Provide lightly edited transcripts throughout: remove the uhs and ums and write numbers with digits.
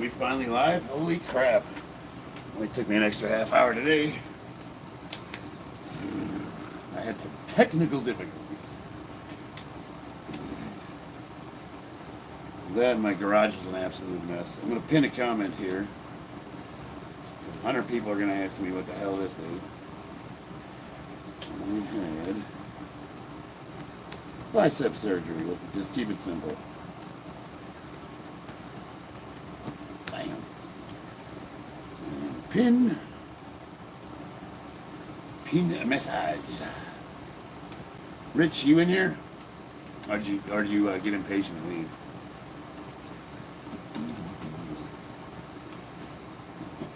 we finally live? Holy crap. Only took me an extra half hour today. I had some technical difficulties. That my garage was an absolute mess. I'm going to pin a comment here. 100 people are going to ask me what the hell this is. I had bicep surgery. Just keep it simple. Bam. And pin massage. Rich, you in here? Or did you get impatient and leave?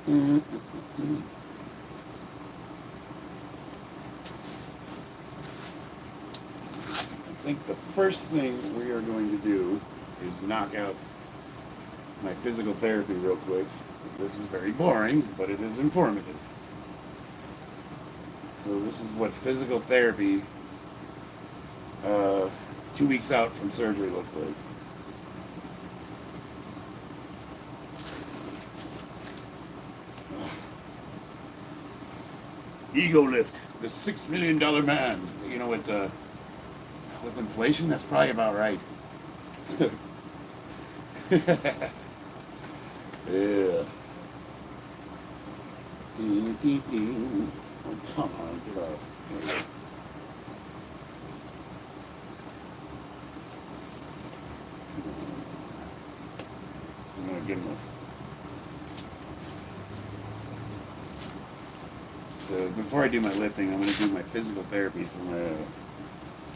I think the first thing we are going to do is knock out my physical therapy real quick. This is very boring, but it is informative. So this is what physical therapy 2 weeks out from surgery looks like. Ego lift, the $6 million man. You know what? With inflation, that's probably about right. Yeah. Oh, come on, get off. I'm gonna get enough. So before I do my lifting, I'm gonna do my physical therapy for my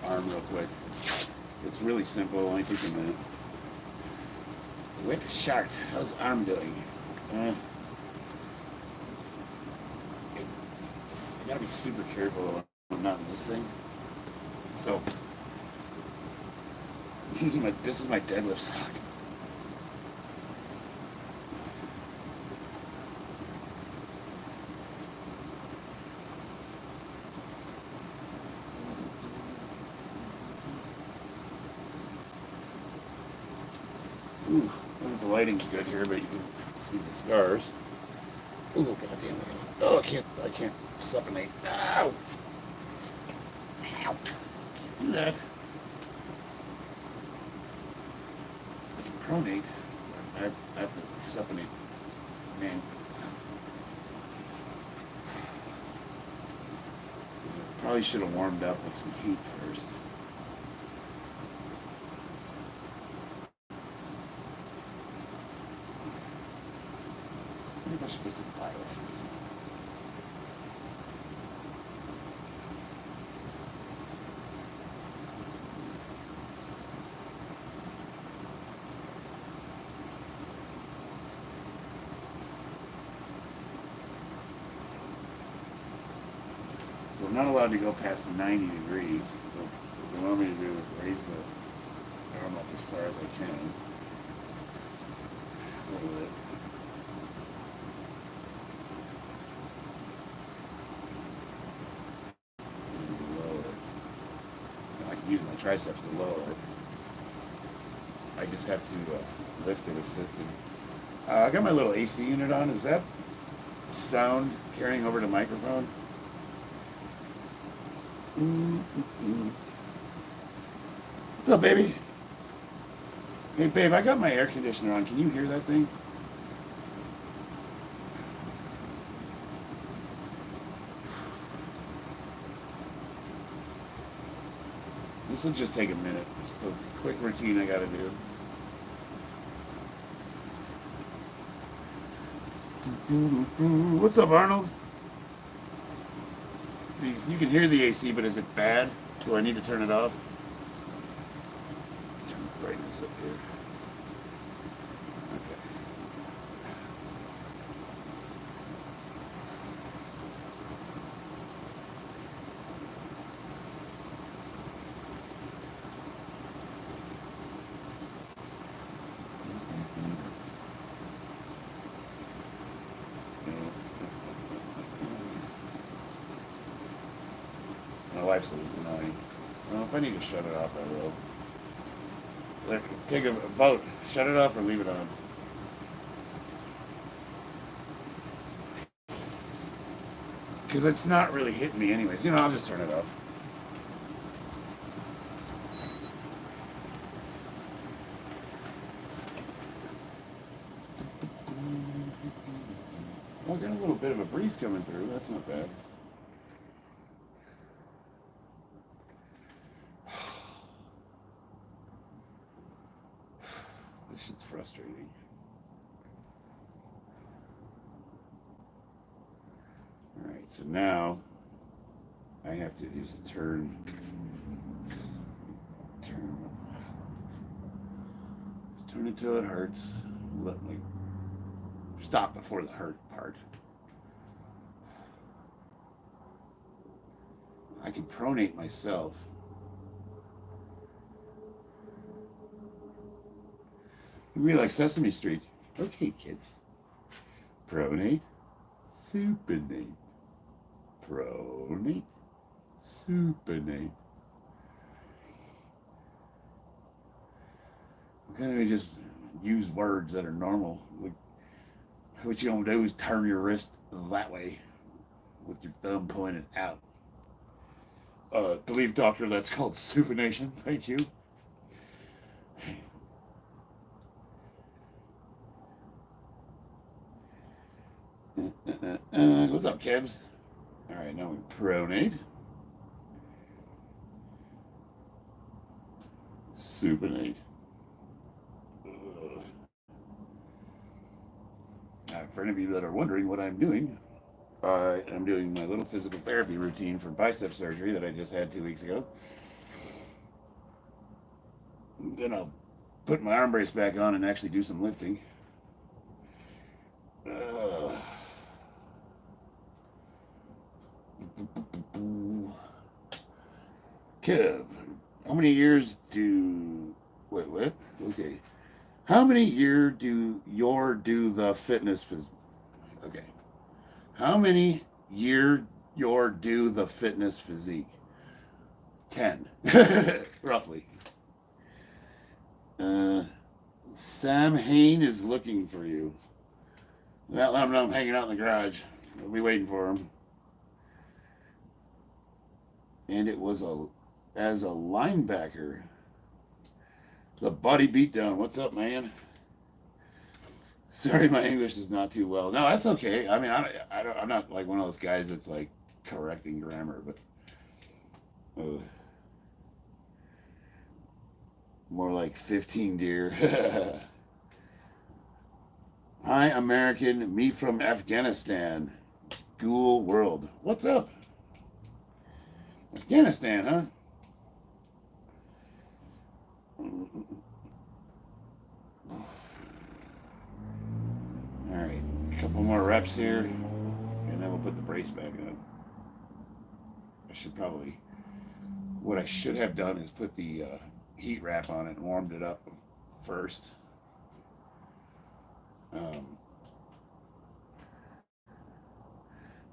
arm real quick. It's really simple, it only takes a minute. Wet shark, how's arm doing? I gotta be super careful when I'm not in this thing. So, this is my deadlift sock. Ooh, I don't know if the lighting's good here, but you can see the scars. Ooh, goddamn! Oh, I can't supinate. Ow! Ow! Can't do that. I can pronate. I have to supinate. Man. Probably should have warmed up with some heat first. I should visit biofreeze. So I'm not allowed to go past 90 degrees. What they want me to do is raise the arm up as far as I can. A little bit. Use my triceps to lower it. I just have to lift it assisted. I got my little AC unit on. Is that sound carrying over to microphone? What's up, baby? Hey, babe, I got my air conditioner on. Can you hear that thing? This will just take a minute. Just a quick routine I gotta do. What's up, Arnold? You can hear the AC, but is it bad? Do I need to turn it off? Turn the brightness up here. Okay. My wife says it's annoying. Well, if I need to shut it off, I will. Take a vote. Shut it off or leave it on. because it's not really hitting me anyways. You know, I'll just turn it off. Well, I got a little bit of a breeze coming through. That's not bad. This shit's frustrating. Alright, so now I have to just turn until it hurts. Let me stop before the hurt part. I can pronate myself. We like Sesame Street. Okay, kids. Pronate, supinate. Pronate, supinate. Why can't we just use words that are normal? What you don't do is turn your wrist that way with your thumb pointed out. Believe doctor, that's called supination. Thank you. What's up, Kebs? All right, now we pronate, supinate. For any of you that are wondering what I'm doing, I'm doing my little physical therapy routine for bicep surgery that I just had 2 weeks ago. Then I'll put my arm brace back on and actually do some lifting. Kev, how many years do... Wait, what? Okay. How many years do the fitness... Okay. How many years do the fitness physique? 10. Roughly. Sam Hain is looking for you. Well, I'm hanging out in the garage. I'll be waiting for him. And it was as a linebacker. The Body Beatdown. What's up, man? Sorry, my English is not too well. No, that's okay. I mean, I'm not like one of those guys that's like correcting grammar, but more like 15 deer. Hi, American. Me from Afghanistan. Ghoul World. What's up? Afghanistan, huh? Alright, a couple more reps here, and then we'll put the brace back on. What I should have done is put the heat wrap on it and warmed it up first.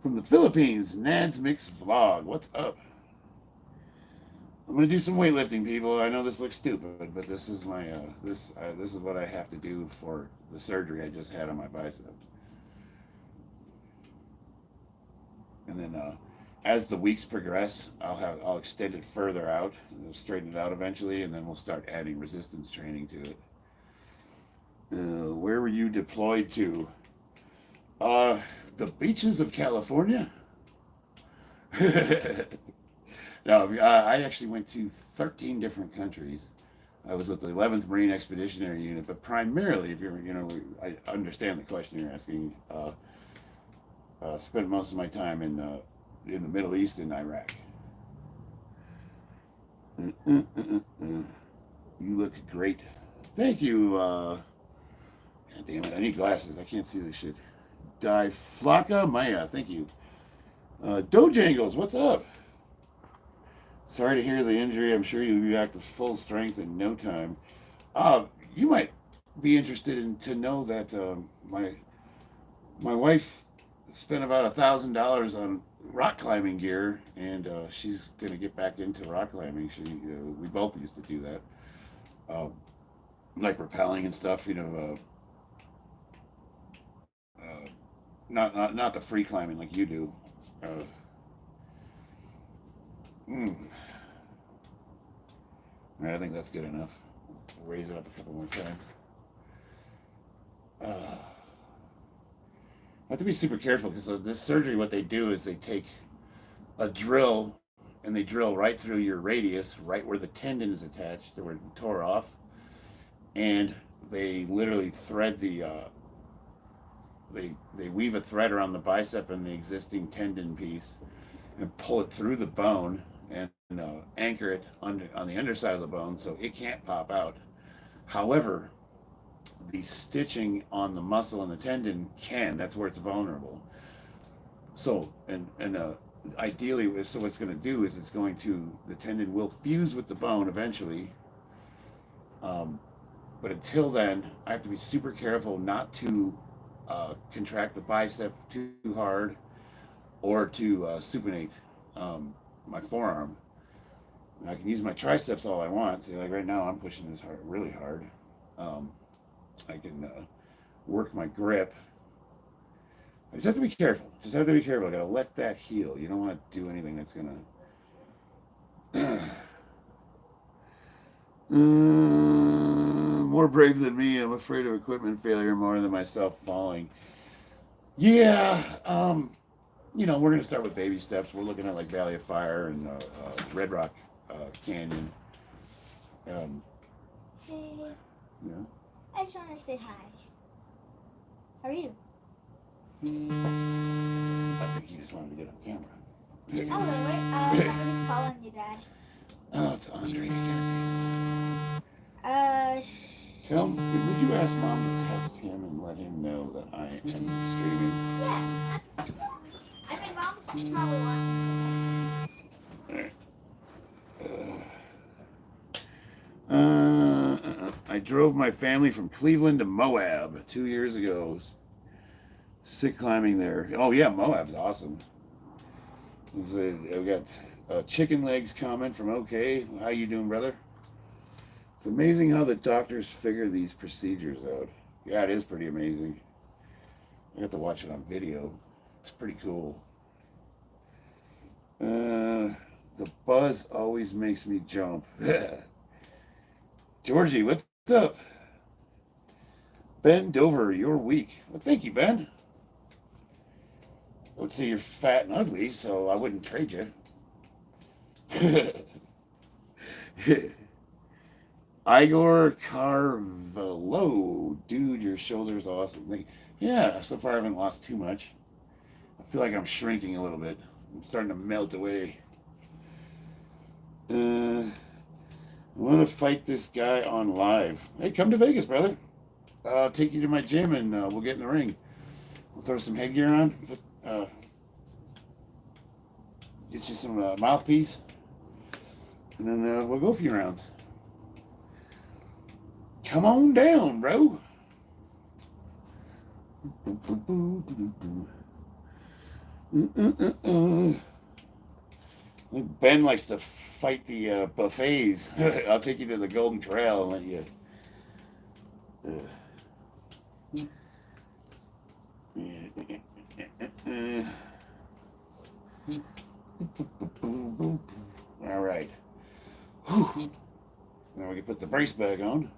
From the Philippines, Nad's Mix Vlog. What's up? I'm gonna do some weightlifting, people. I know this looks stupid, but this is my this is what I have to do for the surgery I just had on my bicep. And then as the weeks progress, I'll extend it further out, and we'll straighten it out eventually, and then we'll start adding resistance training to it. Where were you deployed to? The beaches of California. No, I actually went to 13 different countries. I was with the 11th Marine Expeditionary Unit, but primarily, if you're, I understand the question you're asking. Spent most of my time in the Middle East and Iraq. You look great. Thank you. God damn it, I need glasses. I can't see this shit. Flocka Maya, thank you. Dojangles, what's up? Sorry to hear the injury. I'm sure you'll be back to full strength in no time. You might be interested to know that my wife spent about $1,000 on rock climbing gear, and she's gonna get back into rock climbing. We both used to do that, like rappelling and stuff. Not the free climbing like you do. Mm. All right, I think that's good enough. Raise it up a couple more times. I have to be super careful because this surgery, what they do is they take a drill and they drill right through your radius, right where the tendon is attached, where it tore off, and they literally thread they weave a thread around the bicep and the existing tendon piece and pull it through the bone and anchor it on the underside of the bone so it can't pop out. However, the stitching on the muscle and the tendon can. That's where it's vulnerable. So ideally, so what's going to do is the tendon will fuse with the bone eventually. Um, but until then, I have to be super careful not to contract the bicep too hard or to supinate my forearm. And I can use my triceps all I want. See, like right now, I'm pushing this hard, really hard. Um, I can work my grip. I just have to be careful. Just have to be careful. I gotta let that heal. You don't want to do anything that's gonna. More brave than me. I'm afraid of equipment failure more than myself falling. Yeah. We're gonna start with baby steps. We're looking at like Valley of Fire and Red Rock Canyon. Um, Hey, yeah. I just want to say hi. How are you? I think he just wanted to get on camera. Oh, wait. Somebody's calling you, Dad. Oh, it's Andre again. Tell him, would you ask Mom to text him and let him know that I am streaming? Yeah. I mean, Mom's probably watching. I drove my family from Cleveland to Moab 2 years ago. Sick climbing there. Oh yeah, Moab's awesome. I've got chicken legs comment from OK. How you doing, brother? It's amazing how the doctors figure these procedures out. Yeah, it is pretty amazing. I got to watch it on video. It's pretty cool. The buzz always makes me jump. Georgie, what's up? Ben Dover, you're weak. Well, thank you, Ben. I would say you're fat and ugly, so I wouldn't trade you. Igor Carvalho, dude, your shoulder's awesome. Yeah, so far I haven't lost too much. I feel like I'm shrinking a little bit. I'm starting to melt away. I want to fight this guy on live. Hey, come to Vegas, brother. I'll take you to my gym and we'll get in the ring. We'll throw some headgear on. Get you some mouthpiece. And then we'll go a few rounds. Come on down, bro. Ben likes to fight the buffets. I'll take you to the Golden Corral and let you. All right. Whew. Now we can put the brace bag on.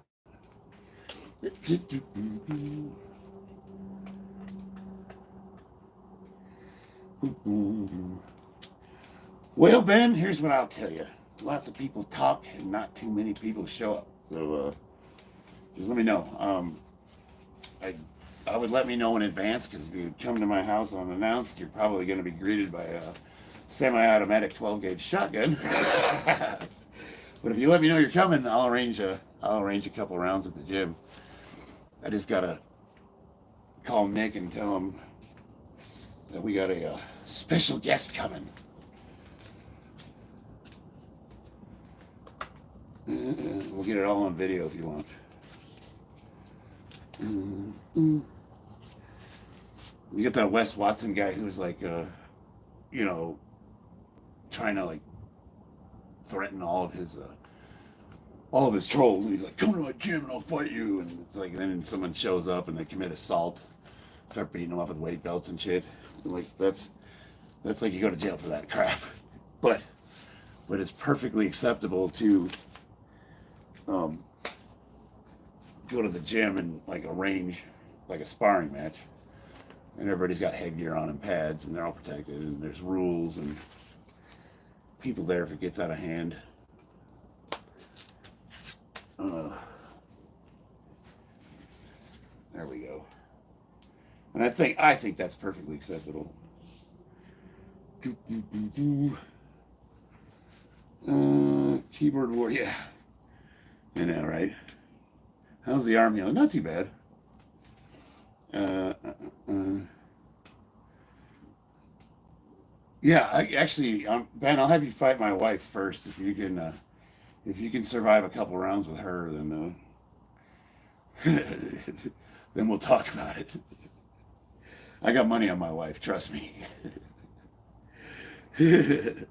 Well, Ben, here's what I'll tell you. Lots of people talk and not too many people show up. So just let me know. I would let me know in advance because if you come to my house unannounced, you're probably going to be greeted by a semi-automatic 12-gauge shotgun. But if you let me know you're coming, I'll arrange a couple rounds at the gym. I just gotta call Nick and tell him that we got a special guest coming. We'll get it all on video if you want. You get that Wes Watson guy who's like, trying to like threaten all of his trolls, and he's like, "Come to my gym and I'll fight you." And it's like, then someone shows up and they commit assault, start beating them up with weight belts and shit. Like that's like you go to jail for that crap. But but it's perfectly acceptable to go to the gym and like arrange like a sparring match, and everybody's got headgear on and pads, and they're all protected, and there's rules and people there if it gets out of hand. There we go. And I think that's perfectly acceptable. Keyboard war, yeah. I know, right? How's the arm healing? Not too bad. Yeah, actually, Ben, I'll have you fight my wife first if you can survive a couple rounds with her, then then we'll talk about it. I got money on my wife, trust me. Do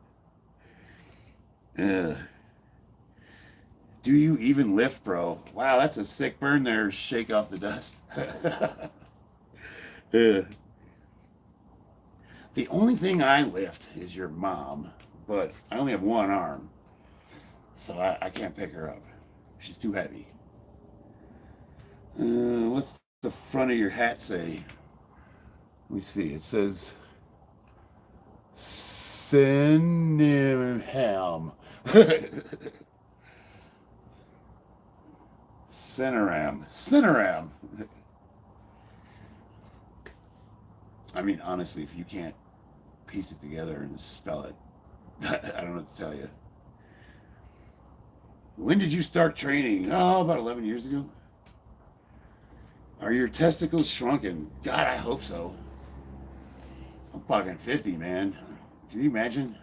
you even lift, bro? Wow, that's a sick burn there. Shake off the dust. The only thing I lift is your mom, but I only have one arm, so I can't pick her up. She's too heavy. What's the front of your hat say? Let me see. It says Cinnamon. Cineram. I mean, honestly, if you can't piece it together and spell it, I don't know what to tell you. When did you start training? Oh, about 11 years ago. Are your testicles shrunken? God, I hope so. I'm fucking 50, man. Can you imagine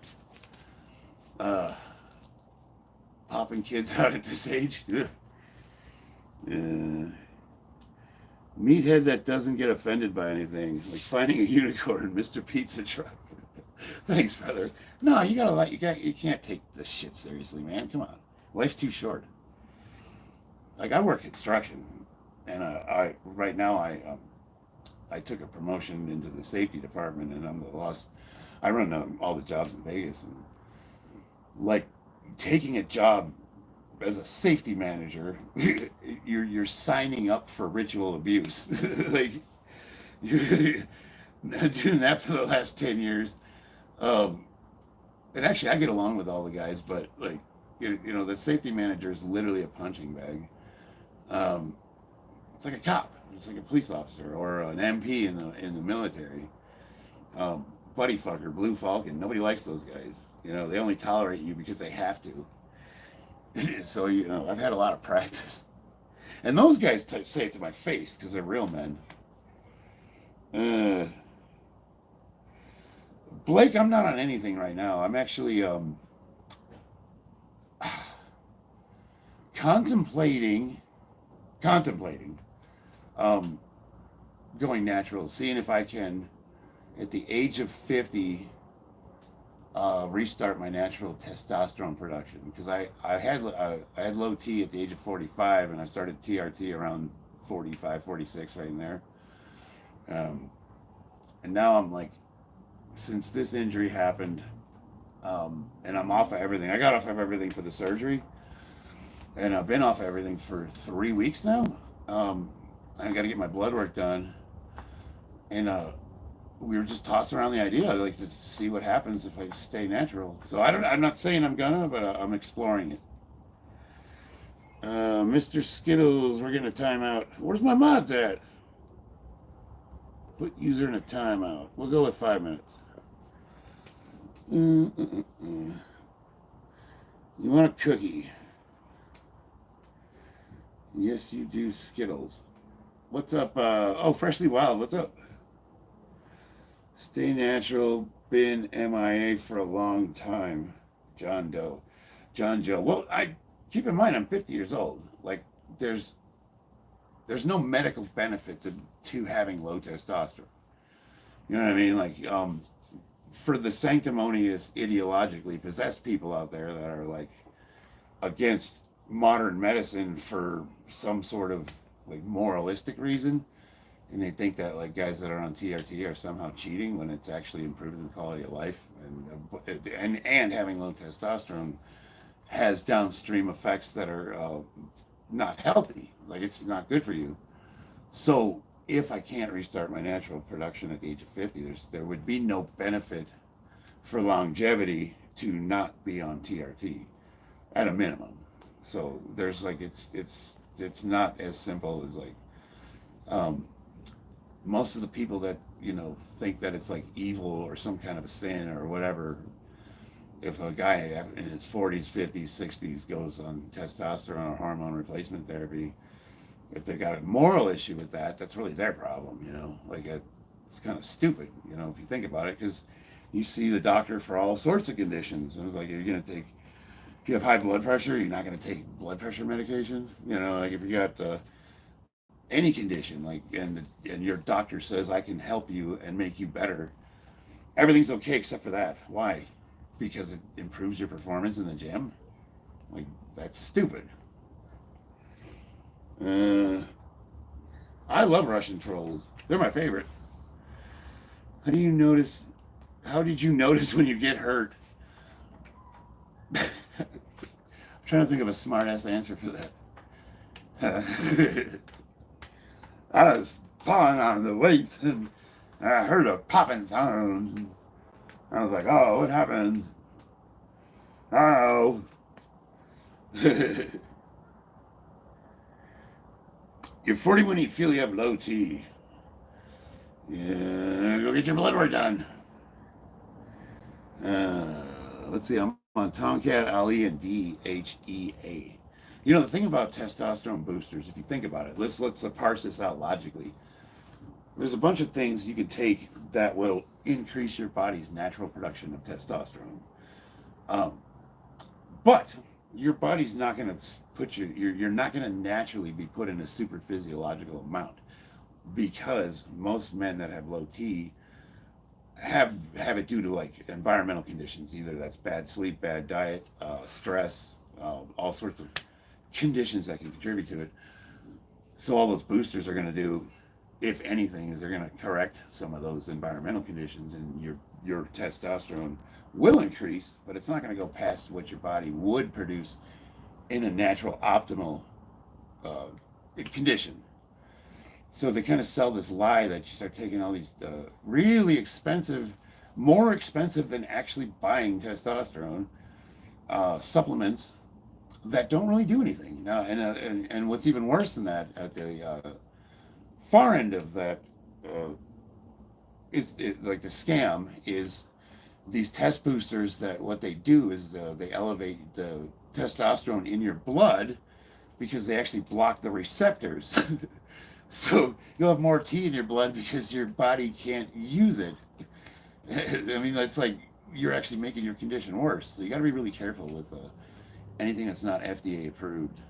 popping kids out at this age? Meathead that doesn't get offended by anything, like finding a unicorn, Mr. Pizza Truck. Thanks, brother. No, you can't take this shit seriously, man. Come on, life's too short. Like, I work construction, and I took a promotion into the safety department, and I run all the jobs in Vegas, and like taking a job as a safety manager, you're signing up for ritual abuse. Like, you're doing that for the last 10 years. And actually, I get along with all the guys, but like, the safety manager is literally a punching bag. It's like a cop. It's like a police officer or an MP in the military. Buddy fucker, Blue Falcon. Nobody likes those guys. They only tolerate you because they have to. So, I've had a lot of practice. And those guys say it to my face because they're real men. Blake, I'm not on anything right now. I'm actually contemplating going natural, seeing if I can, at the age of 50, restart my natural testosterone production, because I had low T at the age of 45, and I started TRT around 45, 46, right in there. And now I'm like, since this injury happened, and I'm off of everything. I got off of everything for the surgery, and I've been off of everything for 3 weeks now. I got to get my blood work done, and we were just tossing around the idea, like, to see what happens if I stay natural. So I'm not saying I'm gonna, but I'm exploring it. Mr. Skittles, we're getting a timeout. Where's my mods at? Put user in a timeout. We'll go with 5 minutes. You want a cookie? Yes, you do, Skittles. What's up? Freshly Wild, what's up? Stay natural, been MIA for a long time. John Doe. Well, I keep in mind I'm 50 years old. Like, there's no medical benefit to having low testosterone. You know what I mean? Like, for the sanctimonious, ideologically possessed people out there that are like against modern medicine for some sort of like moralistic reason, and they think that like guys that are on TRT are somehow cheating when it's actually improving the quality of life. and having low testosterone has downstream effects that are not healthy. Like it's not good for you. So if I can't restart my natural production at the age of 50, there would be no benefit for longevity to not be on TRT at a minimum. So there's like it's not as simple as like um, most of the people that think that it's like evil or some kind of a sin or whatever. If a guy in his 40s, 50s, 60s goes on testosterone or hormone replacement therapy, if they got a moral issue with that, that's really their problem, Like it's kind of stupid, if you think about it, because you see the doctor for all sorts of conditions, and it's like you're gonna take, if you have high blood pressure, you're not gonna take blood pressure medication, like if you got any condition, like and your doctor says I can help you and make you better, everything's okay except for that. Why? Because it improves your performance in the gym. Like that's stupid. Uh, I love Russian trolls. They're my favorite. How do you notice? How did you notice when you get hurt? I'm trying to think of a smart ass answer for that. I was falling on the weights and I heard a popping sound. I was like, oh, what happened? Oh. You're 40 when you feel you have low T. Yeah, go get your blood work done. Let's see, I'm on Tomcat, Ali, and DHEA. The thing about testosterone boosters, if you think about it, let's parse this out logically. There's a bunch of things you can take that will increase your body's natural production of testosterone. But your body's not going to put you're not going to naturally be put in a super physiological amount, because most men that have low T have it due to like environmental conditions. Either that's bad sleep, bad diet, stress, all sorts of conditions that can contribute to it. So all those boosters are going to do, if anything, is they're going to correct some of those environmental conditions, and your testosterone will increase, but it's not going to go past what your body would produce in a natural optimal uh, condition. So they kind of sell this lie that you start taking all these really expensive, more expensive than actually buying testosterone supplements that don't really do anything. And what's even worse than that, at the far end of that, like the scam is these test boosters, that what they do is they elevate the testosterone in your blood because they actually block the receptors. So you'll have more T in your blood because your body can't use it. I mean, that's like you're actually making your condition worse. So you got to be really careful with anything that's not FDA approved.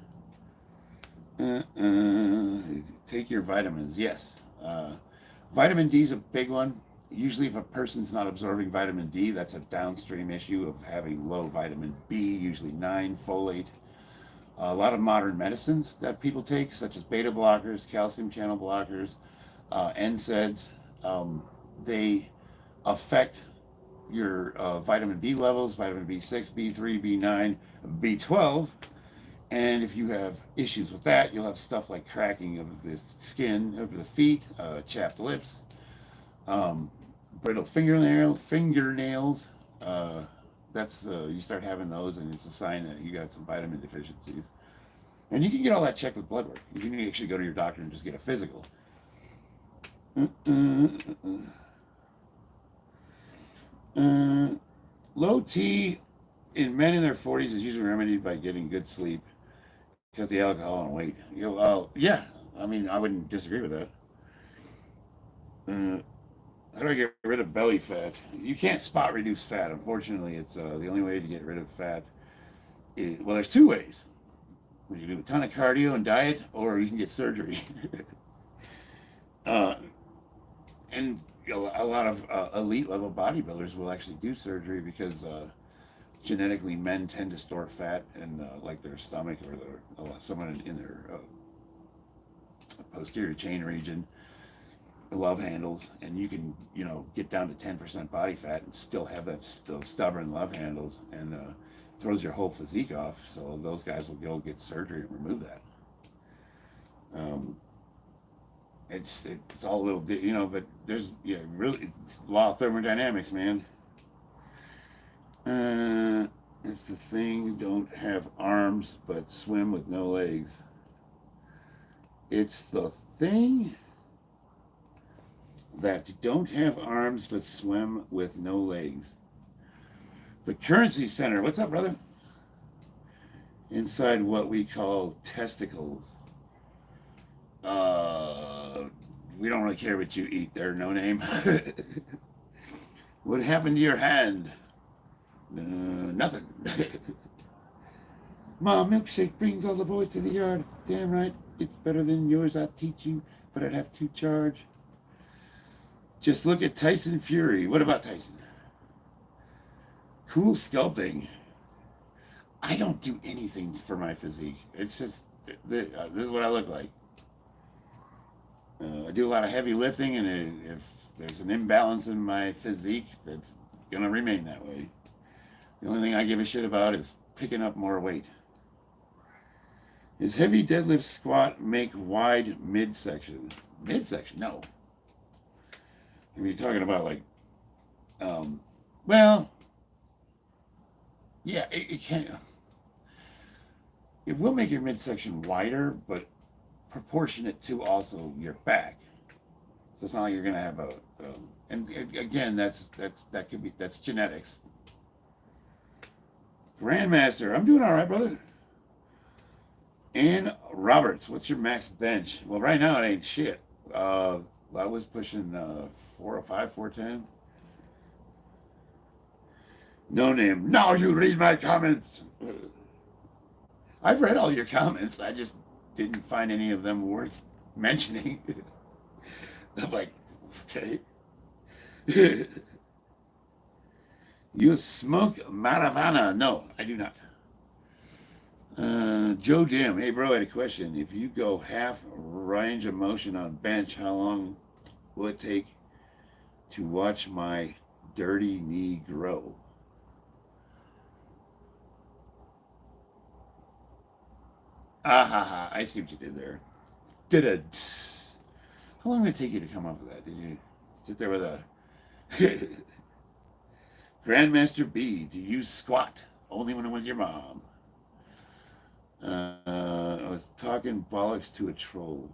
Take your vitamins. Yes. Vitamin D is a big one. Usually, if a person's not absorbing vitamin D, that's a downstream issue of having low vitamin B, usually 9, folate. A lot of modern medicines that people take, such as beta blockers, calcium channel blockers, NSAIDs, they affect your vitamin B levels, vitamin B6, B3, B9, B12. And if you have issues with that, you'll have stuff like cracking of the skin of the feet, chapped lips, brittle fingernails. That's you start having those, and it's a sign that you got some vitamin deficiencies. And you can get all that checked with blood work. You can actually go to your doctor and just get a physical. Low T in men in their 40s is usually remedied by getting good sleep, cut the alcohol and weight. Yeah, I mean, I wouldn't disagree with that. How do I get rid of belly fat? You can't spot reduce fat. Unfortunately, it's the only way to get rid of fat. Well, there's two ways. You can do a ton of cardio and diet, or you can get surgery. uh, and a lot of elite level bodybuilders will actually do surgery because genetically men tend to store fat in like their stomach or someone in their posterior chain region. love handles, and you can, get down to 10% body fat and still have that stubborn love handles, and throws your whole physique off. So those guys will go get surgery and remove that. It's all a little, but there's really, it's law of thermodynamics, man. It's the thing, don't have arms but swim with no legs. It's the thing that don't have arms but swim with no legs. The Currency Center, what's up, brother? Inside what we call testicles. We don't really care what you eat there, no name. What happened to your hand? Nothing. Mom, milkshake brings all the boys to the yard. Damn right, it's better than yours. I'll teach you, but I'd have to charge. Just look at Tyson Fury. What about Tyson? Cool sculpting. I don't do anything for my physique. It's just, this is what I look like. I do a lot of heavy lifting, and if there's an imbalance in my physique, that's going to remain that way. The only thing I give a shit about is picking up more weight. Is heavy deadlift squat make wide midsection? Midsection? No. I mean, you're talking about like, well, yeah, it can. It will make your midsection wider, but proportionate to also your back. So it's not like you're gonna have and again, that's genetics. Grandmaster, I'm doing all right, brother. Ann Roberts, what's your max bench? Well, right now it ain't shit. I was pushing 405, 410. No name. Now you read my comments. I've read all your comments. I just didn't find any of them worth mentioning. I'm like, okay. You smoke marijuana? No, I do not. Joe Dim, hey bro, I had a question. If you go half range of motion on bench, how long will it take to watch my dirty knee grow? Ah ha ha, I see what you did there. How long did it take you to come up with that? Did you sit there with a Grandmaster B, do you squat? Only when I'm with your mom. I was talking bollocks to a troll.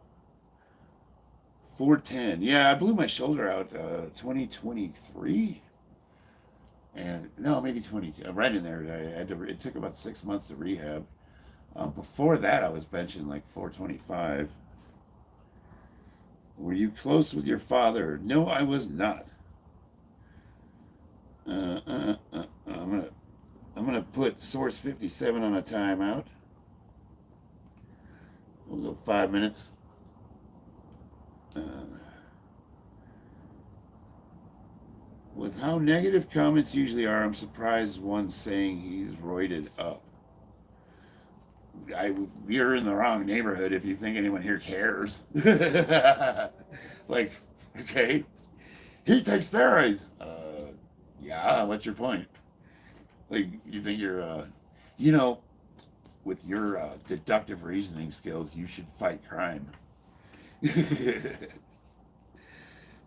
410. Yeah, I blew my shoulder out 2023. And no, maybe 22. Right in there. It took about 6 months to rehab. Before that, I was benching like 425. Were you close with your father? No, I was not. I'm gonna put Source 57 on a timeout. We'll go 5 minutes. With how negative comments usually are, I'm surprised one's saying he's roided up. You're in the wrong neighborhood if you think anyone here cares. Like, okay, he takes steroids. Yeah, what's your point? Like, you think you're, with your deductive reasoning skills, you should fight crime.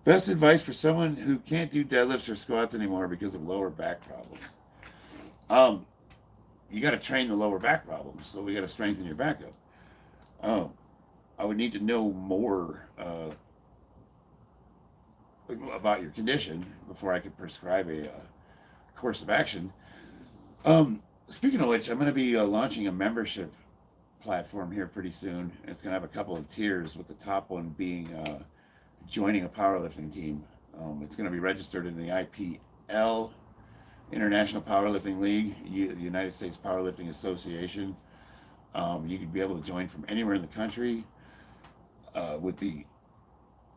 Best advice for someone who can't do deadlifts or squats anymore because of lower back problems. You got to train the lower back problems, so we got to strengthen your back up. I would need to know more about your condition before I could prescribe a course of action. Speaking of which, I'm going to be launching a membership platform here pretty soon. It's going to have a couple of tiers, with the top one being joining a powerlifting team. It's going to be registered in the IPL, International Powerlifting League, the United States Powerlifting Association. You could be able to join from anywhere in the country with the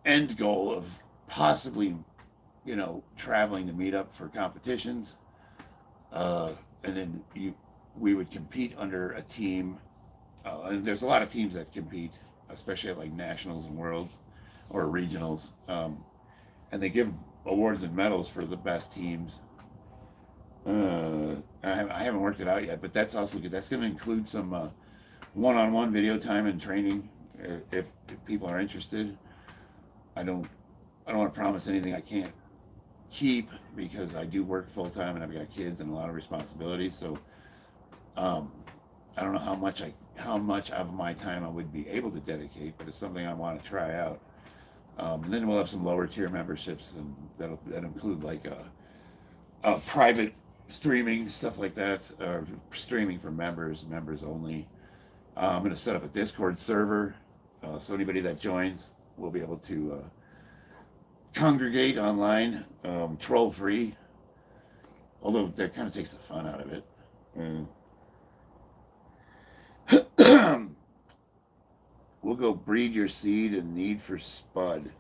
end goal of possibly, traveling to meet up for competitions. And then we would compete under a team. And there's a lot of teams that compete, especially at like nationals and worlds. or regionals, and they give awards and medals for the best teams. I haven't worked it out yet, but that's also good. That's going to include some one-on-one video time and training if people are interested. I don't want to promise anything I can't keep because I do work full time and I've got kids and a lot of responsibilities. So I don't know how much of my time I would be able to dedicate, but it's something I want to try out. And then we'll have some lower tier memberships, and that include like a private streaming, stuff like that, or streaming for members only. I'm going to set up a Discord server, so anybody that joins will be able to congregate online, troll free. Although that kind of takes the fun out of it. We'll go breed your seed and need for spud.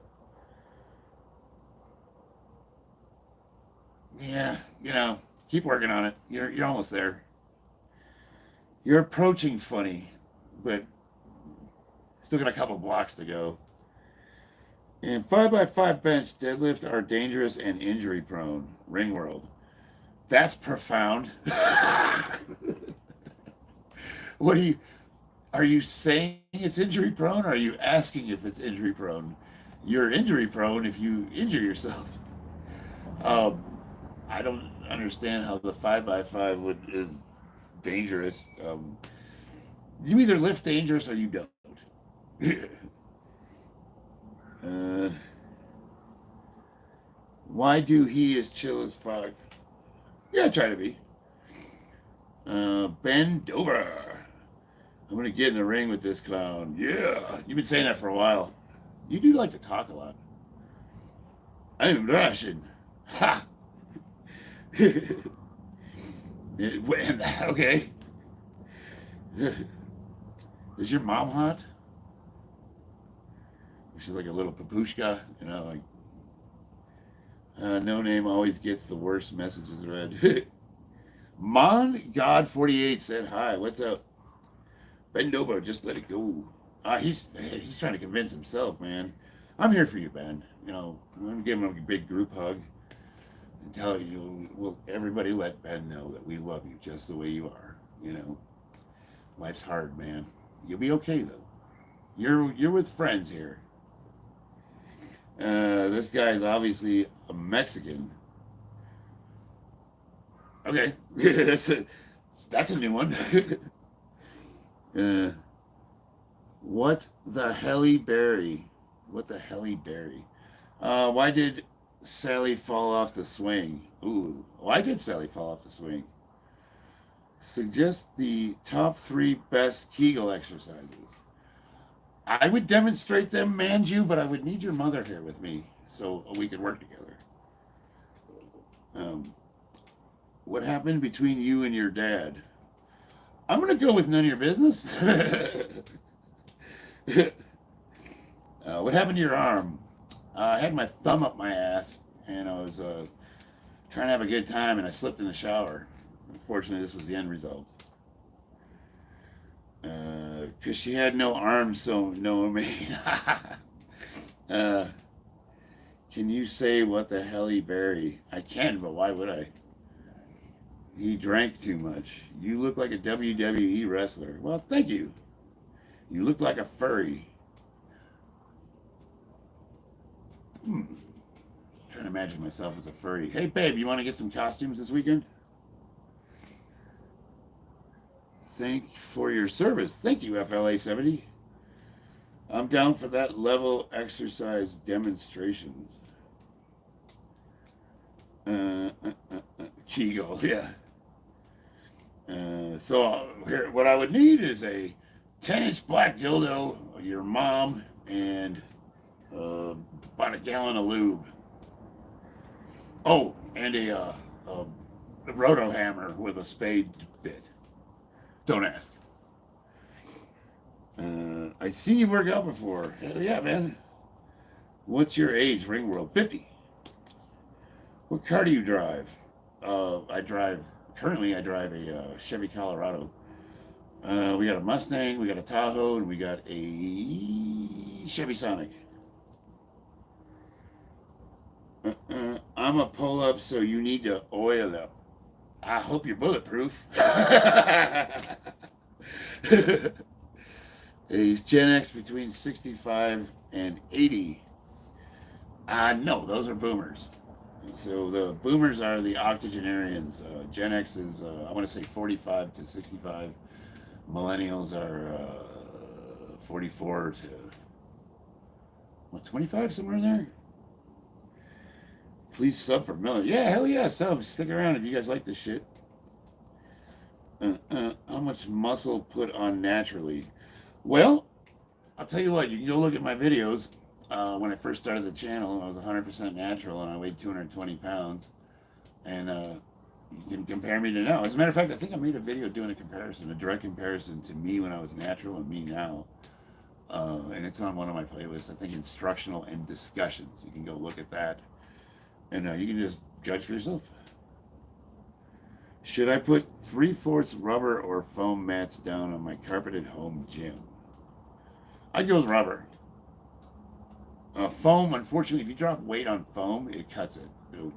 Yeah, keep working on it. You're almost there. You're approaching funny, but still got a couple blocks to go. And 5x5 bench deadlift are dangerous and injury prone. Ring world. That's profound. Are you saying it's injury prone, or are you asking if it's injury prone? You're injury prone if you injure yourself. I don't understand how the 5x5 is dangerous. You either lift dangerous or you don't. Why do he is chill as fuck? Yeah, I try to be. Bend over. I'm gonna get in the ring with this clown. Yeah, you've been saying that for a while. You do like to talk a lot. I'm Russian. Ha! Okay. Is your mom hot? She's like a little papushka, like no name always gets the worst messages read. Mon God 48 said hi. What's up? Bend over, just let it go. He's trying to convince himself, man. I'm here for you, Ben. I'm gonna give him a big group hug and tell you, well, everybody let Ben know that we love you just the way you are. Life's hard, man. You'll be okay though. You're with friends here. This guy's obviously a Mexican. Okay, that's a new one. What the helly berry? What the helly berry? Why did Sally fall off the swing? Ooh, why did Sally fall off the swing? Suggest the top 3 best Kegel exercises. I would demonstrate them, Manju, but I would need your mother here with me so we could work together. What happened between you and your dad? I'm going to go with none of your business. What happened to your arm? I had my thumb up my ass, and I was trying to have a good time, and I slipped in the shower. Unfortunately, this was the end result. Because she had no arms, so no main. Can you say what the hell he berry? I can, but why would I? He drank too much. You look like a WWE wrestler. Well, thank you. You look like a furry. Trying to imagine myself as a furry. Hey, babe, you want to get some costumes this weekend? Thank you for your service. Thank you, FLA70. I'm down for that level exercise demonstrations. Kegel, yeah. So here, what I would need is a 10-inch black dildo, your mom, and about a gallon of lube. Oh, and a roto hammer with a spade bit. Don't ask. I see you work out before. Hell yeah, man. What's your age, Ring World? 50. What car do you drive? Currently I drive a Chevy Colorado. We got a Mustang, we got a Tahoe, and we got a Chevy Sonic. I'm a pull-up, so you need to oil up. I hope you're bulletproof. Is Gen X between 65 and 80? No, those are boomers. So the boomers are the octogenarians. Gen X is, I want to say 45 to 65. Millennials are 44 to, what, 25, somewhere in there? Please sub for Miller. Yeah, hell yeah, sub. Stick around if you guys like this shit. How much muscle put on naturally? Well, I'll tell you what, you can go look at my videos. When I first started the channel, I was 100% natural and I weighed 220 pounds. And you can compare me to now. As a matter of fact, I think I made a video doing a comparison, a direct comparison to me when I was natural and me now. And it's on one of my playlists, I think instructional and discussions. You can go look at that. And you can just judge for yourself. Should I put 3/4 rubber or foam mats down on my carpeted home gym? I'd go with rubber. Foam, unfortunately, if you drop weight on foam, it cuts it.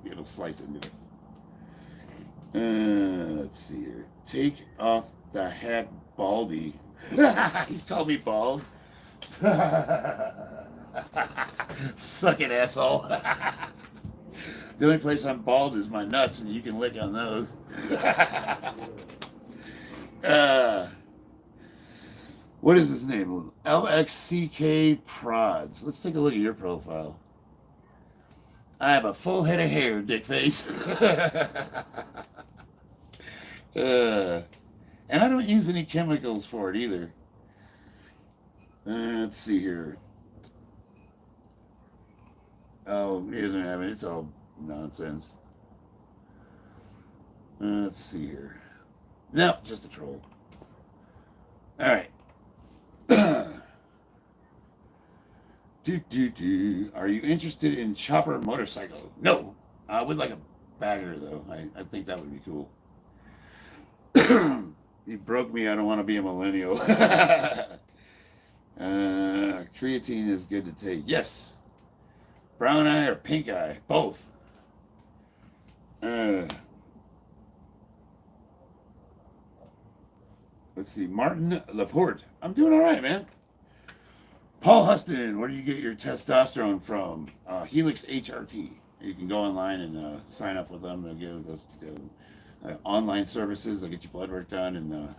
It'll slice into it. Let's see here. Take off the hat, Baldy. He's called me bald. Suck it, asshole. The only place I'm bald is my nuts, and you can lick on those. What is his name? LXCK Prods. Let's take a look at your profile. I have a full head of hair, dick face. And I don't use any chemicals for it either. Let's see here. Oh, he doesn't have it. It's all nonsense. Let's see here. Nope, just a troll. All right. Are you interested in chopper motorcycle? No. I would like a bagger, though. I think that would be cool. You broke me. I don't want to be a millennial. Creatine is good to take. Yes. Brown eye or pink eye? Both. Let's see. Martin Laporte. I'm doing all right, man. Paul Huston, where do you get your testosterone from? Helix HRT. You can go online and sign up with them. They'll give those online services. They'll get your blood work done and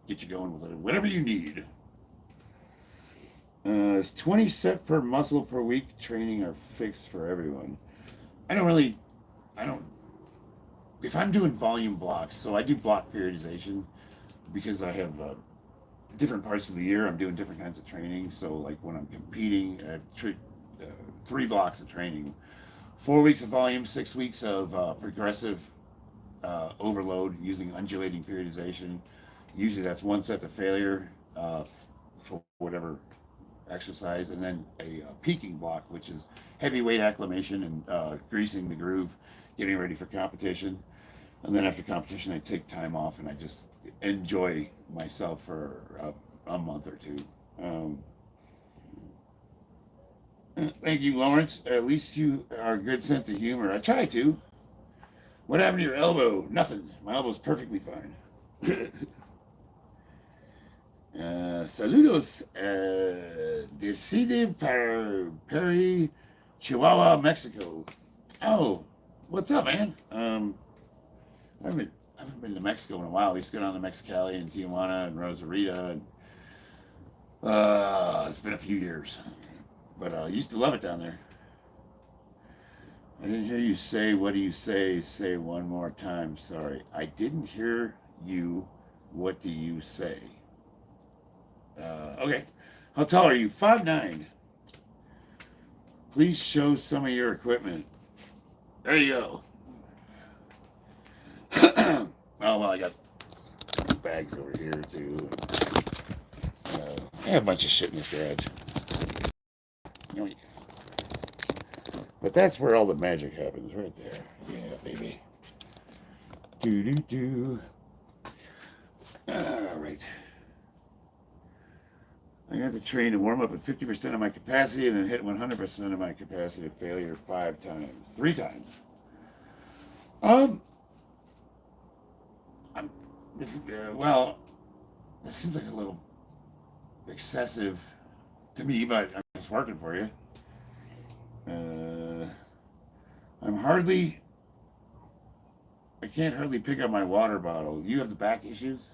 get you going with whatever you need. Is 20 set per muscle per week training are fixed for everyone? If I'm doing volume blocks, so I do block periodization because I have different parts of the year, I'm doing different kinds of training. So like when I'm competing, I have 3 blocks of training, 4 weeks of volume, 6 weeks of progressive overload using undulating periodization. Usually that's 1 set to failure for whatever exercise, and then a peaking block, which is heavy weight acclimation and greasing the groove, getting ready for competition. And then after competition, I take time off and I just enjoy myself for a month or 2. Thank you, Lawrence. At least you are a good sense of humor. I try to. What happened to your elbow? Nothing. My elbow's perfectly fine. Saludos. Decide para Perry, Chihuahua, Mexico. Oh, what's up, man? I haven't been to Mexico in a while. We used to go down to Mexicali and Tijuana and Rosarita, and it's been a few years, but I used to love it down there. I didn't hear you say, what do you say? Say one more time. Sorry. I didn't hear you. What do you say? Okay. How tall are you? 5'9". Please show some of your equipment. There you go. Oh, well, I got bags over here, too. I have a bunch of shit in this garage. But that's where all the magic happens, right there. Yeah, baby. All right. I have to train to warm up at 50% of my capacity and then hit 100% of my capacity to failure 3 times. I'm, well, it seems like a little excessive to me, but I'm just working for you. I can't hardly pick up my water bottle. You have the back issues?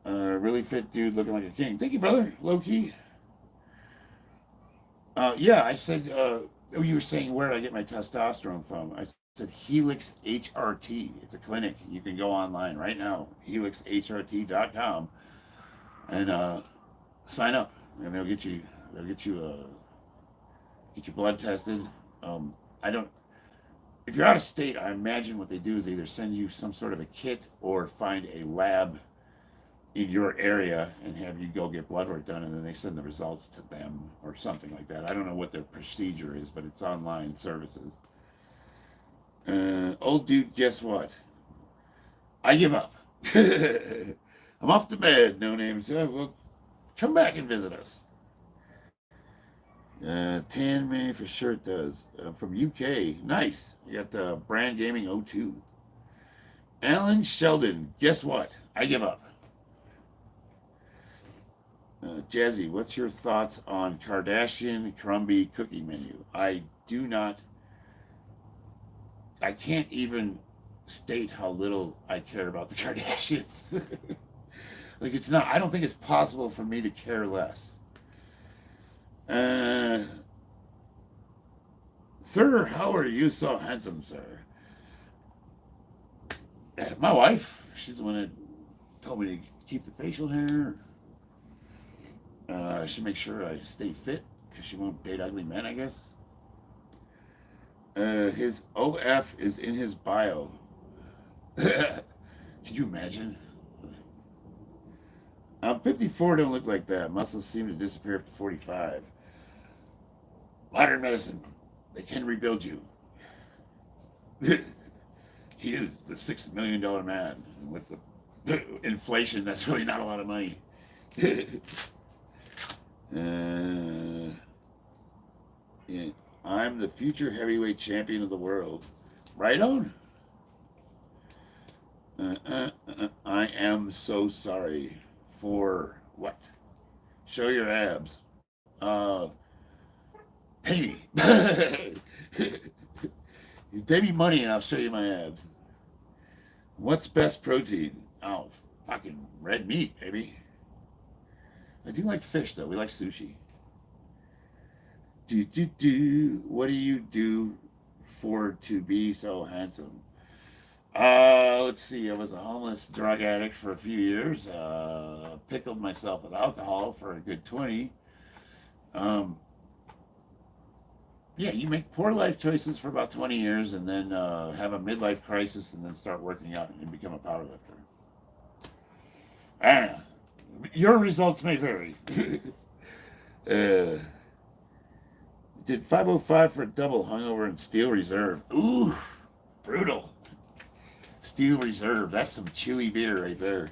Really fit dude looking like a king. Thank you, brother. Low key. Yeah, I said, you were saying where did I get my testosterone from? I said Helix HRT. It's a clinic. You can go online right now, helixhrt.com, and sign up, and they'll get you get your blood tested. I don't. If you're out of state, I imagine what they do is they either send you some sort of a kit or find a lab in your area and have you go get blood work done, and then they send the results to them or something like that. I don't know what their procedure is, but it's online services. Old dude, guess what? I give up. I'm off to bed. No names. Well, come back and visit us. Tan me for sure it does. From UK. Nice. You got Brand Gaming 02. Alan Sheldon, guess what? I give up. Jazzy, what's your thoughts on Kardashian Crumbie cookie menu? I can't even state how little I care about the Kardashians. Like, it's not, I don't think it's possible for me to care less. Sir, how are you so handsome, sir? My wife, she's the one that told me to keep the facial hair. I should make sure I stay fit because she won't date ugly men, I guess. His OF is in his bio. Could you imagine? I'm 54, don't look like that. Muscles seem to disappear after 45. Modern medicine, they can rebuild you. He is the $6 million man. With the inflation, that's really not a lot of money. Yeah, I'm the future heavyweight champion of the world. Right on. I am so sorry. For what? Show your abs. Pay me. You pay me money and I'll show you my abs. What's best protein? Oh, fucking red meat, baby. I do like fish, though. We like sushi. What do you do to be so handsome? Let's see. I was a homeless drug addict for a few years. Pickled myself with alcohol for a good 20. Yeah, you make poor life choices for about 20 years and then have a midlife crisis and then start working out and become a powerlifter. I don't know. Your results may vary. Did 505 for a double hungover in Steel Reserve. Ooh, brutal. Steel Reserve. That's some chewy beer right there.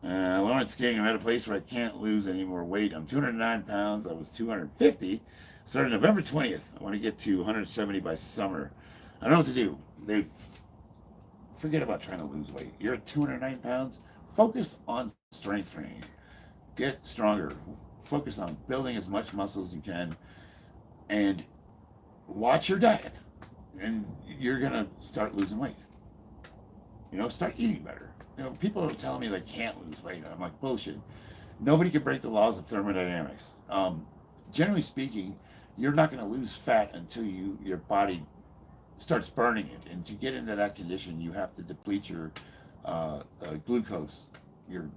Lawrence King, I'm at a place where I can't lose any more weight. I'm 209 pounds. I was 250. Started November 20th. I want to get to 170 by summer. I don't know what to do. Forget about trying to lose weight. You're at 209 pounds. Focus on strength training. Get stronger. Focus on building as much muscle as you can. And watch your diet. And you're going to start losing weight. Start eating better. People are telling me they can't lose weight. I'm like, bullshit. Nobody can break the laws of thermodynamics. Generally speaking, you're not going to lose fat until your body starts burning it. And to get into that condition, you have to deplete your glucose. The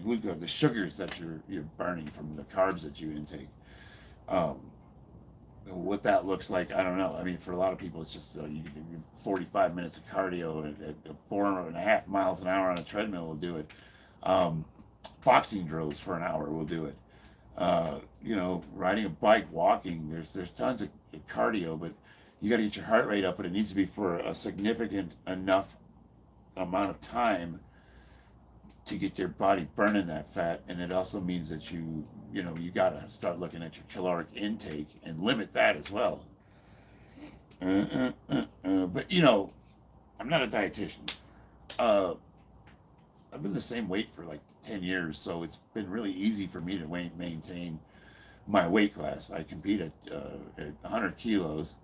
glucose, the sugars that you're burning from the carbs that you intake. What that looks like, I don't know. I mean, for a lot of people, it's just you can do 45 minutes of cardio at 4.5 miles an hour on a treadmill will do it. Boxing drills for an hour will do it. Riding a bike, walking. There's tons of cardio, but you got to get your heart rate up, but it needs to be for a significant enough amount of time to get your body burning that fat, and it also means that you got to start looking at your caloric intake and limit that as well. But I'm not a dietitian. Uh, I've been the same weight for like 10 years, so it's been really easy for me to maintain my weight class. I compete at 100 kilos.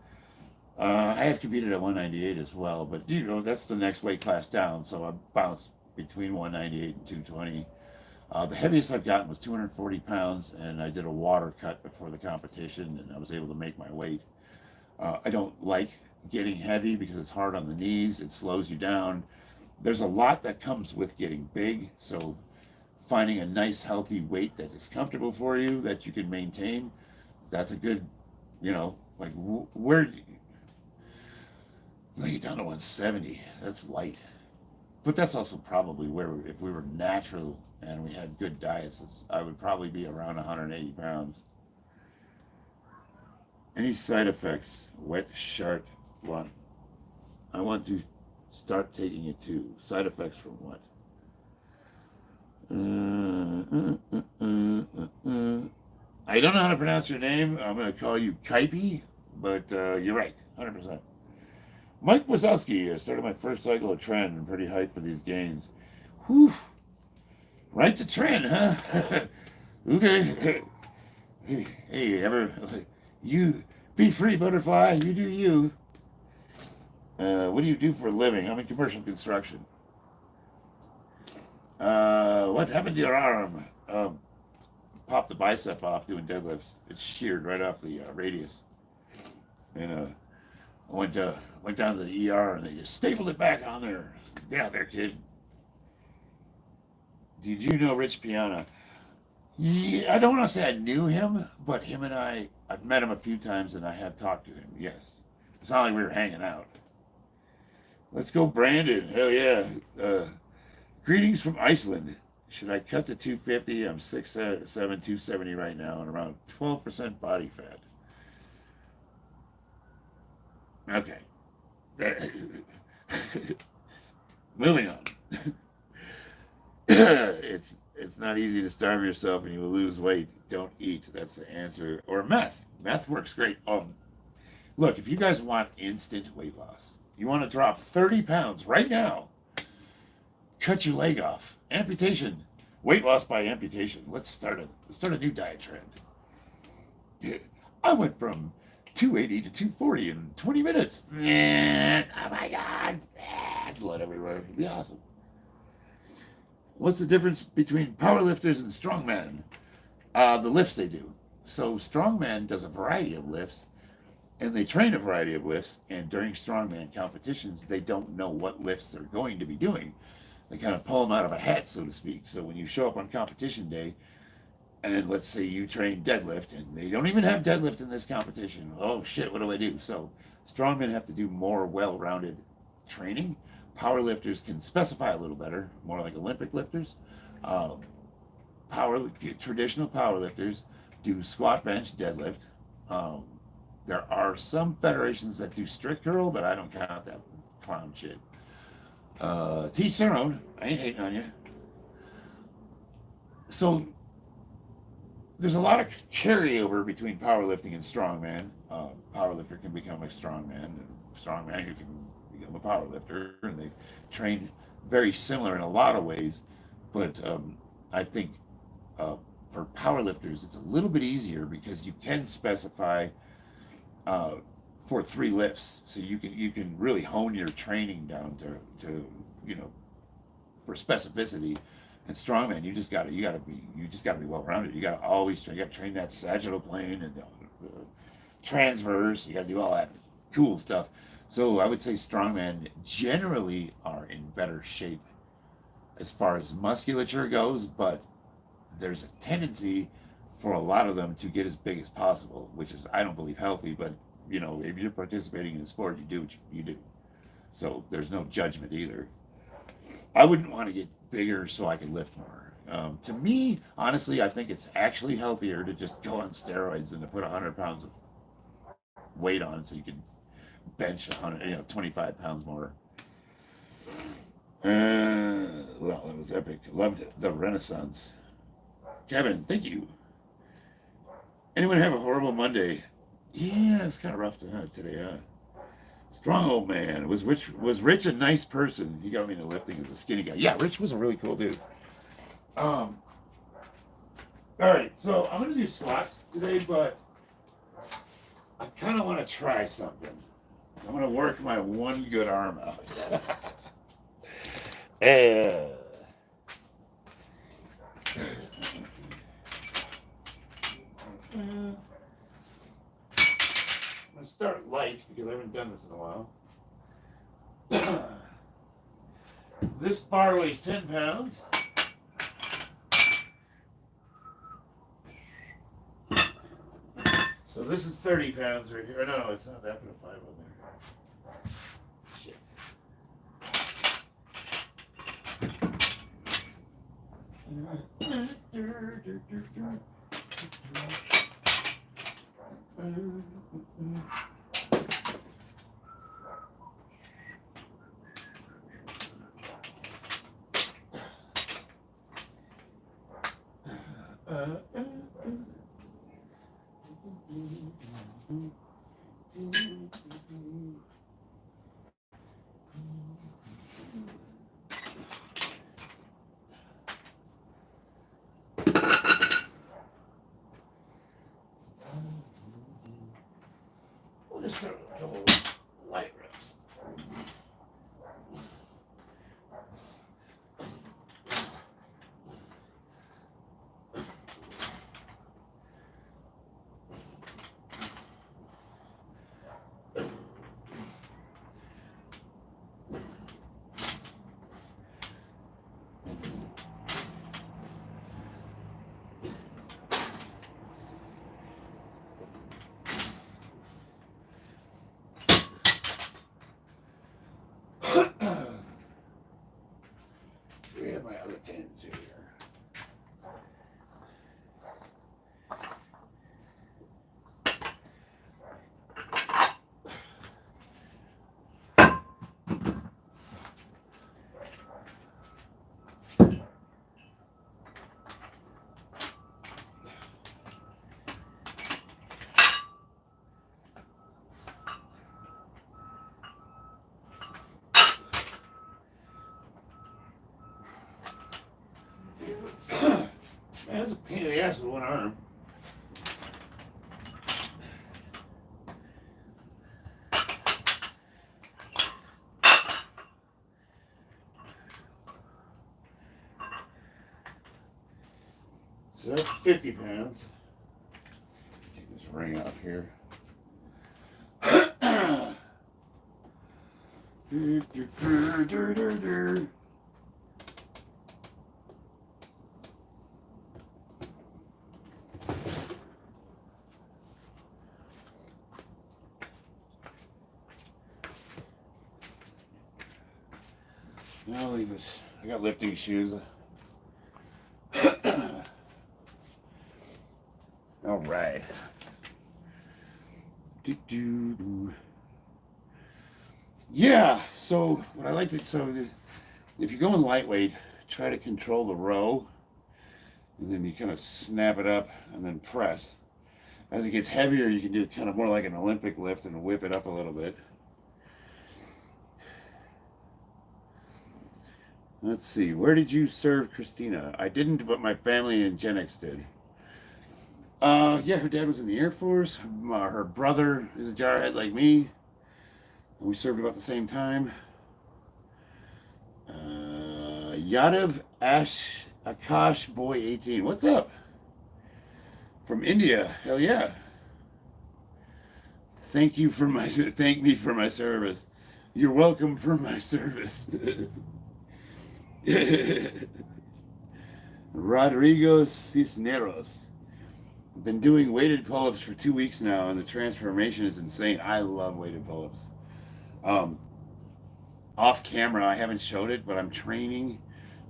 I have competed at 198 as well, but that's the next weight class down, so I bounce between 198 and 220. The heaviest I've gotten was 240 pounds, and I did a water cut before the competition, and I was able to make my weight. I don't like getting heavy because it's hard on the knees, it slows you down. There's a lot that comes with getting big, so finding a nice healthy weight that is comfortable for you, that you can maintain, that's a good, like where you get down to 170, that's light. But that's also probably where, if we were natural and we had good diets, I would probably be around 180 pounds. Any side effects? Wet shark one. I want to start taking it too. Side effects from what? I don't know how to pronounce your name. I'm going to call you Kaipi, but you're right, 100%. Mike Wazowski, started my first cycle of trend. I'm pretty hyped for these gains. Whew. Right to trend, huh? Okay. Hey, you be free, butterfly. You do you. What do you do for a living? I'm in commercial construction. What happened to your arm? Popped the bicep off doing deadlifts. It's sheared right off the radius. And I went down to the ER and they just stapled it back on there. Get out there, kid. Did you know Rich Piana? Yeah, I don't want to say I knew him, but him and I've met him a few times and I have talked to him, yes. It's not like we were hanging out. Let's go, Brandon. Hell yeah. Greetings from Iceland. Should I cut to 250? I'm 6'7", 270 right now, and around 12% body fat. Okay. Moving on. It's not easy to starve yourself and you will lose weight. Don't eat. That's the answer. Or meth. Meth works great. Look, if you guys want instant weight loss, you want to drop 30 pounds right now, cut your leg off. Amputation. Weight loss by amputation. Let's start a new diet trend. I went from 280 to 240 in 20 minutes. Oh my God. Blood everywhere. It'd be awesome. What's the difference between powerlifters and strongmen? The lifts they do. So strongman does a variety of lifts, and they train a variety of lifts, and during strongman competitions, they don't know what lifts they're going to be doing. They kind of pull them out of a hat, so to speak. So when you show up on competition day, and let's say you train deadlift, and they don't even have deadlift in this competition. Oh shit, what do I do? So strongmen have to do more well-rounded training. Powerlifters can specify a little better, more like Olympic lifters. Traditional powerlifters do squat, bench, deadlift. There are some federations that do strict curl, but I don't count that clown shit. Teach their own. I ain't hating on you. So there's a lot of carryover between powerlifting and strongman. Powerlifter can become a strongman, and strongman you can become a powerlifter, and they train very similar in a lot of ways. But I think for powerlifters, it's a little bit easier because you can specify for 3 lifts, so you can really hone your training down to for specificity. And strongman, you just gotta be well rounded. You gotta train that sagittal plane and the transverse. You gotta do all that cool stuff. So I would say strongmen generally are in better shape as far as musculature goes, but there's a tendency for a lot of them to get as big as possible, which is, I don't believe, healthy, but if you're participating in the sport, you do what you do. So there's no judgment either. I wouldn't want to get bigger so I could lift more. To me, honestly, I think it's actually healthier to just go on steroids than to put 100 pounds of weight on so you can bench 25 pounds more. Well, it was epic. Loved the Renaissance. Kevin, thank you. Anyone have a horrible Monday? Yeah, it's kind of rough today, huh? Strong old man. Was Rich a nice person? He got me into lifting as a skinny guy. Yeah, Rich was a really cool dude. All right, so I'm gonna do squats today, but I kind of want to try something. I'm gonna work my one good arm out. I'm gonna start light because I haven't done this in a while. This bar weighs 10 pounds. So this is 30 pounds right here. No, it's not that. Put a 5 on there. We'll just start with a couple light reps. Where are my other tens here? Man, that's a pain in the ass with one arm. So that's 50 pounds. Take this ring off here. I'll leave this. I got lifting shoes. All right. Yeah. So what I like to if you're going lightweight, try to control the row, and then you kind of snap it up and then press. As it gets heavier, you can do kind of more like an Olympic lift and whip it up a little bit. Let's see. Where did you serve Christina? I didn't, but my family and Gen X did. Yeah, her dad was in the Air Force. Her brother is a jarhead like me. And we served about the same time. Yadav Akash Boy 18. What's up? From India. Hell yeah. Thank me for my service. You're welcome for my service. Rodrigo Cisneros. Been doing weighted pull-ups for 2 weeks now, and the transformation is insane. I love weighted pull-ups. Off camera, I haven't showed it, but I'm training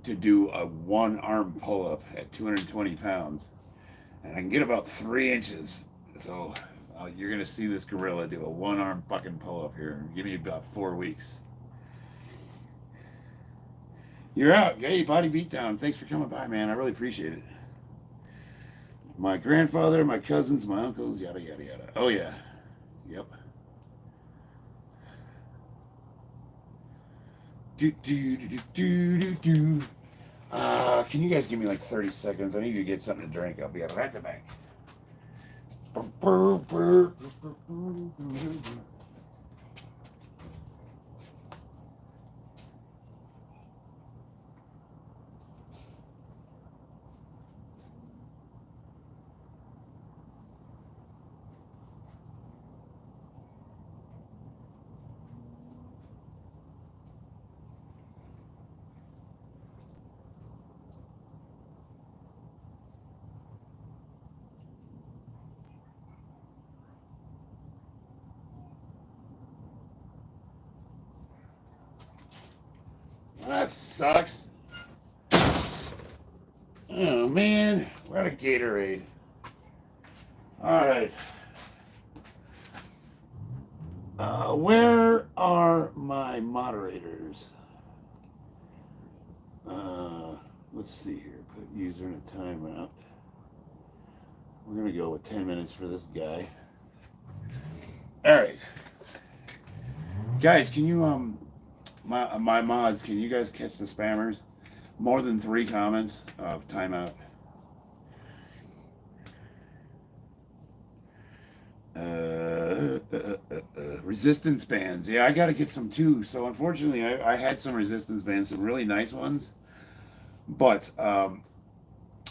to do a one-arm pull-up at 220 pounds, and I can get about 3 inches. So you're gonna see this gorilla do a one-arm fucking pull-up here. Give me about 4 weeks. You're out. Hey, Body Beatdown. Thanks for coming by, man. I really appreciate it. My grandfather, my cousins, my uncles, yada, yada, yada. Oh, yeah. Yep. Do, do, do, do, do, do. Can you guys give me like 30 seconds? I need to get something to drink. I'll be right back. That sucks. Oh, man. We're out of Gatorade. All right. Where are my moderators? Let's see here. Put user in a timeout. We're going to go with 10 minutes for this guy. All right. Guys, can you, my mods, can you guys catch the spammers? More than 3 comments of timeout. Resistance bands. Yeah, I got to get some too. So unfortunately, I had some resistance bands, some really nice ones. But I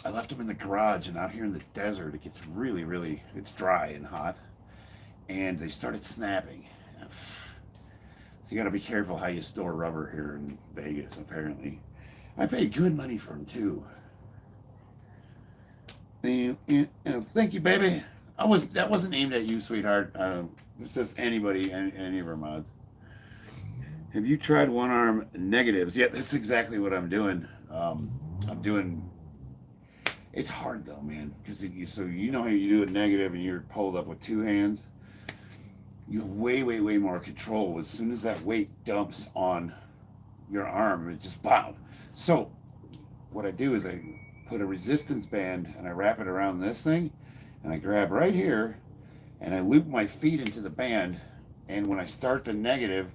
left them in the garage, and out here in the desert, it gets really, really, it's dry and hot. And they started snapping. So you got to be careful how you store rubber here in Vegas, apparently. I paid good money for them, too. Thank you, baby. That wasn't aimed at you, sweetheart. It's just anybody, any of our mods. Have you tried one arm negatives? Yeah, that's exactly what I'm doing. I'm doing. It's hard though, man, because so you know how you do a negative and you're pulled up with 2 hands. You have way, way, way more control. As soon as that weight dumps on your arm, it just bam. So what I do is I put a resistance band and I wrap it around this thing, and I grab right here and I loop my feet into the band, and when I start the negative,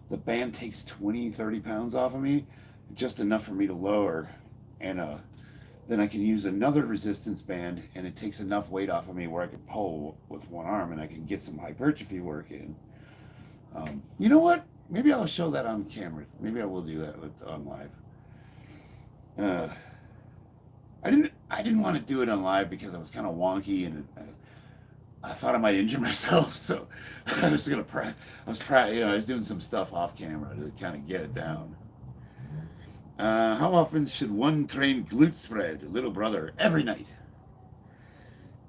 the band takes 20, 30 pounds off of me, just enough for me to lower, and then I can use another resistance band, and it takes enough weight off of me where I can pull with one arm, and I can get some hypertrophy work in. You know what? Maybe I'll show that on camera. Maybe I will do that on live. I didn't want to do it on live because I was kind of wonky, and I thought I might injure myself, so I was gonna I was doing some stuff off camera to kind of get it down. How often should one train glute spread, little brother? Every night.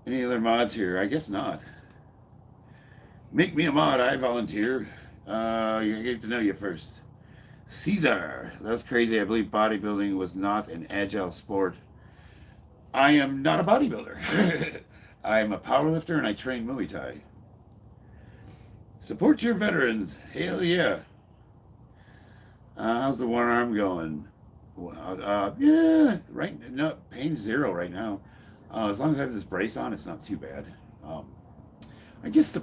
Any other mods here? I guess not. Make me a mod. I volunteer. I get to know you first. Caesar. That was crazy. I believe bodybuilding was not an agile sport. I am not a bodybuilder. I am a powerlifter and I train Muay Thai. Support your veterans. Hell yeah. How's the one arm going? Yeah, right. No, pain 0 right now. As long as I have this brace on, it's not too bad. I guess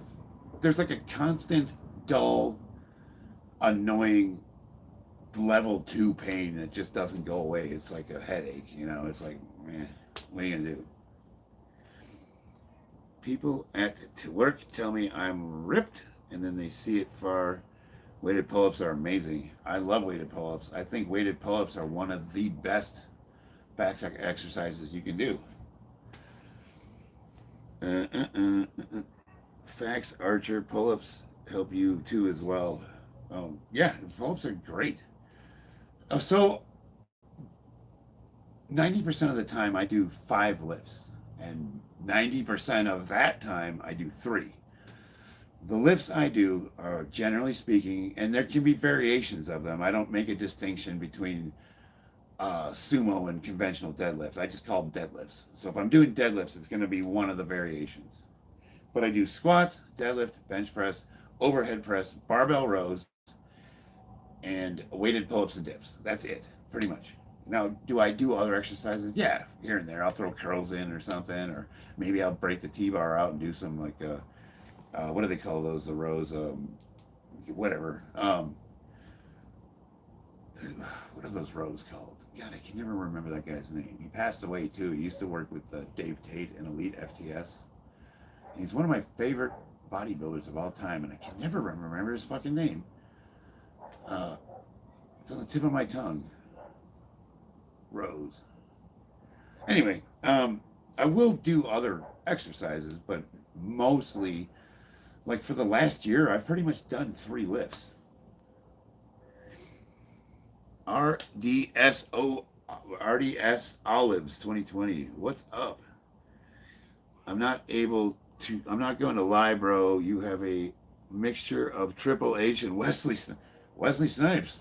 there's like a constant, dull, annoying level 2 pain that just doesn't go away. It's like a headache, It's like, what are you gonna do? People at work tell me I'm ripped, and then they see it far. Weighted pull-ups are amazing. I love weighted pull-ups. I think weighted pull-ups are one of the best back exercises you can do. Facts, Archer, pull-ups help you too as well. Yeah, pull-ups are great. So 90% of the time I do 5 lifts, and 90% of that time I do 3. The lifts I do are, generally speaking, and there can be variations of them. I don't make a distinction between sumo and conventional deadlift. I just call them deadlifts. So if I'm doing deadlifts, it's going to be one of the variations. But I do squats, deadlift, bench press, overhead press, barbell rows, and weighted pull-ups and dips. That's it. pretty much. Now, do I do other exercises? Yeah, here and there. I'll throw curls in or something, or maybe I'll break the T-bar out and do some like, what do they call those? The rows, whatever. What are those rows called? God, I can never remember that guy's name. He passed away too. He used to work with Dave Tate in Elite FTS. He's one of my favorite bodybuilders of all time, and I can never remember his fucking name. It's on the tip of my tongue. Rose. Anyway, I will do other exercises, but mostly, like for the last year, I've pretty much done 3 lifts. RDS Olives 2020. What's up? I'm not going to lie, bro. You have a mixture of Triple H and Wesley Snipes.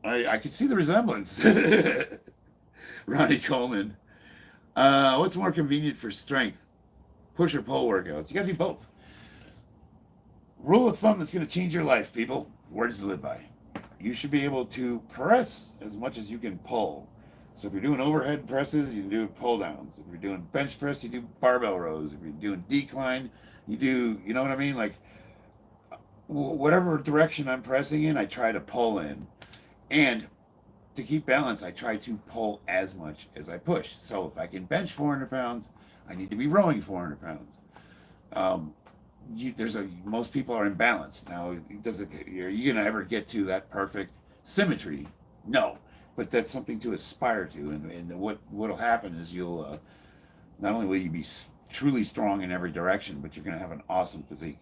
I could see the resemblance. Ronnie Coleman. What's more convenient for strength? Push or pull workouts? You gotta do both. Rule of thumb that's gonna change your life, people. Words to live by. You should be able to press as much as you can pull. So if you're doing overhead presses, you can do pull downs. If you're doing bench press, you do barbell rows. If you're doing decline, you do, you know what I mean? Like whatever direction I'm pressing in, I try to pull in. And to keep balance, I try to pull as much as I push. So if I can bench 400 pounds, I need to be rowing 400 pounds. Most people are in balance. Now, are you going to ever get to that perfect symmetry? No, but that's something to aspire to. And what'll happen is you'll, not only will you be truly strong in every direction, but you're going to have an awesome physique.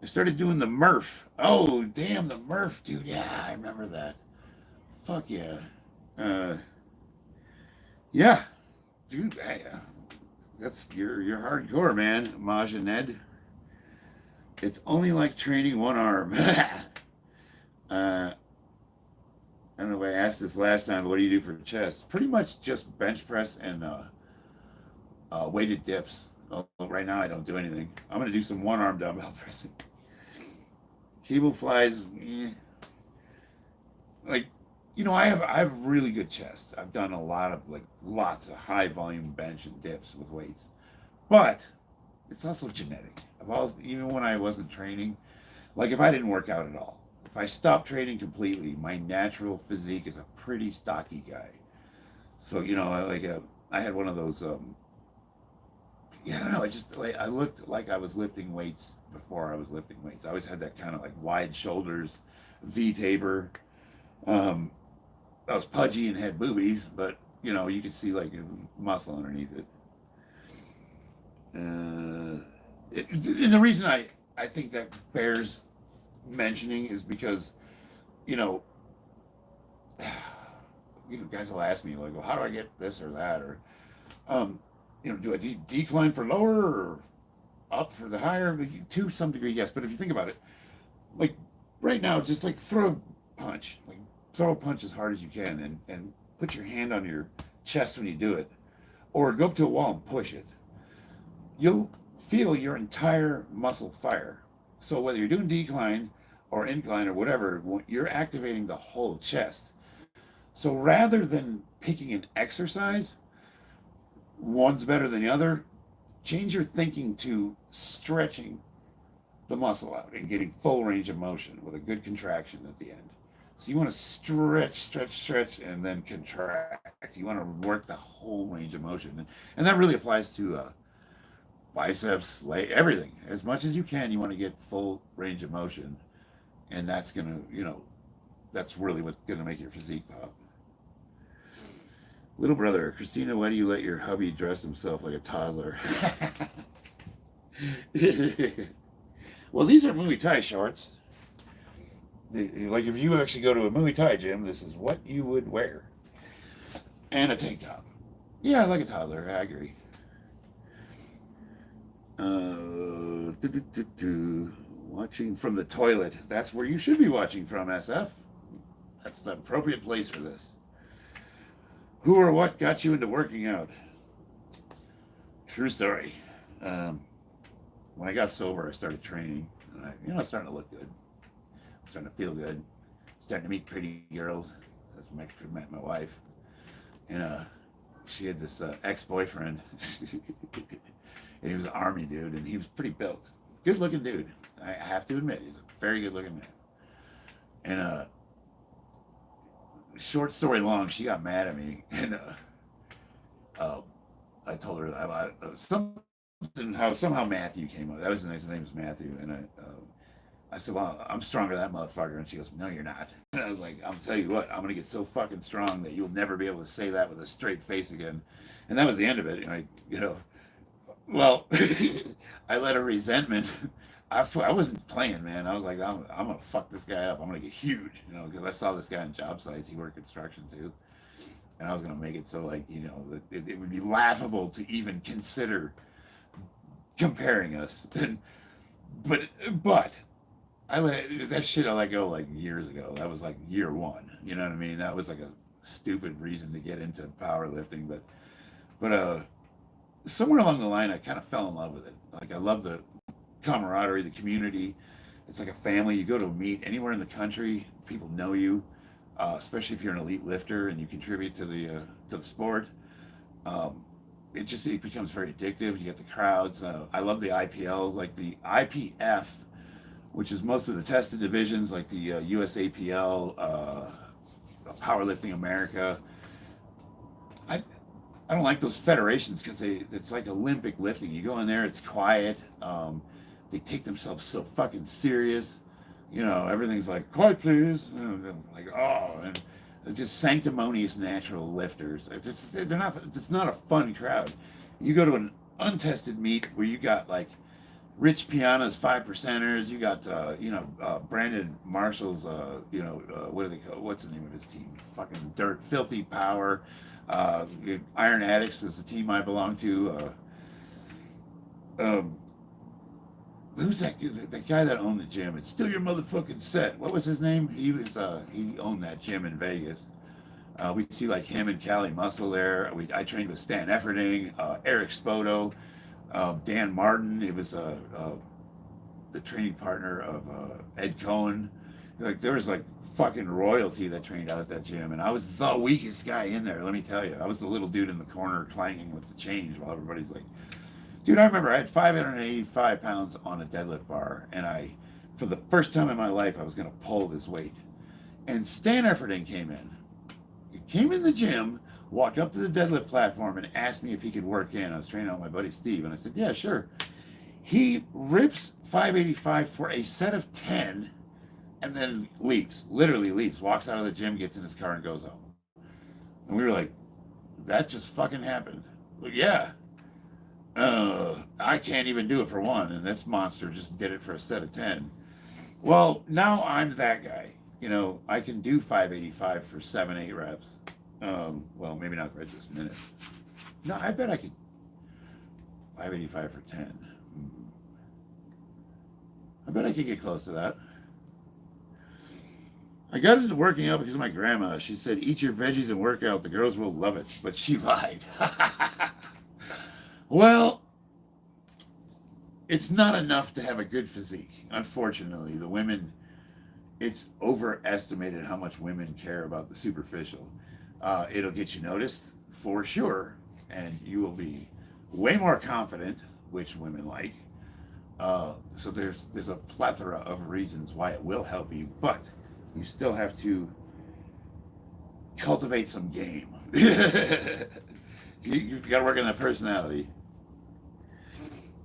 I started doing the Murph. Oh, damn, the Murph, dude. Yeah, I remember that. Fuck yeah. Yeah, dude. That's you're hardcore, man. Maj and Ned. It's only like training one arm. I don't know if I asked this last time, but what do you do for chest? Pretty much just bench press and weighted dips. Oh, right now I don't do anything. I'm gonna do some one arm dumbbell pressing. Cable flies, like, you know, I have really good chest. I've done a lot of lots of high volume bench and dips with weights, but it's also genetic. Even when I wasn't training, like if I didn't work out at all, if I stopped training completely, my natural physique is a pretty stocky guy. So you know, I had one of those. I don't know. I looked like I was lifting weights before I was lifting weights. I always had that kind of like wide shoulders, V taper. I was pudgy and had boobies, but you know, you could see like muscle underneath it. And the reason I think that bears mentioning is because, you know, guys will ask me like, well, how do I get this or that, or do I decline for lower or up for the higher? To some degree, yes. But if you think about it, like right now, just like throw a punch as hard as you can, and put your hand on your chest when you do it, or go up to a wall and push it. You'll feel your entire muscle fire. So whether you're doing decline or incline or whatever, you're activating the whole chest. So rather than picking an exercise, one's better than the other, change your thinking to stretching the muscle out and getting full range of motion with a good contraction at the end. So you want to stretch, and then contract. You want to work the whole range of motion. And that really applies to biceps, everything. As much as you can, you want to get full range of motion. And that's going to, that's really what's going to make your physique pop. Little brother, Christina, why do you let your hubby dress himself like a toddler? Well, these are Muay Thai shorts. Like if you actually go to a Muay Thai gym, this is what you would wear. And a tank top. Yeah, like a toddler, I agree. Watching from the toilet. That's where you should be watching from, SF. That's the appropriate place for this. Who or what got you into working out? True story. When I got sober, I started training. And I starting to look good. starting to feel good, starting to meet pretty girls. That's when I met my wife, and she had this ex-boyfriend, and he was an army dude, and he was pretty built, good-looking dude. I have to admit, he's a very good-looking man. And short story long, she got mad at me, and I told her somehow Matthew came up. That was his name was Matthew, and I said, well, I'm stronger than that motherfucker. And she goes, no, you're not. And I was like, I'll tell you what, I'm going to get so fucking strong that you'll never be able to say that with a straight face again. And that was the end of it. Well, I let her resentment. I wasn't playing, man. I was like, I'm going to fuck this guy up. I'm going to get huge, because I saw this guy on job sites. He worked construction too. And I was going to make it so, like, that it would be laughable to even consider comparing us. But I let go like years ago. That was like year one. You know what I mean? That was like a stupid reason to get into powerlifting. But somewhere along the line, I kind of fell in love with it. Like, I love the camaraderie, the community. It's like a family. You go to a meet anywhere in the country, people know you, especially if you're an elite lifter and you contribute to the sport. It becomes very addictive. You get the crowds. I love the IPL, like the IPF, which is most of the tested divisions, like the USAPL, Powerlifting America. I don't like those federations because it's like Olympic lifting. You go in there, it's quiet. They take themselves so fucking serious. Everything's like, quiet please. Like, and they're just sanctimonious natural lifters. It's not a fun crowd. You go to an untested meet where you got like Rich Piana's 5%ers. You got Brandon Marshall's what do they call? What's the name of his team? Fucking Dirt Filthy Power. Iron Addicts is the team I belong to. Who's that? The guy that owned the gym. It's still your motherfucking set. What was his name? He owned that gym in Vegas. We see like him and Cali Muscle there. I trained with Stan Efferding, Eric Spoto, Dan Martin. It was the training partner of Ed Cohen. Like, there was like fucking royalty that trained out at that gym, and I was the weakest guy in there. Let me tell you, I was the little dude in the corner clanging with the change while everybody's like. Dude, I remember I had 585 pounds on a deadlift bar, and for the first time in my life, I was going to pull this weight. And Stan Efferding came in. He came in the gym, walked up to the deadlift platform, and asked me if he could work in. I was training out my buddy Steve, and I said, yeah, sure. He rips 585 for a set of 10, and then leaves, literally leaves, walks out of the gym, gets in his car, and goes home. And we were like, that just fucking happened. Well, yeah. I can't even do it for one, and this monster just did it for a set of 10. Well, now I'm that guy. I can do 585 for 7-8 reps. Well, maybe not right this minute. No, I bet I could 585 for 10. I bet I could get close to that. I got into working out because of my grandma. She said, eat your veggies and work out. The girls will love it. But she lied. Well, it's not enough to have a good physique. Unfortunately, it's overestimated how much women care about the superficial. It'll get you noticed for sure, and you will be way more confident, which women like. So there's a plethora of reasons why it will help you, but you still have to cultivate some game. You've got to work on that personality.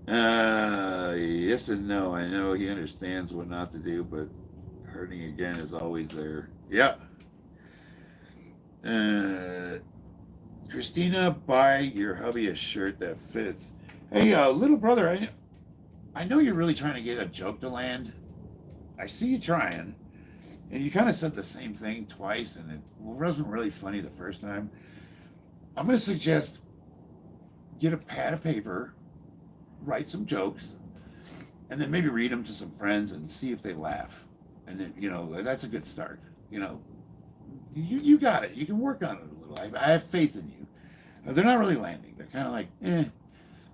Yes and no. I know he understands what not to do, but hurting again is always there. Yeah. Christina, buy your hubby a shirt that fits. Hey, little brother, I know you're really trying to get a joke to land. I see you trying, and you kind of said the same thing twice, and it wasn't really funny the first time. I'm going to suggest get a pad of paper, write some jokes, and then maybe read them to some friends and see if they laugh. And then, that's a good start. You got it. You can work on it a little. I have faith in you. They're not really landing. They're kind of like,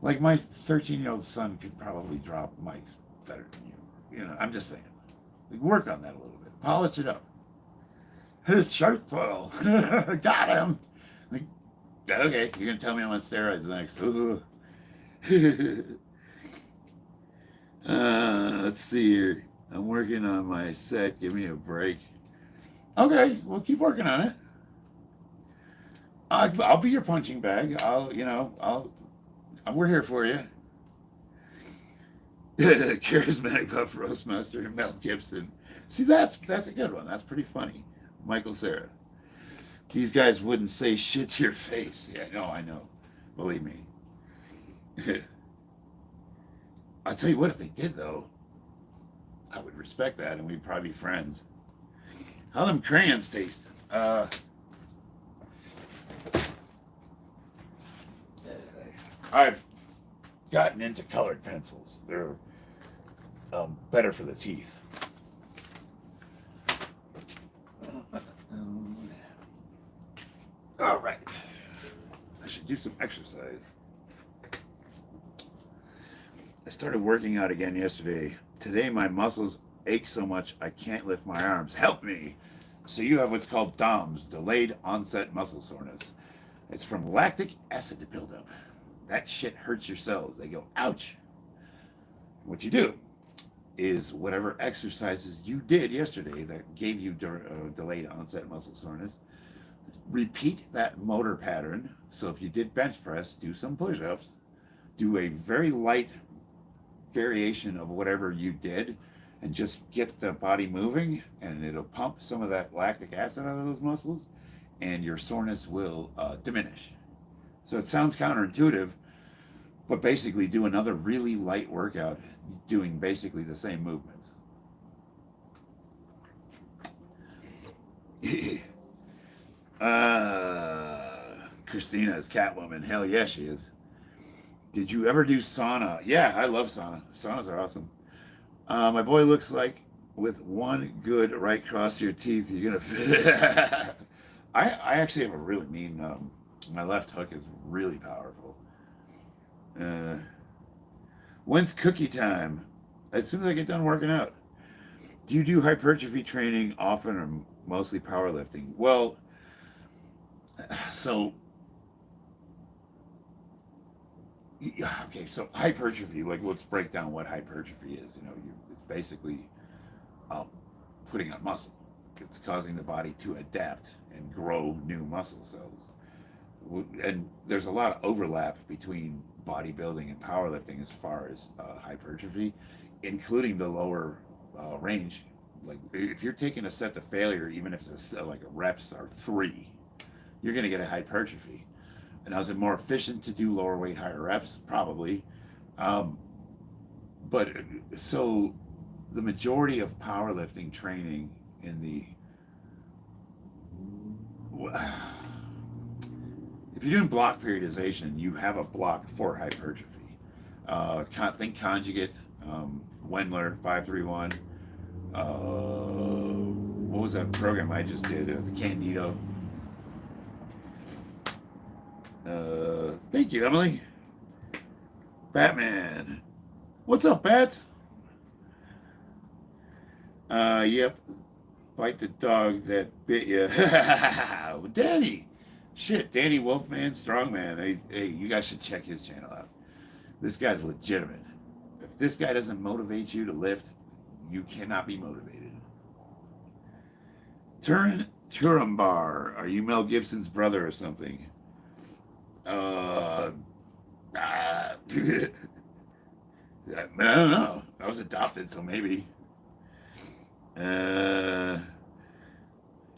Like my 13-year-old son could probably drop mics better than you. I'm just saying. Like, work on that a little bit. Polish it up. His shirt's full. Got him. Like, okay, you're gonna tell me I'm on steroids next. Ooh. Let's see here. I'm working on my set. Give me a break. Okay, well, keep working on it. I'll be your punching bag. We're here for you. Charismatic Buff Roastmaster and Mel Gibson. See, that's a good one. That's pretty funny. Michael Cera. These guys wouldn't say shit to your face. Yeah, no, I know. Believe me. I'll tell you what, if they did, though, I would respect that, and we'd probably be friends. How them crayons taste? I've gotten into colored pencils. They're better for the teeth. All right. I should do some exercise. I started working out again yesterday. Today my muscles ache so much I can't lift my arms. Help me! So you have what's called DOMS, delayed onset muscle soreness. It's from lactic acid buildup. That shit hurts your cells. They go, ouch. What you do is whatever exercises you did yesterday that gave you delayed onset muscle soreness, repeat that motor pattern. So if you did bench press, do some push-ups, do a very light variation of whatever you did, and just get the body moving, and it'll pump some of that lactic acid out of those muscles, and your soreness will diminish. So it sounds counterintuitive, but basically do another really light workout doing basically the same movements. Christina is Catwoman. Hell yeah, she is. Did you ever do sauna? Yeah, I love sauna. Saunas are awesome. My boy looks like with one good right cross to your teeth, you're gonna fit it. I actually have a really mean. My left hook is really powerful. When's cookie time? As soon as I get done working out. Do you do hypertrophy training often or mostly powerlifting? Well, so okay, so hypertrophy. Like, let's break down what hypertrophy is. It's basically putting on muscle. It's causing the body to adapt and grow new muscle cells. And there's a lot of overlap between bodybuilding and powerlifting as far as hypertrophy, including the lower range. Like, if you're taking a set to failure, even if it's like a reps are 3, you're going to get a hypertrophy. And is it more efficient to do lower weight, higher reps? Probably. But so the majority of powerlifting training in the if you're doing block periodization, you have a block for hypertrophy. Think conjugate, Wendler 531. What was that program I just did? The Candido. Thank you, Emily. Batman. What's up, Bats? Yep. Like the dog that bit you. Danny. Shit, Danny Wolfman, Strongman. Hey, you guys should check his channel out. This guy's legitimate. If this guy doesn't motivate you to lift, you cannot be motivated. Turumbar. Are you Mel Gibson's brother or something? I don't know. I was adopted, so maybe.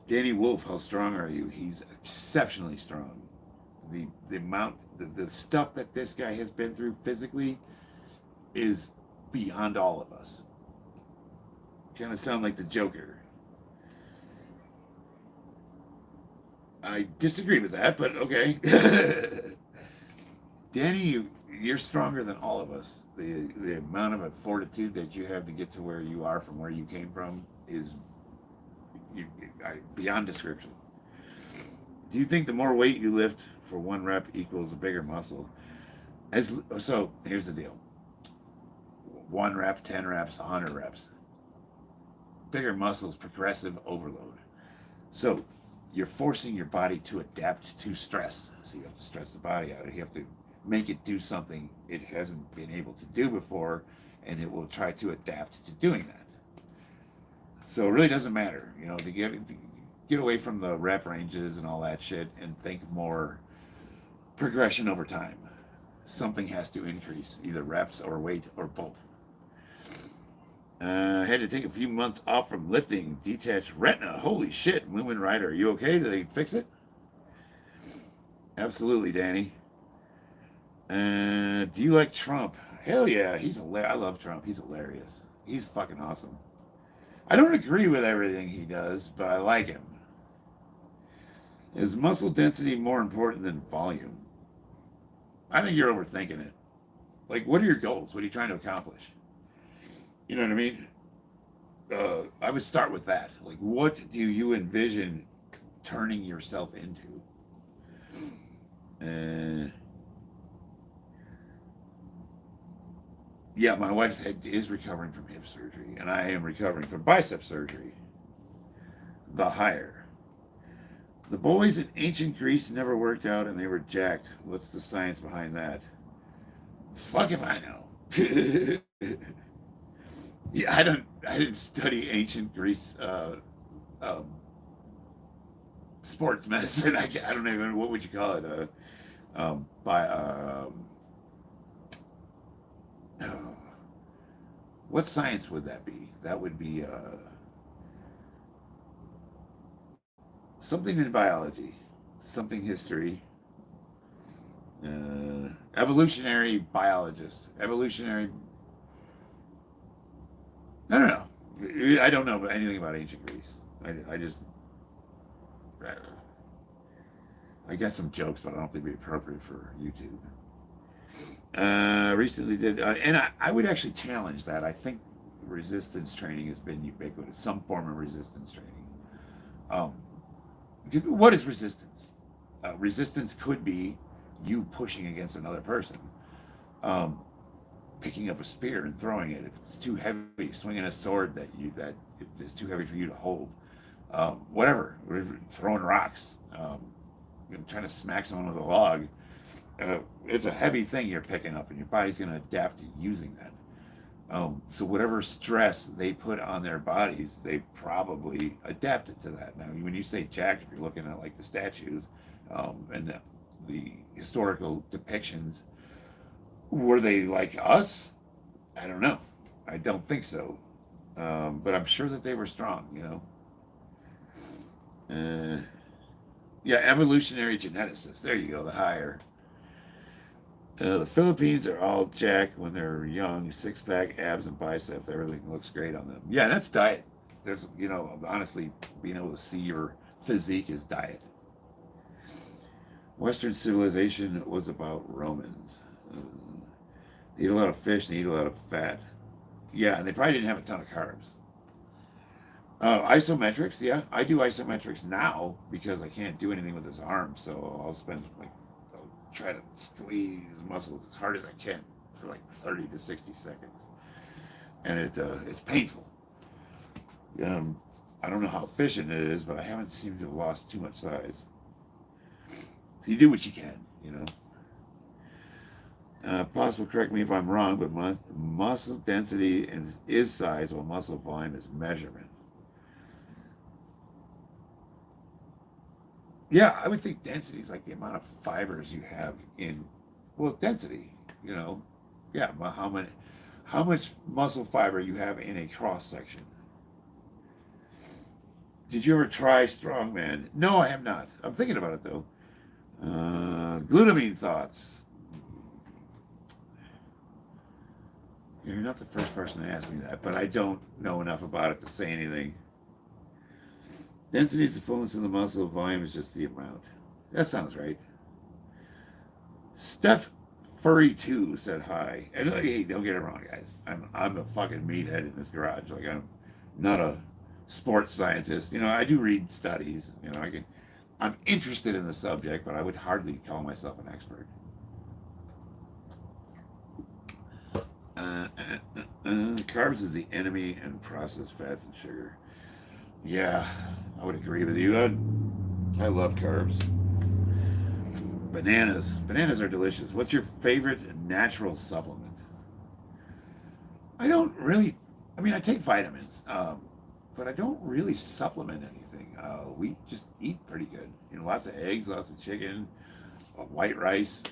Danny Wolf, how strong are you? He's exceptionally strong. The amount, the stuff that this guy has been through physically is beyond all of us. Kind of sound like the Joker. I disagree with that, but okay. Danny, you're stronger than all of us. The amount of fortitude that you have to get to where you are from where you came from is beyond description. Do you think the more weight you lift for 1 rep equals a bigger muscle? So here's the deal. 1 rep, 10 reps, 100 reps. bigger muscles, progressive overload. So you're forcing your body to adapt to stress. So you have to stress the body out. You have to make it do something it hasn't been able to do before, and it will try to adapt to doing that. So it really doesn't matter, to get away from the rep ranges and all that shit and think more progression over time. Something has to increase, either reps or weight or both. Had to take a few months off from lifting, detached retina. Holy shit, Moomin Rider, are you okay? Did they fix it? Absolutely, Danny. Do you like Trump? Hell yeah, I love Trump. He's hilarious. He's fucking awesome. I don't agree with everything he does, but I like him. Is muscle density more important than volume? I think you're overthinking it. Like, what are your goals? What are you trying to accomplish? You know what I mean? I would start with that. Like, what do you envision turning yourself into? Yeah, my wife is recovering from hip surgery, and I am recovering from bicep surgery. The higher. The boys in ancient Greece never worked out and they were jacked. What's the science behind that? Fuck if I know. Yeah, I didn't study ancient Greece sports medicine. I don't even, what would you call it? What science would that be? That would be something in biology, something history, evolutionary biologist, evolutionary. I don't know. I don't know anything about ancient Greece. I got some jokes, but I don't think they'd be appropriate for YouTube. Recently did, and I would actually challenge that. I think resistance training has been ubiquitous, some form of resistance training. What is resistance? Resistance could be you pushing against another person, picking up a spear and throwing it. If it's too heavy, swinging a sword that is too heavy for you to hold. Whatever, throwing rocks, trying to smack someone with a log. It's a heavy thing you're picking up, and your body's going to adapt to using that. So whatever stress they put on their bodies, they probably adapted to that. Now, when you say jacked, if you're looking at like the statues and the historical depictions, were they like us? I don't know. I don't think so. But I'm sure that they were strong, Yeah, evolutionary geneticists. There you go, the higher. The Philippines are all jacked when they're young, six-pack, abs and biceps. Everything looks great on them. Yeah, that's diet. There's, honestly, being able to see your physique is diet. Western civilization was about Romans. They eat a lot of fish and they eat a lot of fat. Yeah, and they probably didn't have a ton of carbs. Isometrics, yeah. I do isometrics now because I can't do anything with this arm, so I'll try to squeeze muscles as hard as I can for like 30 to 60 seconds. And it's painful. I don't know how efficient it is, but I haven't seemed to have lost too much size. So you do what you can, Possible, correct me if I'm wrong, but muscle density is size while muscle volume is measurement. Yeah, I would think density is like the amount of fibers you have in, density, yeah, how much muscle fiber you have in a cross section. Did you ever try strongman? No, I have not. I'm thinking about it though. Glutamine thoughts. You're not the first person to ask me that, but I don't know enough about it to say anything. Density is the fullness of the muscle, volume is just the amount. That sounds right. Steph Furry 2 said hi. And hey, don't get it wrong, guys. I'm a fucking meathead in this garage. Like, I'm not a sports scientist. I do read studies. I'm interested in the subject, but I would hardly call myself an expert. Carbs is the enemy, and processed fats and sugar. Yeah, I would agree with you. I love carbs. Bananas. Bananas are delicious. What's your favorite natural supplement? I don't really. I mean, I take vitamins, but I don't really supplement anything. We just eat pretty good. You know, lots of eggs, lots of chicken, white rice,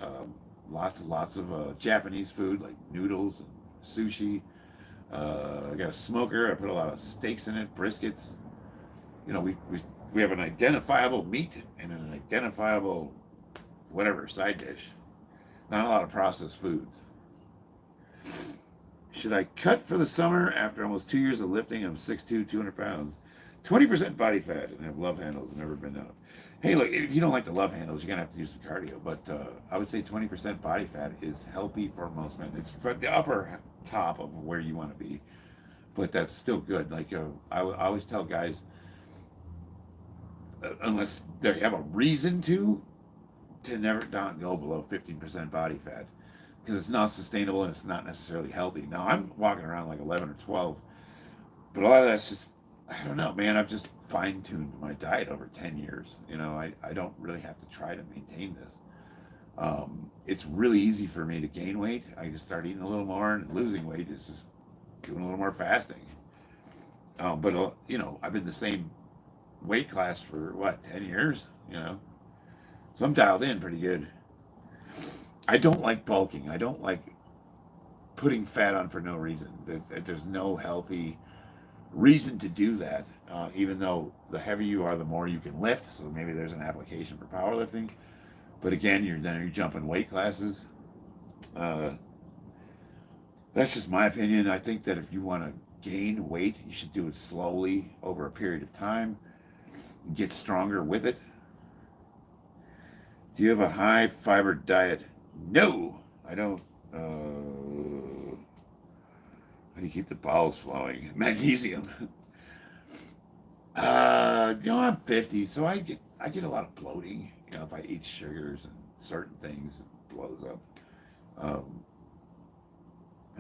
lots and lots of Japanese food like noodles and sushi. I got a smoker. I put a lot of steaks in it, briskets. You know, we have an identifiable meat and an identifiable whatever side dish. Not a lot of processed foods. Should I cut for the summer after almost 2 years of lifting? I'm 6'2", 200 pounds. 20% body fat and have love handles. Never been out. Hey, look, if you don't like the love handles, you're going to have to do some cardio. But I would say 20% body fat is healthy for most men. It's the upper top of where you want to be. But that's still good. Like I always tell guys, unless they have a reason to never not go below 15% body fat. Because it's not sustainable and it's not necessarily healthy. Now, I'm walking around like 11 or 12. But a lot of that's just, I don't know, man. I've just fine-tuned my diet over 10 years. You know, I don't really have to try to maintain this. It's really easy for me to gain weight. I just start eating a little more, and losing weight is just doing a little more fasting. But, you know, I've been the same weight class for, 10 years? You know? So I'm dialed in pretty good. I don't like bulking. I don't like putting fat on for no reason. There's no healthy reason to do that, even though the heavier you are, the more you can lift. So maybe there's an application for powerlifting. But again, you're jumping weight classes. That's just my opinion. I think that if you want to gain weight, you should do it slowly over a period of time. Get stronger with it. Do you have a high fiber diet? No, I don't. How do you keep the bowels flowing? Magnesium. I'm 50, so I get a lot of bloating. You know, if I eat sugars and certain things, it blows up. I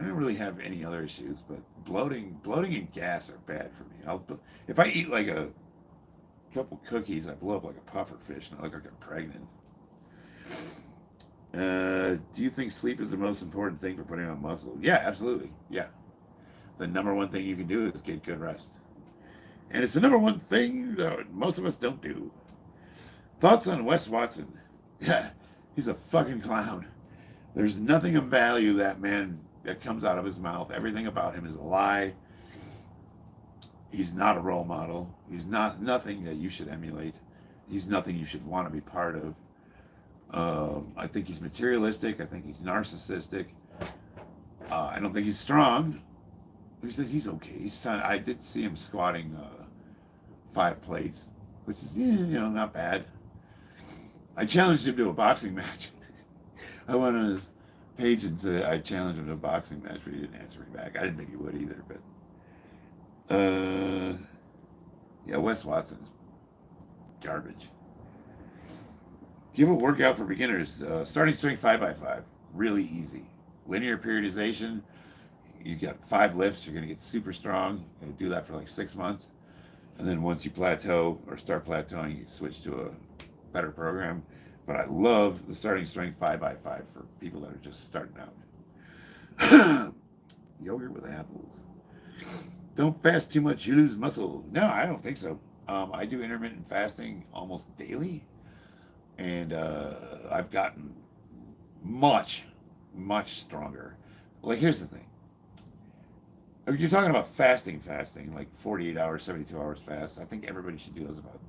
don't really have any other issues, but bloating and gas are bad for me. If I eat like a couple cookies, I blow up like a puffer fish, and I look like I'm pregnant. Do you think sleep is the most important thing for putting on muscle? Yeah, absolutely. Yeah. The number one thing you can do is get good rest. And it's the number one thing that most of us don't do. Thoughts on Wes Watson? Yeah, he's a fucking clown. There's nothing of value that comes out of his mouth. Everything about him is a lie. He's not a role model. He's nothing that you should emulate. He's nothing you should want to be part of. I think he's materialistic. I think he's narcissistic. I don't think he's strong. He's okay. I did see him squatting 5 plates, which is not bad. I challenged him to a boxing match. I went on his page and said I challenged him to a boxing match, but he didn't answer me back. I didn't think he would either. But yeah, Wes Watson's garbage. Give a workout for beginners. Starting strength 5x5. Really easy. Linear periodization. You got 5 lifts. You're going to get super strong. You do that for like 6 months. And then once you plateau or start plateauing, you switch to a better program. But I love the starting strength 5x5 for people that are just starting out. Yogurt with apples. Don't fast too much. You lose muscle. No, I don't think so. I do intermittent fasting almost daily. And I've gotten much, much stronger. Like, here's the thing. You're talking about fasting, like 48 hours, 72 hours fast. I think everybody should do those about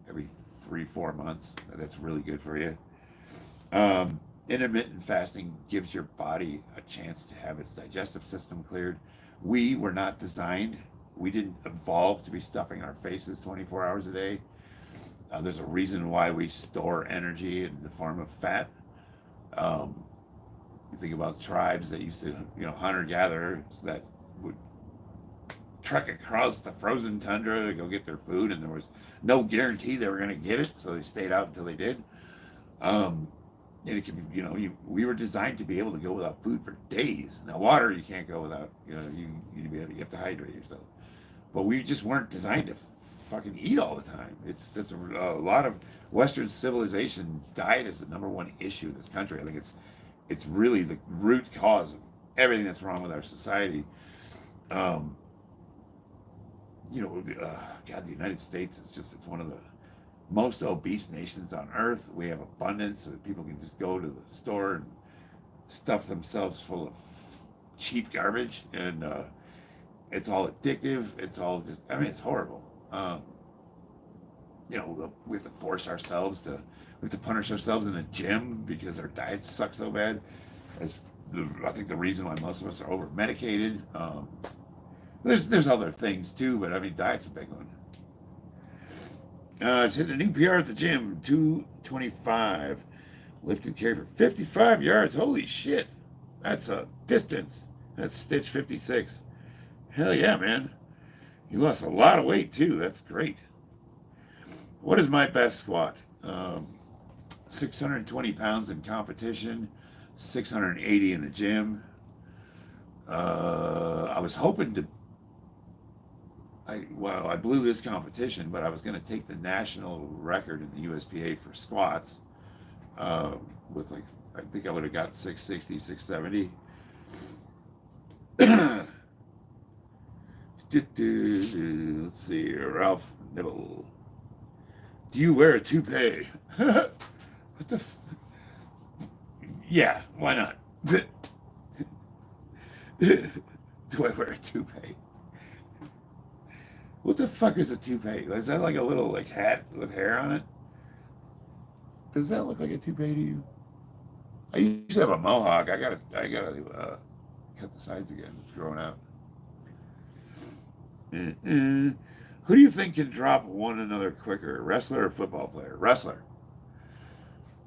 every 3-4 months. That's really good for you. Intermittent fasting gives your body a chance to have its digestive system cleared. We were not designed, we didn't evolve to be stuffing our faces 24 hours a day. There's a reason why we store energy in the form of fat. You think about tribes that used to, hunter-gatherers that would trek across the frozen tundra to go get their food, and there was no guarantee they were going to get it, so they stayed out until they did. And it can be, we were designed to be able to go without food for days. Now, water you can't go without. You have to hydrate yourself. But we just weren't designed to fucking eat all the time. That's a lot of Western civilization. Diet is the number one issue in this country. I think it's really the root cause of everything that's wrong with our society. Um, God, the United States it's one of the most obese nations on earth. We have abundance, so that people can just go to the store and stuff themselves full of cheap garbage, and it's all addictive. It's all just, it's horrible. We have to force ourselves we have to punish ourselves in the gym because our diets suck so bad. I think the reason why most of us are over medicated. There's other things too, but diet's a big one. It's hitting a new PR at the gym, 225. Lift and carry for 55 yards. Holy shit. That's a distance. That's stitch 56. Hell yeah, man. You lost a lot of weight too. That's great. What is my best squat? 620 pounds in competition, 680 in the gym. I was hoping to I blew this competition, but I was going to take the national record in the USPA for squats with I think I would have got 660, 670. Let's see, Ralph Nibble. Do you wear a toupee? What the? Yeah, why not? Do I wear a toupee? What the fuck is a toupee? Is that like a little hat with hair on it? Does that look like a toupee to you? I used to have a mohawk. I gotta cut the sides again. It's growing out. Who do you think can drop one another quicker, wrestler or football player? Wrestler.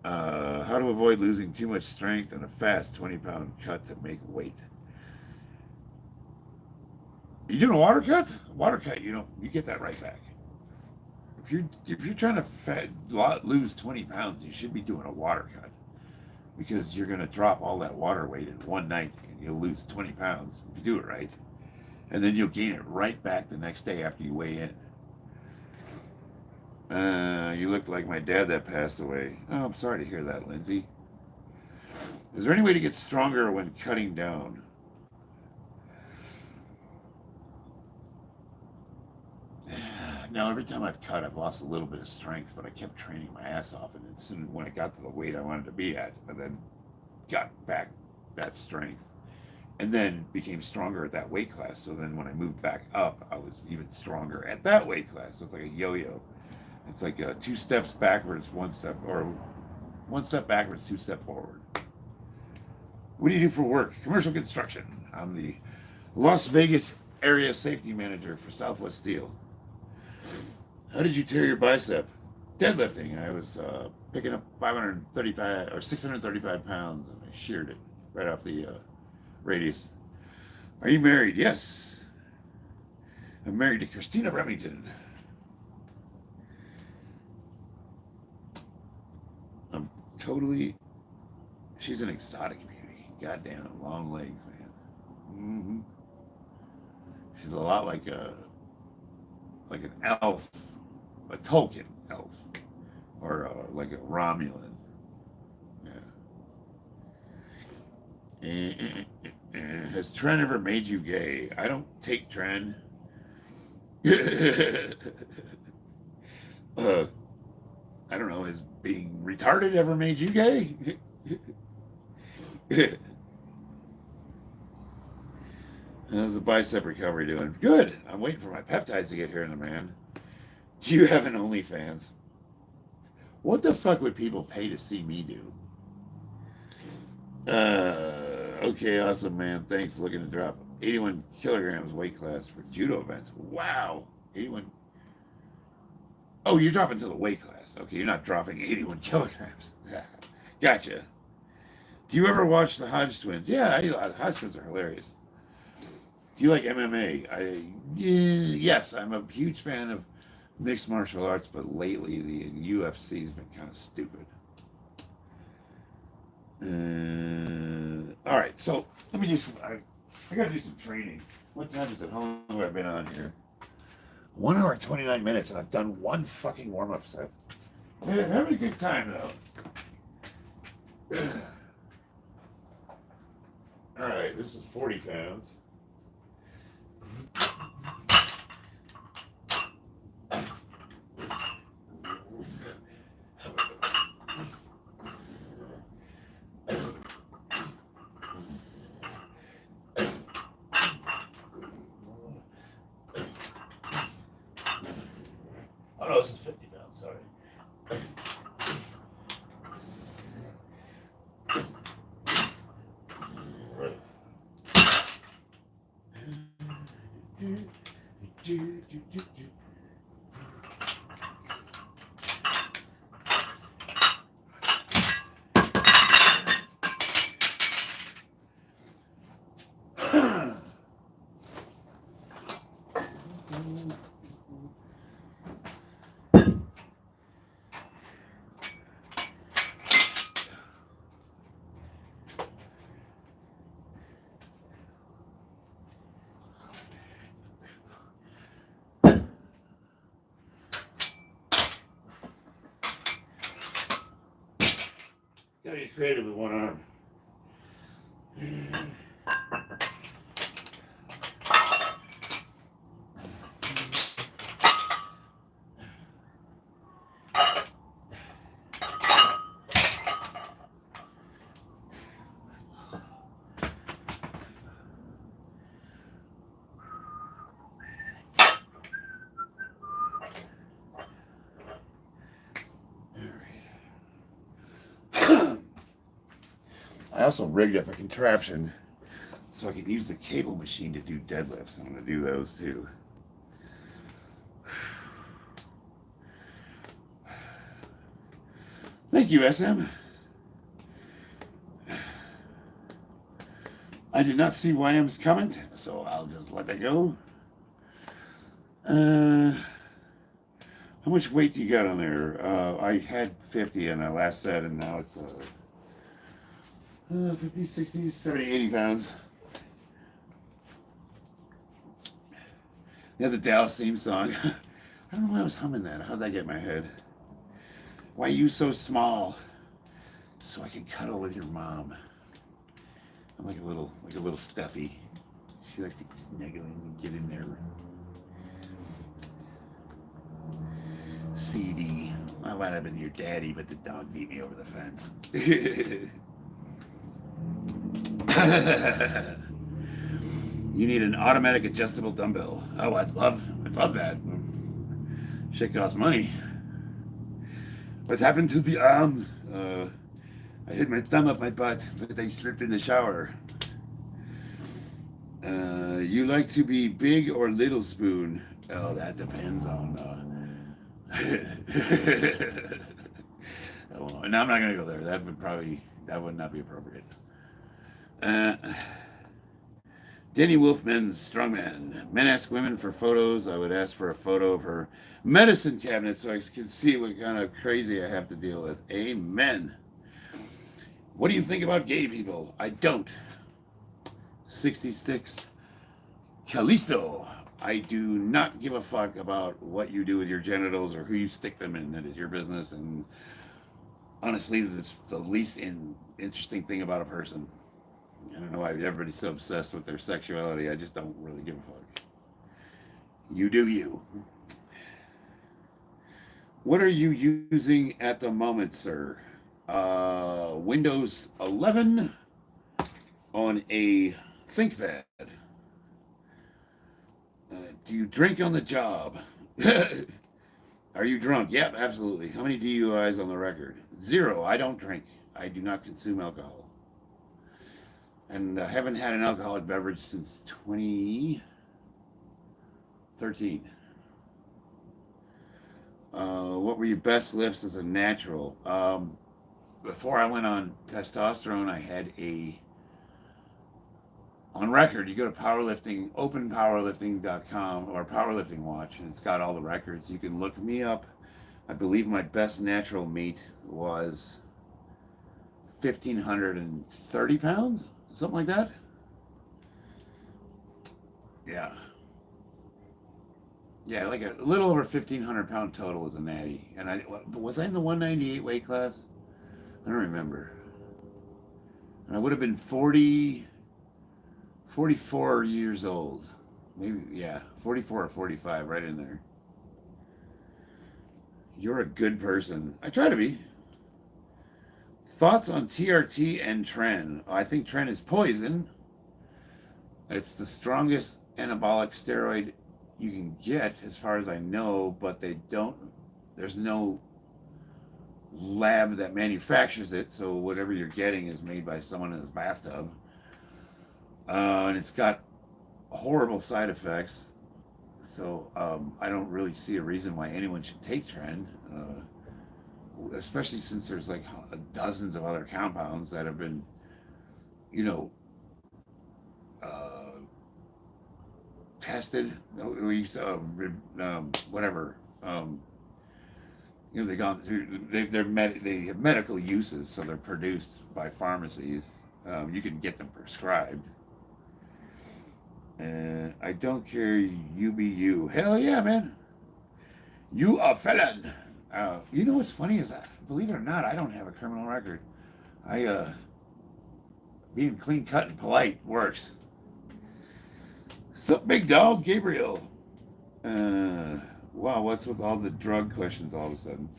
How to avoid losing too much strength in a fast 20-pound cut to make weight. You doing a water cut? Water cut, you get that right back. If you're trying to lose 20 pounds, you should be doing a water cut, because you're going to drop all that water weight in one night and you'll lose 20 pounds if you do it right, and then you'll gain it right back the next day after you weigh in. You look like my dad that passed away. Oh, I'm sorry to hear that, Lindsay. Is there any way to get stronger when cutting down? Now, every time I've cut, I've lost a little bit of strength, but I kept training my ass off, and as soon as when I got to the weight I wanted to be at, I then got back that strength, and then became stronger at that weight class. So then when I moved back up, I was even stronger at that weight class. So it's like a yo-yo. It's like 2 steps backwards, 1 step, or 1 step backwards, 2 step forward. What do you do for work? Commercial construction. I'm the Las Vegas area safety manager for Southwest Steel. How did you tear your bicep? Deadlifting. I was picking up 535 or 635 pounds, and I sheared it right off the radius. Are you married? Yes. I'm married to Christina Remington. I'm totally. She's an exotic beauty. Goddamn, long legs, man. She's a lot like an elf, a Tolkien elf, or like a Romulan. Yeah. Has Tren ever made you gay? I don't take Tren. I don't know. Has being retarded ever made you gay? How's the bicep recovery doing? Good. I'm waiting for my peptides to get here in the man. Do you have an OnlyFans? What the fuck would people pay to see me do? Okay, awesome, man. Thanks. Looking to drop 81 kilograms weight class for judo events. Wow. 81. Oh, you're dropping to the weight class. Okay, you're not dropping 81 kilograms. Gotcha. Do you ever watch the Hodge twins? Yeah, the Hodge twins are hilarious. Do you like MMA? Yes, I'm a huge fan of mixed martial arts, but lately the UFC has been kind of stupid. All right, so let me do some. I got to do some training. What time is it? How long have I been on here? 1 hour and 29 minutes, and I've done one fucking warm-up set. Yeah, having a good time though. All right, this is 40 pounds. Oh no, this is 50 pounds, sorry. Gotta get creative with one arm. I also rigged up a contraption so I could use the cable machine to do deadlifts. I'm going to do those too. Thank you, SM. I did not see YM's comment, so I'll just let that go. How much weight do you got on there? I had 50 on that last set, and now it's 50, 60, 70, 80 pounds. Yeah, the Dallas theme song. I don't know why I was humming that. How'd that get in my head? Why you so small? So I can cuddle with your mom. I'm like a little stuffy. She likes to snuggle and get in there. CD. I might have been your daddy, but the dog beat me over the fence. You need an automatic adjustable dumbbell. Oh, I'd love that. Shit costs money. What happened to the arm? I hit my thumb up my butt, but I slipped in the shower. You like to be big or little spoon? Oh, that depends on. Oh, no, I'm not gonna go there. That would not be appropriate. Denny Wolfman's strongman. Men ask women for photos. I would ask for a photo of her medicine cabinet so I can see what kind of crazy I have to deal with. Amen. What do you think about gay people? I don't. 66 Callisto. I do not give a fuck about what you do with your genitals or who you stick them in. That is your business. And honestly, that's the least interesting thing about a person. I don't know why everybody's so obsessed with their sexuality. I just don't really give a fuck. You do you. What are you using at the moment, sir? Windows 11 on a ThinkPad. Do you drink on the job? Are you drunk? Yep, absolutely. How many DUIs on the record? 0. I don't drink. I do not consume alcohol. And I haven't had an alcoholic beverage since 2013. What were your best lifts as a natural? Before I went on testosterone, I had on record, you go to powerlifting, openpowerlifting.com or Powerlifting Watch, and it's got all the records. You can look me up. I believe my best natural meet was 1,530 pounds, something like that. Yeah. Yeah, like a little over 1,500 pound total as a natty. And was I in the 198 weight class? I don't remember. And I would have been 44 years old. Maybe, yeah, 44 or 45, right in there. You're a good person. I try to be. Thoughts on TRT and Tren? I think Tren is poison. It's the strongest anabolic steroid you can get, as far as I know, but there's no lab that manufactures it, so whatever you're getting is made by someone in his bathtub. And it's got horrible side effects, so I don't really see a reason why anyone should take Tren, especially since there's like dozens of other compounds that have been, you know, tested. We used to, whatever. They've gone through. They have medical uses, so they're produced by pharmacies. You can get them prescribed. And I don't care. UBU. Hell yeah, man. You a felon. You know what's funny is that, believe it or not, I don't have a criminal record. Being clean cut and polite works. Sup, big dog, Gabriel. Wow, what's with all the drug questions all of a sudden?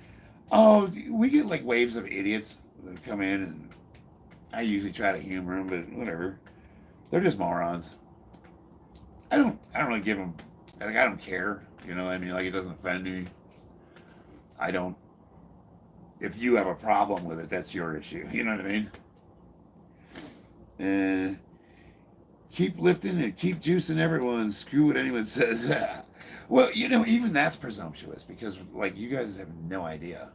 Oh, we get like waves of idiots that come in, and I usually try to humor them, but whatever. They're just morons. I don't really give them. I don't care. You know, I mean, like, it doesn't offend me. I don't. If you have a problem with it, that's your issue. You know what I mean? Keep lifting and keep juicing everyone. Screw what anyone says. Well, you know, even that's presumptuous, because, like, you guys have no idea.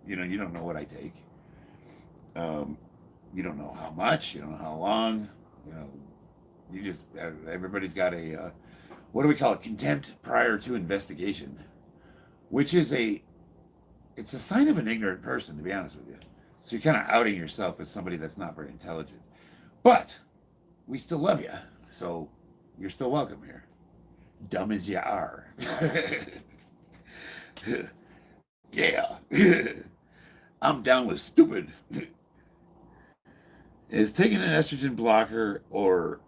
You know, you don't know what I take. You don't know how much. You don't know how long. You know, everybody's got a, what do we call it? Contempt prior to investigation, which is it's a sign of an ignorant person, to be honest with you. So you're kind of outing yourself as somebody that's not very intelligent. But we still love you, so you're still welcome here. Dumb as you are. Yeah. I'm down with stupid. Is taking an estrogen blocker or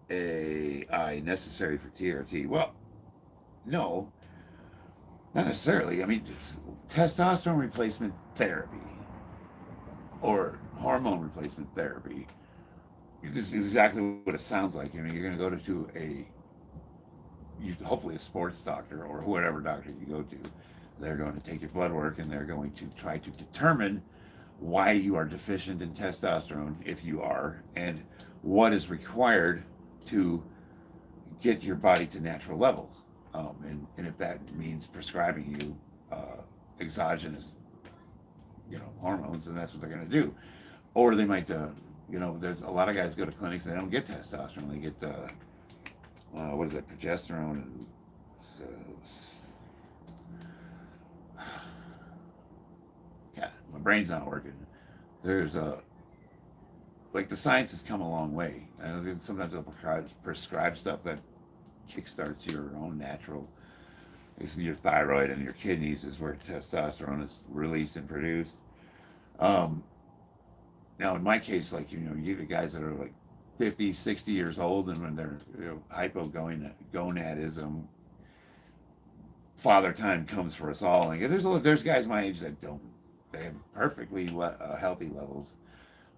AI necessary for TRT? Well, no, not necessarily. I mean, testosterone replacement therapy or hormone replacement therapy is exactly what it sounds like. I mean, you're going to go to hopefully a sports doctor or whatever doctor you go to. They're going to take your blood work, and they're going to try to determine why you are deficient in testosterone, if you are, and what is required to get your body to natural levels. And if that means prescribing you exogenous, hormones, then that's what they're going to do. Or they might, there's a lot of guys go to clinics and they don't get testosterone. They get, what is that, progesterone and yeah, my brain's not working. There's the science has come a long way. I know sometimes they'll prescribe stuff that kickstarts your own natural, your thyroid and your kidneys is where testosterone is released and produced. Now in my case, you get guys that are like 50, 60 years old, and when they're hypogonadism, father time comes for us all. And there's guys my age that don't. They have perfectly healthy levels.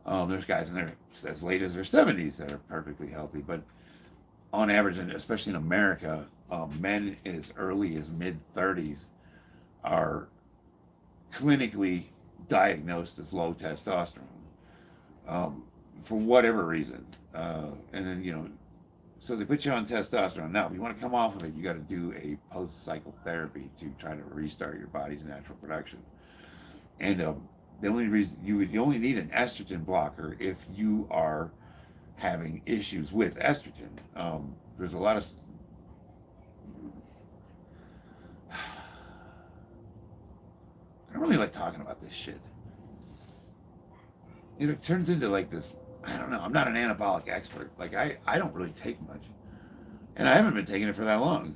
There's guys in their as late as their 70s that are perfectly healthy. But on average, and especially in America, men as early as mid-30s are clinically diagnosed as low testosterone for whatever reason. And then, so they put you on testosterone. Now, if you want to come off of it, you got to do a post-cycle therapy to try to restart your body's natural production. And the only reason you only need an estrogen blocker if you are having issues with estrogen. There's a lot of I don't really like talking about this shit. it turns into like this. I don't know. I'm not an anabolic expert. Like I don't really take much, and I haven't been taking it for that long.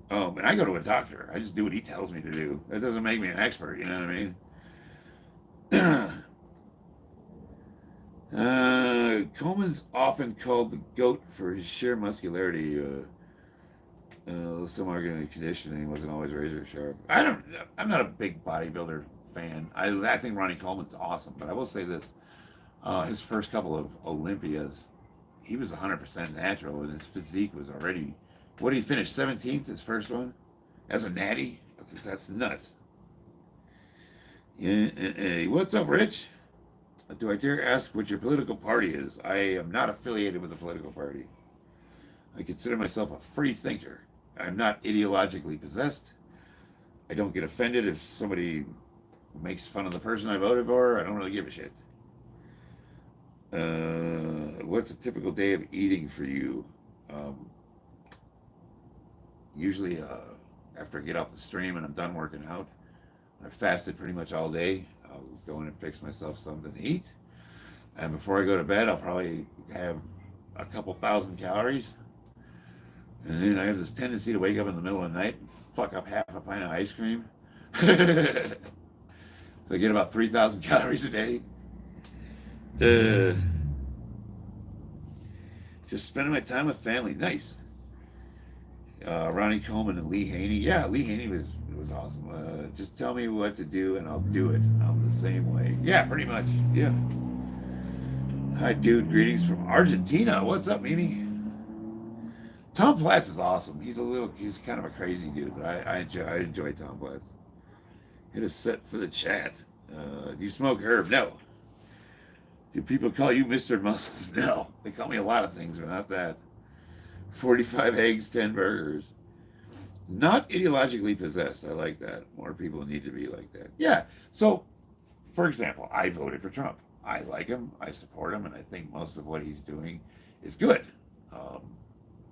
And I go to a doctor. I just do what he tells me to do. That doesn't make me an expert. You know what I mean? Coleman's often called the GOAT for his sheer muscularity. Some argue conditioning wasn't always razor sharp. I'm not a big bodybuilder fan. I think Ronnie Coleman's awesome, but I will say this: his first couple of Olympias, he was 100% natural, and his physique was already. What did he finish 17th? His first one, as a natty. That's nuts. Yeah. What's up, Rich? Do I dare ask what your political party is? I am not affiliated with a political party. I consider myself a free thinker. I'm not ideologically possessed. I don't get offended if somebody makes fun of the person I voted for. I don't really give a shit. What's a typical day of eating for you? Usually, after I get off the stream and I'm done working out, I fasted pretty much all day. I'll go in and fix myself something to eat. And before I go to bed, I'll probably have a couple thousand calories. And then I have this tendency to wake up in the middle of the night and fuck up half a pint of ice cream. So I get about 3,000 calories a day. Just spending my time with family. Nice. Ronnie Coleman and Lee Haney. Yeah, Lee Haney was awesome. Just tell me what to do and I'll do it. I'm the same way. Yeah, pretty much. Yeah. Hi, dude. Greetings from Argentina. What's up, Mimi? Tom Platz is awesome. He's kind of a crazy dude, but I enjoy Tom Platz. Hit a set for the chat. Do you smoke herb? No. Do people call you Mr. Muscles? No. They call me a lot of things, but not that. 45 eggs, 10 burgers. Not ideologically possessed. I like that. More people need to be like that. Yeah. So, for example, I voted for Trump. I like him. I support him, and I think most of what he's doing is good.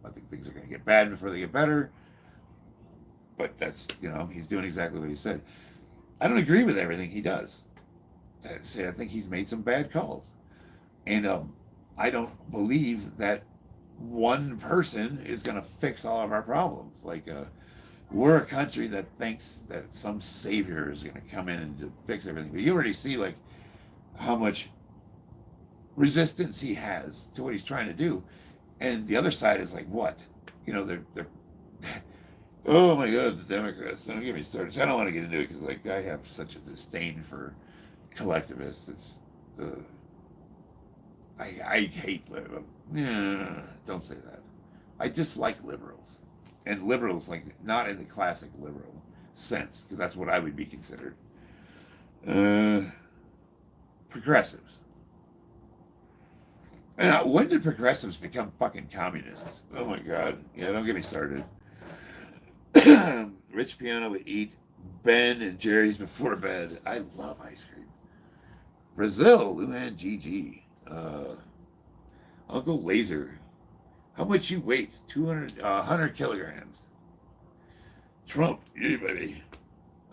I think things are going to get bad before they get better. But that's, he's doing exactly what he said. I don't agree with everything he does. I think he's made some bad calls. And I don't believe that one person is going to fix all of our problems. Like, we're a country that thinks that some savior is going to come in and fix everything. But you already see, like, how much resistance he has to what he's trying to do. And the other side is like, what? They're oh my God, the Democrats. Don't get me started. So I don't want to get into it because, like, I have such a disdain for collectivists. It's, I hate liberals. Don't say that. I dislike liberals. And liberals, like, not in the classic liberal sense, because that's what I would be considered. Progressives. And when did progressives become fucking communists? Oh my God. Yeah, don't get me started. Rich Piano would eat Ben and Jerry's before bed. I love ice cream. Brazil, Luan GG. Uncle Laser. How much you weigh? 100 kilograms. Trump, yeah, baby.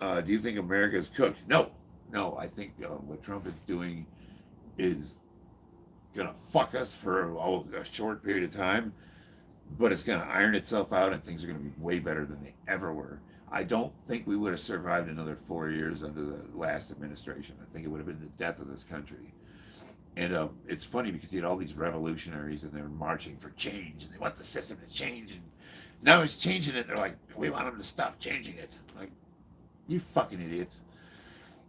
Do you think America is cooked? No. I think what Trump is doing is gonna fuck us for a short period of time, but it's gonna iron itself out, and things are gonna be way better than they ever were. I don't think we would have survived another 4 years under the last administration. I think it would have been the death of this country. And it's funny because you had all these revolutionaries and they were marching for change and they want the system to change, and now he's changing it. They're like, we want him to stop changing it. Like, you fucking idiots.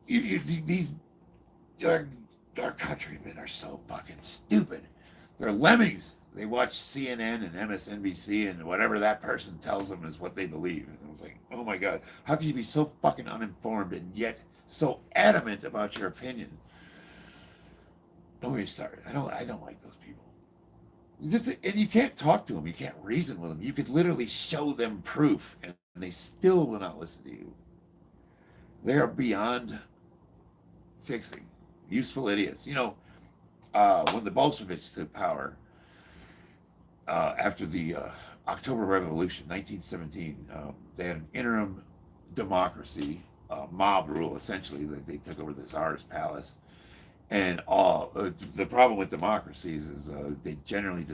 These our countrymen are so fucking stupid. They're lemmings. They watch CNN and MSNBC and whatever that person tells them is what they believe. And I was like, oh my God, how can you be so fucking uninformed and yet so adamant about your opinion? Don't get me started. I don't like those people. And you can't talk to them. You can't reason with them. You could literally show them proof, and they still will not listen to you. They are beyond fixing. Useful idiots. When the Bolsheviks took power after the October Revolution, 1917, they had an interim democracy, mob rule, essentially. They took over the Tsar's palace. And all the problem with democracies is they generally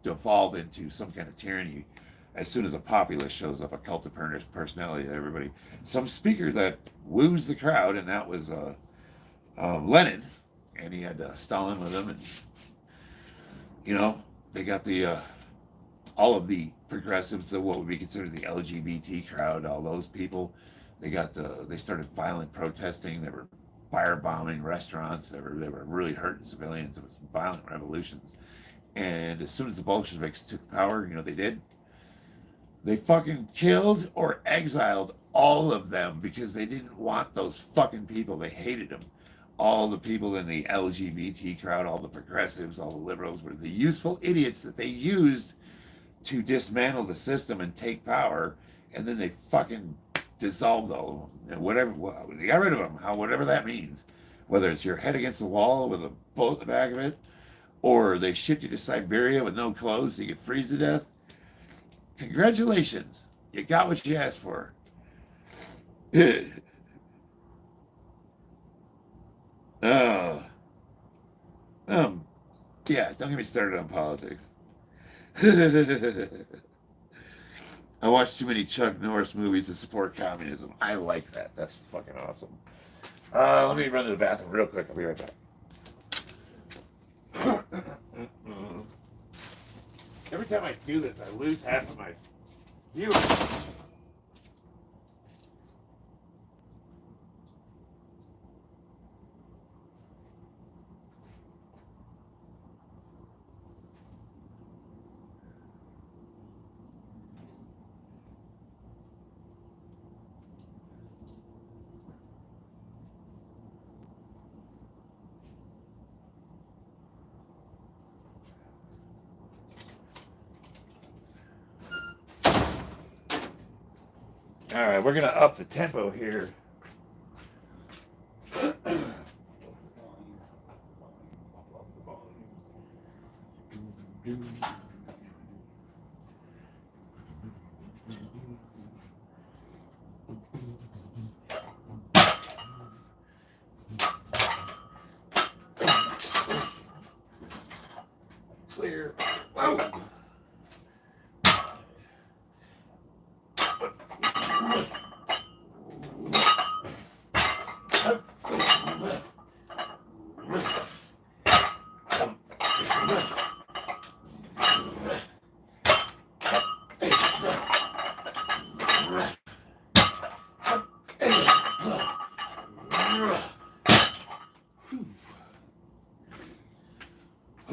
devolve into some kind of tyranny as soon as a populace shows up, a cult of personality to everybody. Some speaker that woos the crowd, and that was Lenin, and he had Stalin with him, and you know they got the all of the progressives, the what would be considered the LGBT crowd, all those people. They started violent protesting. They were firebombing restaurants. They were really hurting civilians. It was violent revolutions. And as soon as the Bolsheviks took power, you know they did. They fucking killed or exiled all of them because they didn't want those fucking people. They hated them. All the people in the LGBT crowd, all the progressives, all the liberals were the useful idiots that they used to dismantle the system and take power, and then they fucking dissolved all of them. And whatever, they got rid of them, whatever that means. Whether it's your head against the wall with a bullet in the back of it, or they shipped you to Siberia with no clothes so you could freeze to death. Congratulations. You got what you asked for. uh, yeah, don't get me started on politics. I watched too many Chuck Norris movies to support communism. I like that. That's fucking awesome. Let me run to the bathroom real quick. I'll be right back. Every time I do this, I lose half of my viewers. All right, we're gonna up the tempo here. Clear. Whoa.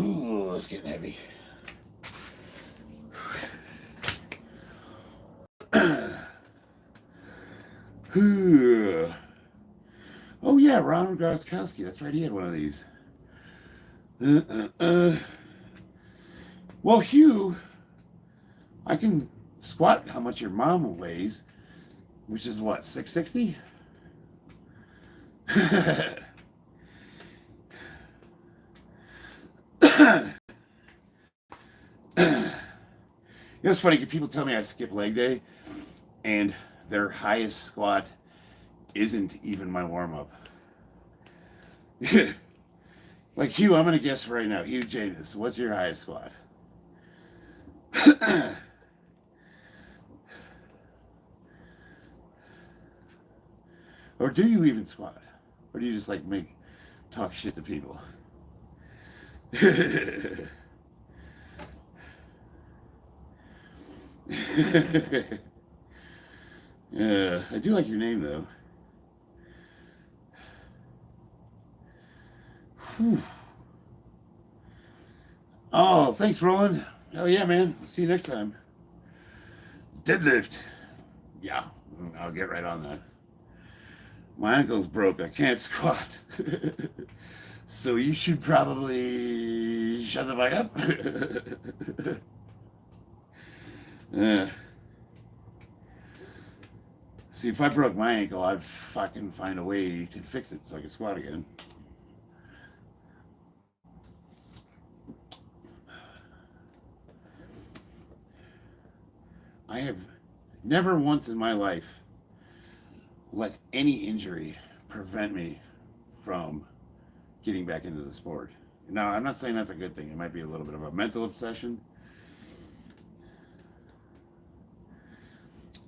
Ooh, it's getting heavy. Oh yeah, Ron Groskowski. That's right, he had one of these. Well, Hugh, I can squat how much your mom weighs, which is what, 660? You know, it's funny, people tell me I skip leg day, and their highest squat isn't even my warm-up. Like, Hugh, I'm going to guess right now, Hugh Janus, what's your highest squat? Or do you even squat? Or do you just, like, talk shit to people? Yeah, I do like your name though. Whew. Oh, thanks, Roland. Oh yeah, man. See you next time. Deadlift. Yeah, I'll get right on that. My ankle's broke. I can't squat. So you should probably shut the fuck up. Yeah. See, if I broke my ankle, I'd fucking find a way to fix it so I could squat again. I have never once in my life let any injury prevent me from getting back into the sport. Now, I'm not saying that's a good thing. It might be a little bit of a mental obsession.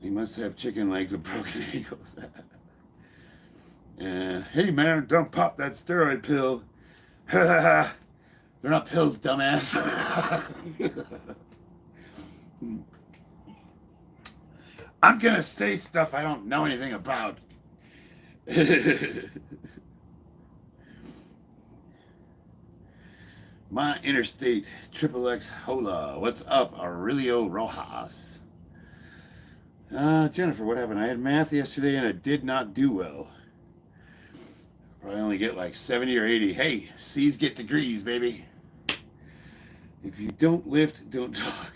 He must have chicken legs with broken ankles. Hey man, don't pop that steroid pill. They're not pills, dumbass. I'm gonna say stuff I don't know anything about. My Interstate Triple X Hola. What's up, Aurelio Rojas? Jennifer, what happened? I had math yesterday and I did not do well. Probably only get like 70 or 80. Hey, C's get degrees, baby. If you don't lift, don't talk.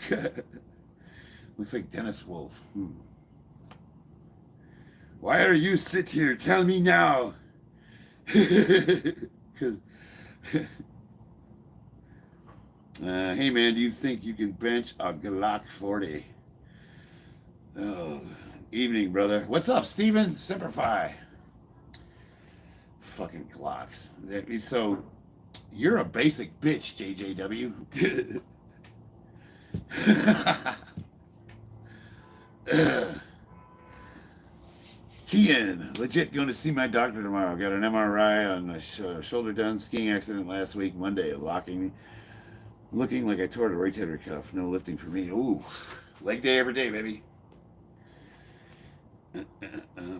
Looks like Dennis Wolf. Why are you sit here? Tell me now. Because, hey man, do you think you can bench a Glock 40? Oh, evening, brother. What's up, Steven? Simplify. Fucking Glocks. So, you're a basic bitch, JJW. Kian, legit going to see my doctor tomorrow. Got an MRI on my shoulder done. Skiing accident last week, Monday, looking like I tore the rotator cuff. No lifting for me. Ooh, leg day every day, baby.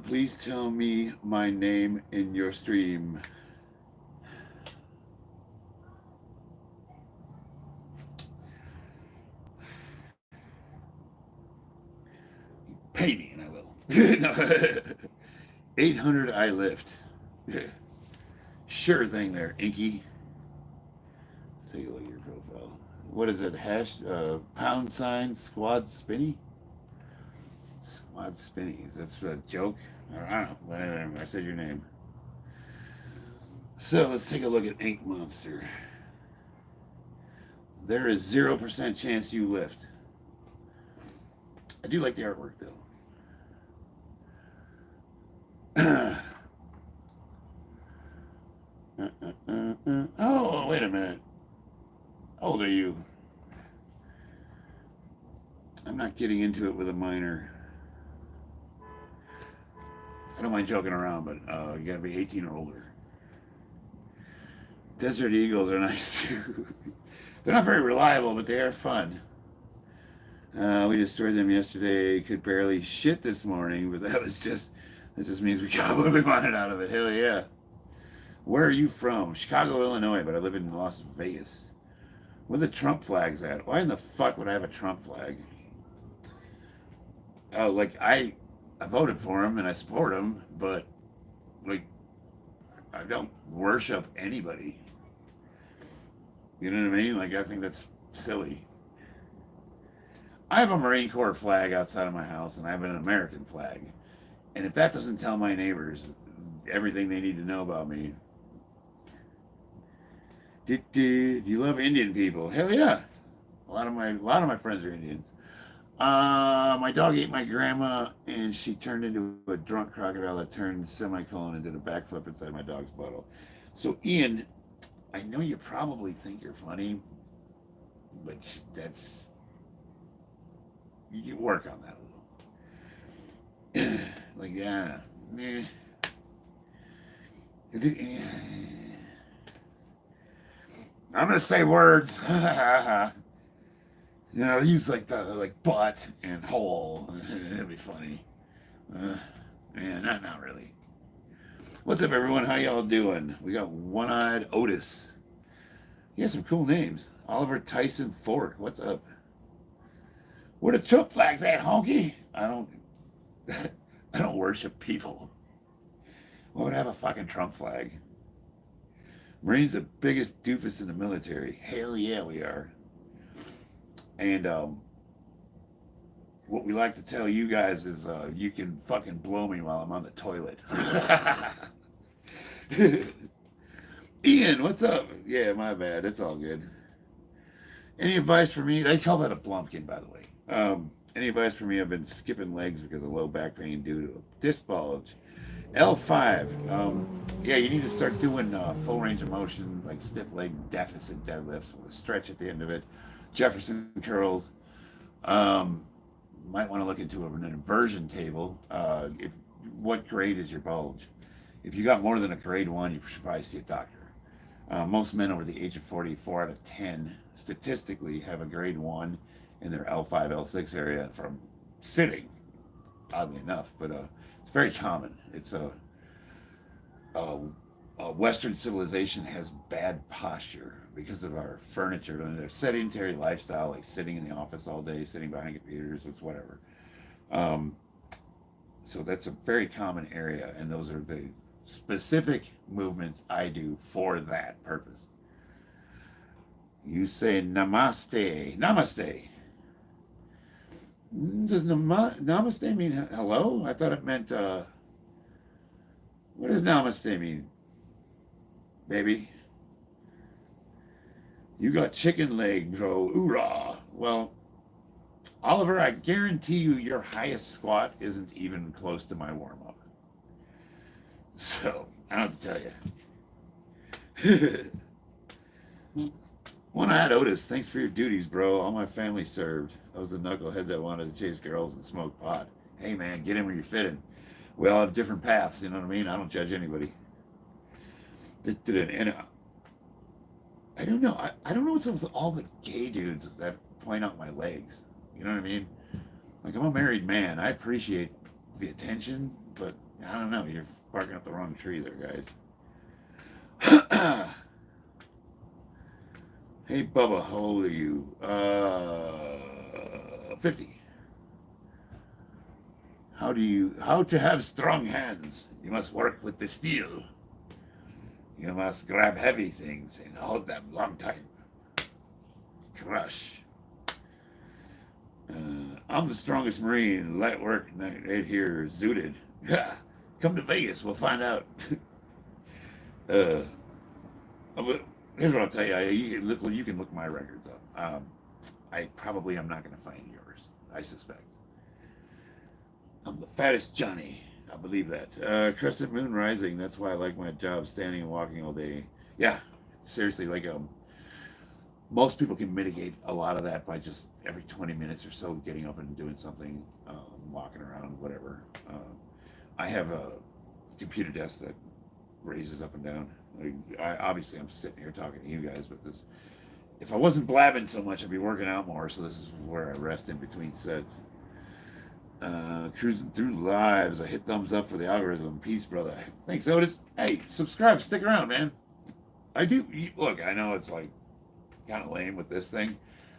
Please tell me my name in your stream. Pay me and I will. 800 I lift. Sure thing there, Inky. Let's take a look at your profile. What is it? Pound sign squad spinny? Squad spinny. Is that a joke? I don't know. I said your name. So let's take a look at Ink Monster. There is 0% chance you lift. I do like the artwork though. Oh, wait a minute. How old are you? I'm not getting into it with a minor. I don't mind joking around, but you gotta be 18 or older. Desert Eagles are nice too. They're not very reliable, but they are fun. We destroyed them yesterday. Could barely shit this morning, but that just means we got what we wanted out of it. Hell yeah. Where are you from? Chicago, Illinois, but I live in Las Vegas. Where the Trump flag's at? Why in the fuck would I have a Trump flag? Oh, like I voted for him and I support him, but like I don't worship anybody. You know what I mean? Like I think that's silly. I have a Marine Corps flag outside of my house and I have an American flag. And if that doesn't tell my neighbors everything they need to know about me. Do you love Indian people? Hell yeah. A lot of my friends are Indians. My dog ate my grandma and she turned into a drunk crocodile that turned semicolon and did a backflip inside my dog's bottle. So Ian, I know you probably think you're funny, but that's you work on that a little. Like yeah. I'm gonna say words. You know, use like butt and hole. It'd be funny. Yeah, not really. What's up, everyone? How y'all doing? We got One-Eyed Otis. He has some cool names. Oliver Tyson Fork. What's up? Where the Trump flag's at, honky? I don't worship people. Why would I have a fucking Trump flag? Marines the biggest doofus in the military. Hell yeah, we are. And what we like to tell you guys is you can fucking blow me while I'm on the toilet. Ian, what's up? Yeah, my bad. It's all good. Any advice for me? They call that a blumpkin, by the way. Any advice for me? I've been skipping legs because of low back pain due to a disc bulge. L5. Yeah, you need to start doing full range of motion, like stiff leg deficit deadlifts with a stretch at the end of it. Jefferson curls. Um, might want to look into an inversion table. What grade is your bulge? If you got more than a grade 1, you should probably see a doctor. Most men over the age of 40, 4 out of 10, statistically have a grade 1 in their L5, L6 area from sitting, oddly enough, but it's very common. It's Western civilization has bad posture because of our furniture and their sedentary lifestyle, like sitting in the office all day, sitting behind computers, it's whatever. Um, so that's a very common area, and those are the specific movements I do for that purpose. You say namaste. Namaste. Does namaste mean hello? I thought it meant, what does namaste mean, baby? You got chicken leg, bro. Hoorah. Well, Oliver, I guarantee you your highest squat isn't even close to my warm up. So, I don't have to tell you. One eyed Otis, thanks for your duties, bro. All my family served. I was the knucklehead that wanted to chase girls and smoke pot. Hey, man, get in where you're fitting. We all have different paths, you know what I mean? I don't judge anybody. And I don't know. I don't know what's up with all the gay dudes that point out my legs. You know what I mean? Like, I'm a married man. I appreciate the attention, but I don't know. You're barking up the wrong tree there, guys. Hey, Bubba, how old are you? 50. How to have strong hands? You must work with the steel. You must grab heavy things and hold them long time. Crush. I'm the strongest Marine. Light work right here, zooted. Come to Vegas, we'll find out. Here's what I'll tell you. You can look my records up. I probably am not going to find yours. I suspect. I'm the fattest Johnny. I believe that. Crescent moon rising. That's why I like my job, standing and walking all day. Yeah, seriously. Like most people can mitigate a lot of that by just every 20 minutes or so getting up and doing something, walking around, whatever. I have a computer desk that raises up and down. Obviously, I'm sitting here talking to you guys, but if I wasn't blabbing so much, I'd be working out more. So this is where I rest in between sets. Cruising through lives. I hit thumbs up for the algorithm. Peace, brother. Thanks, Otis. Hey, subscribe. Stick around, man. I do. Look, I know it's like kind of lame with this thing,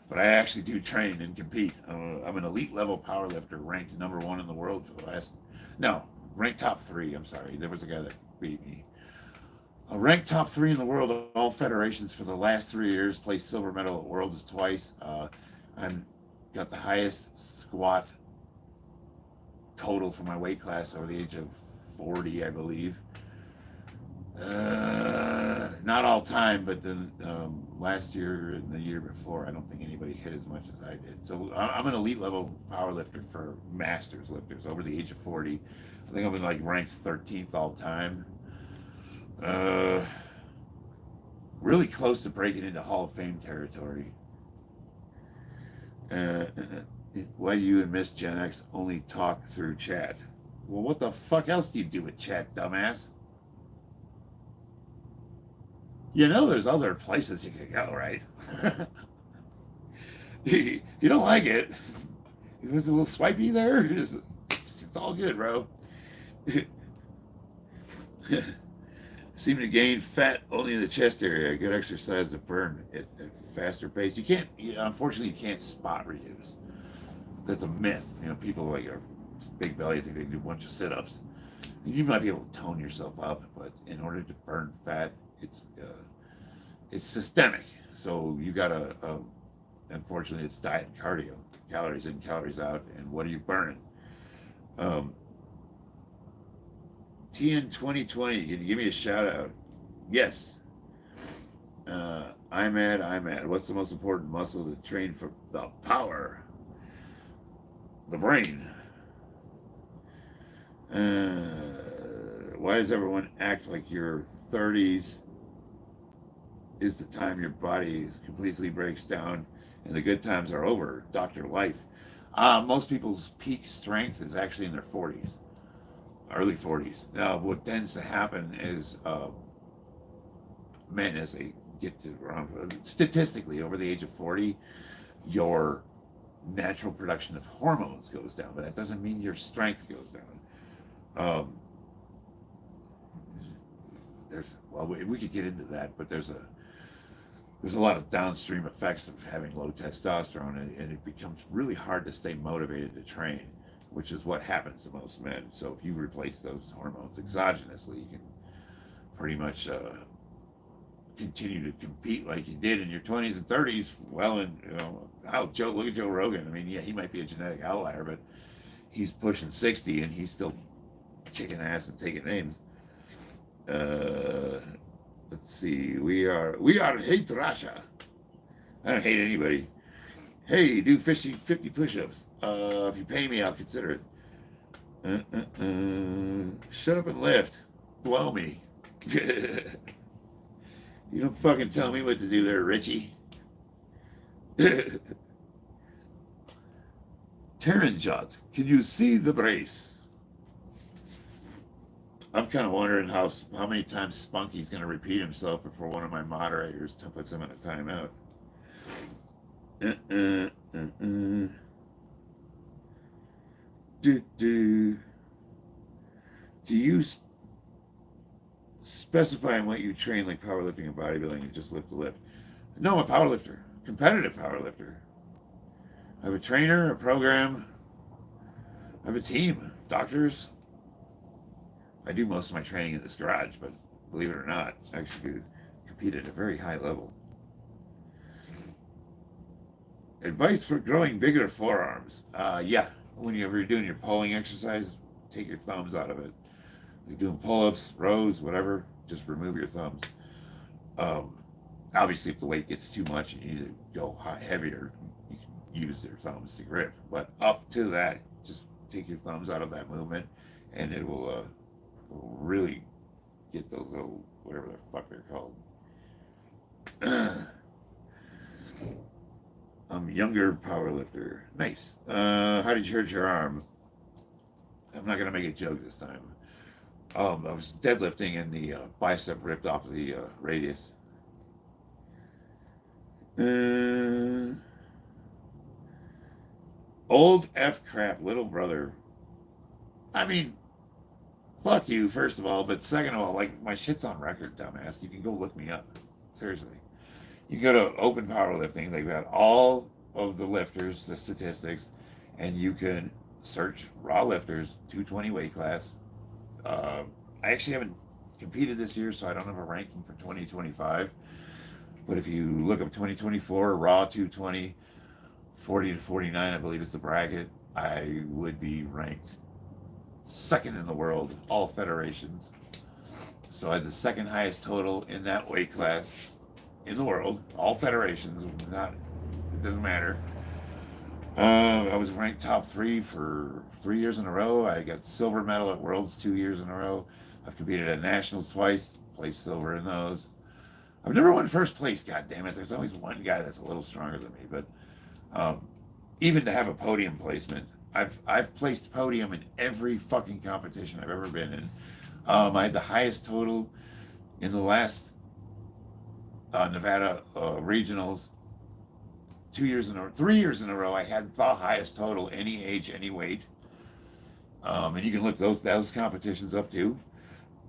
but I actually do train and compete. I'm an elite level powerlifter, ranked #1 in the world for the last. No, ranked top 3. I'm sorry. There was a guy that beat me. Ranked top 3 in the world of all federations for the last 3 years. Placed silver medal at Worlds twice. I'm got the highest squat total for my weight class over the age of 40, I believe. Not all time, but then last year and the year before, I don't think anybody hit as much as I did. So I'm an elite level power lifter for masters lifters over the age of 40. I think I'm like ranked 13th all time. Really close to breaking into Hall of Fame territory. Why do you and Miss Gen X only talk through chat? Well, what the fuck else do you do with chat, dumbass? You know there's other places you could go, right? You don't like it. There's a little swipey there. It's all good, bro. Seem to gain fat only in the chest area. Good exercise to burn at a faster pace. Unfortunately, you can't spot reduce. That's a myth. People like a big belly think they can do a bunch of sit-ups. You might be able to tone yourself up, but in order to burn fat, it's systemic. So you gotta, unfortunately, it's diet and cardio, calories in, calories out, and what are you burning? TN 2020, can you give me a shout out? Yes. I'm at. What's the most important muscle to train for the power? The brain. why does everyone act like your 30s is the time your body completely breaks down and the good times are over? Dr. Life. Most people's peak strength is actually in their 40s, early 40s. Now, what tends to happen is men, as they get to around, statistically, over the age of 40, your natural production of hormones goes down, but that doesn't mean your strength goes down. We could get into that, but there's a lot of downstream effects of having low testosterone, and it becomes really hard to stay motivated to train, which is what happens to most men. So if you replace those hormones exogenously, you can pretty much continue to compete like you did in your 20s and 30s. Well, and look at Joe Rogan. I mean, yeah, he might be a genetic outlier, but he's pushing 60 and he's still kicking ass and taking names. Let's see. We are hate Russia. I don't hate anybody. Hey, do 50 push-ups. If you pay me, I'll consider it. Shut up and lift. Blow me. You don't fucking tell me what to do there, Richie. Terranjot, can you see the brace? I'm kind of wondering how many times Spunky's going to repeat himself before one of my moderators puts him in a timeout. Do you specify in what you train, like powerlifting and bodybuilding, and just lift the lift? No, I'm a powerlifter, competitive powerlifter. I have a trainer, a program, I have a team, doctors. I do most of my training in this garage, but believe it or not, I actually compete at a very high level. Advice for growing bigger forearms. Yeah, whenever you're doing your pulling exercise, take your thumbs out of it. You're doing pull-ups, rows, whatever, just remove your thumbs. Obviously, if the weight gets too much and you need to go heavier, you can use your thumbs to grip. But up to that, just take your thumbs out of that movement, and it will really get those little, whatever the fuck they're called. I'm a younger powerlifter. Nice. How did you hurt your arm? I'm not going to make a joke this time. I was deadlifting and the bicep ripped off the radius. Old F crap, little brother. I mean, fuck you, first of all, but second of all, like, my shit's on record, dumbass. You can go look me up. Seriously. You go to Open Powerlifting, they've got all of the lifters, the statistics, and you can search raw lifters, 220 weight class. I actually haven't competed this year, so I don't have a ranking for 2025. But if you look up 2024, raw 220, 40 to 49, I believe is the bracket, I would be ranked second in the world, all federations. So I had the second highest total in that weight class in the world, all federations, it doesn't matter. I was ranked top 3 for 3 years in a row. I got silver medal at Worlds 2 years in a row. I've competed at Nationals twice, placed silver in those. I've never won first place, god damn it. There's always one guy that's a little stronger than me, but even to have a podium placement, I've placed podium in every fucking competition I've ever been in. I had the highest total in the last Nevada regionals 3 years in a row. I had the highest total, any age, any weight. And you can look those competitions up too,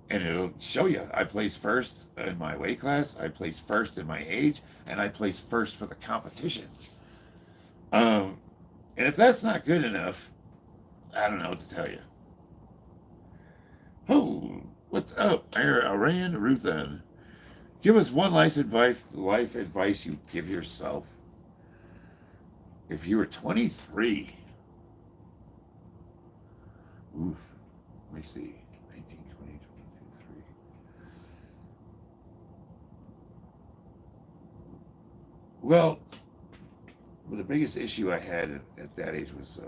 and it'll show you. I placed first in my weight class, I placed first in my age, and I placed first for the competition. And if that's not good enough, I don't know what to tell you. Oh, what's up, Iran Ruthan? Give us one life advice you give yourself. If you were 23, oof, let me see, 19, 20, 22, 3. Well, the biggest issue I had at that age was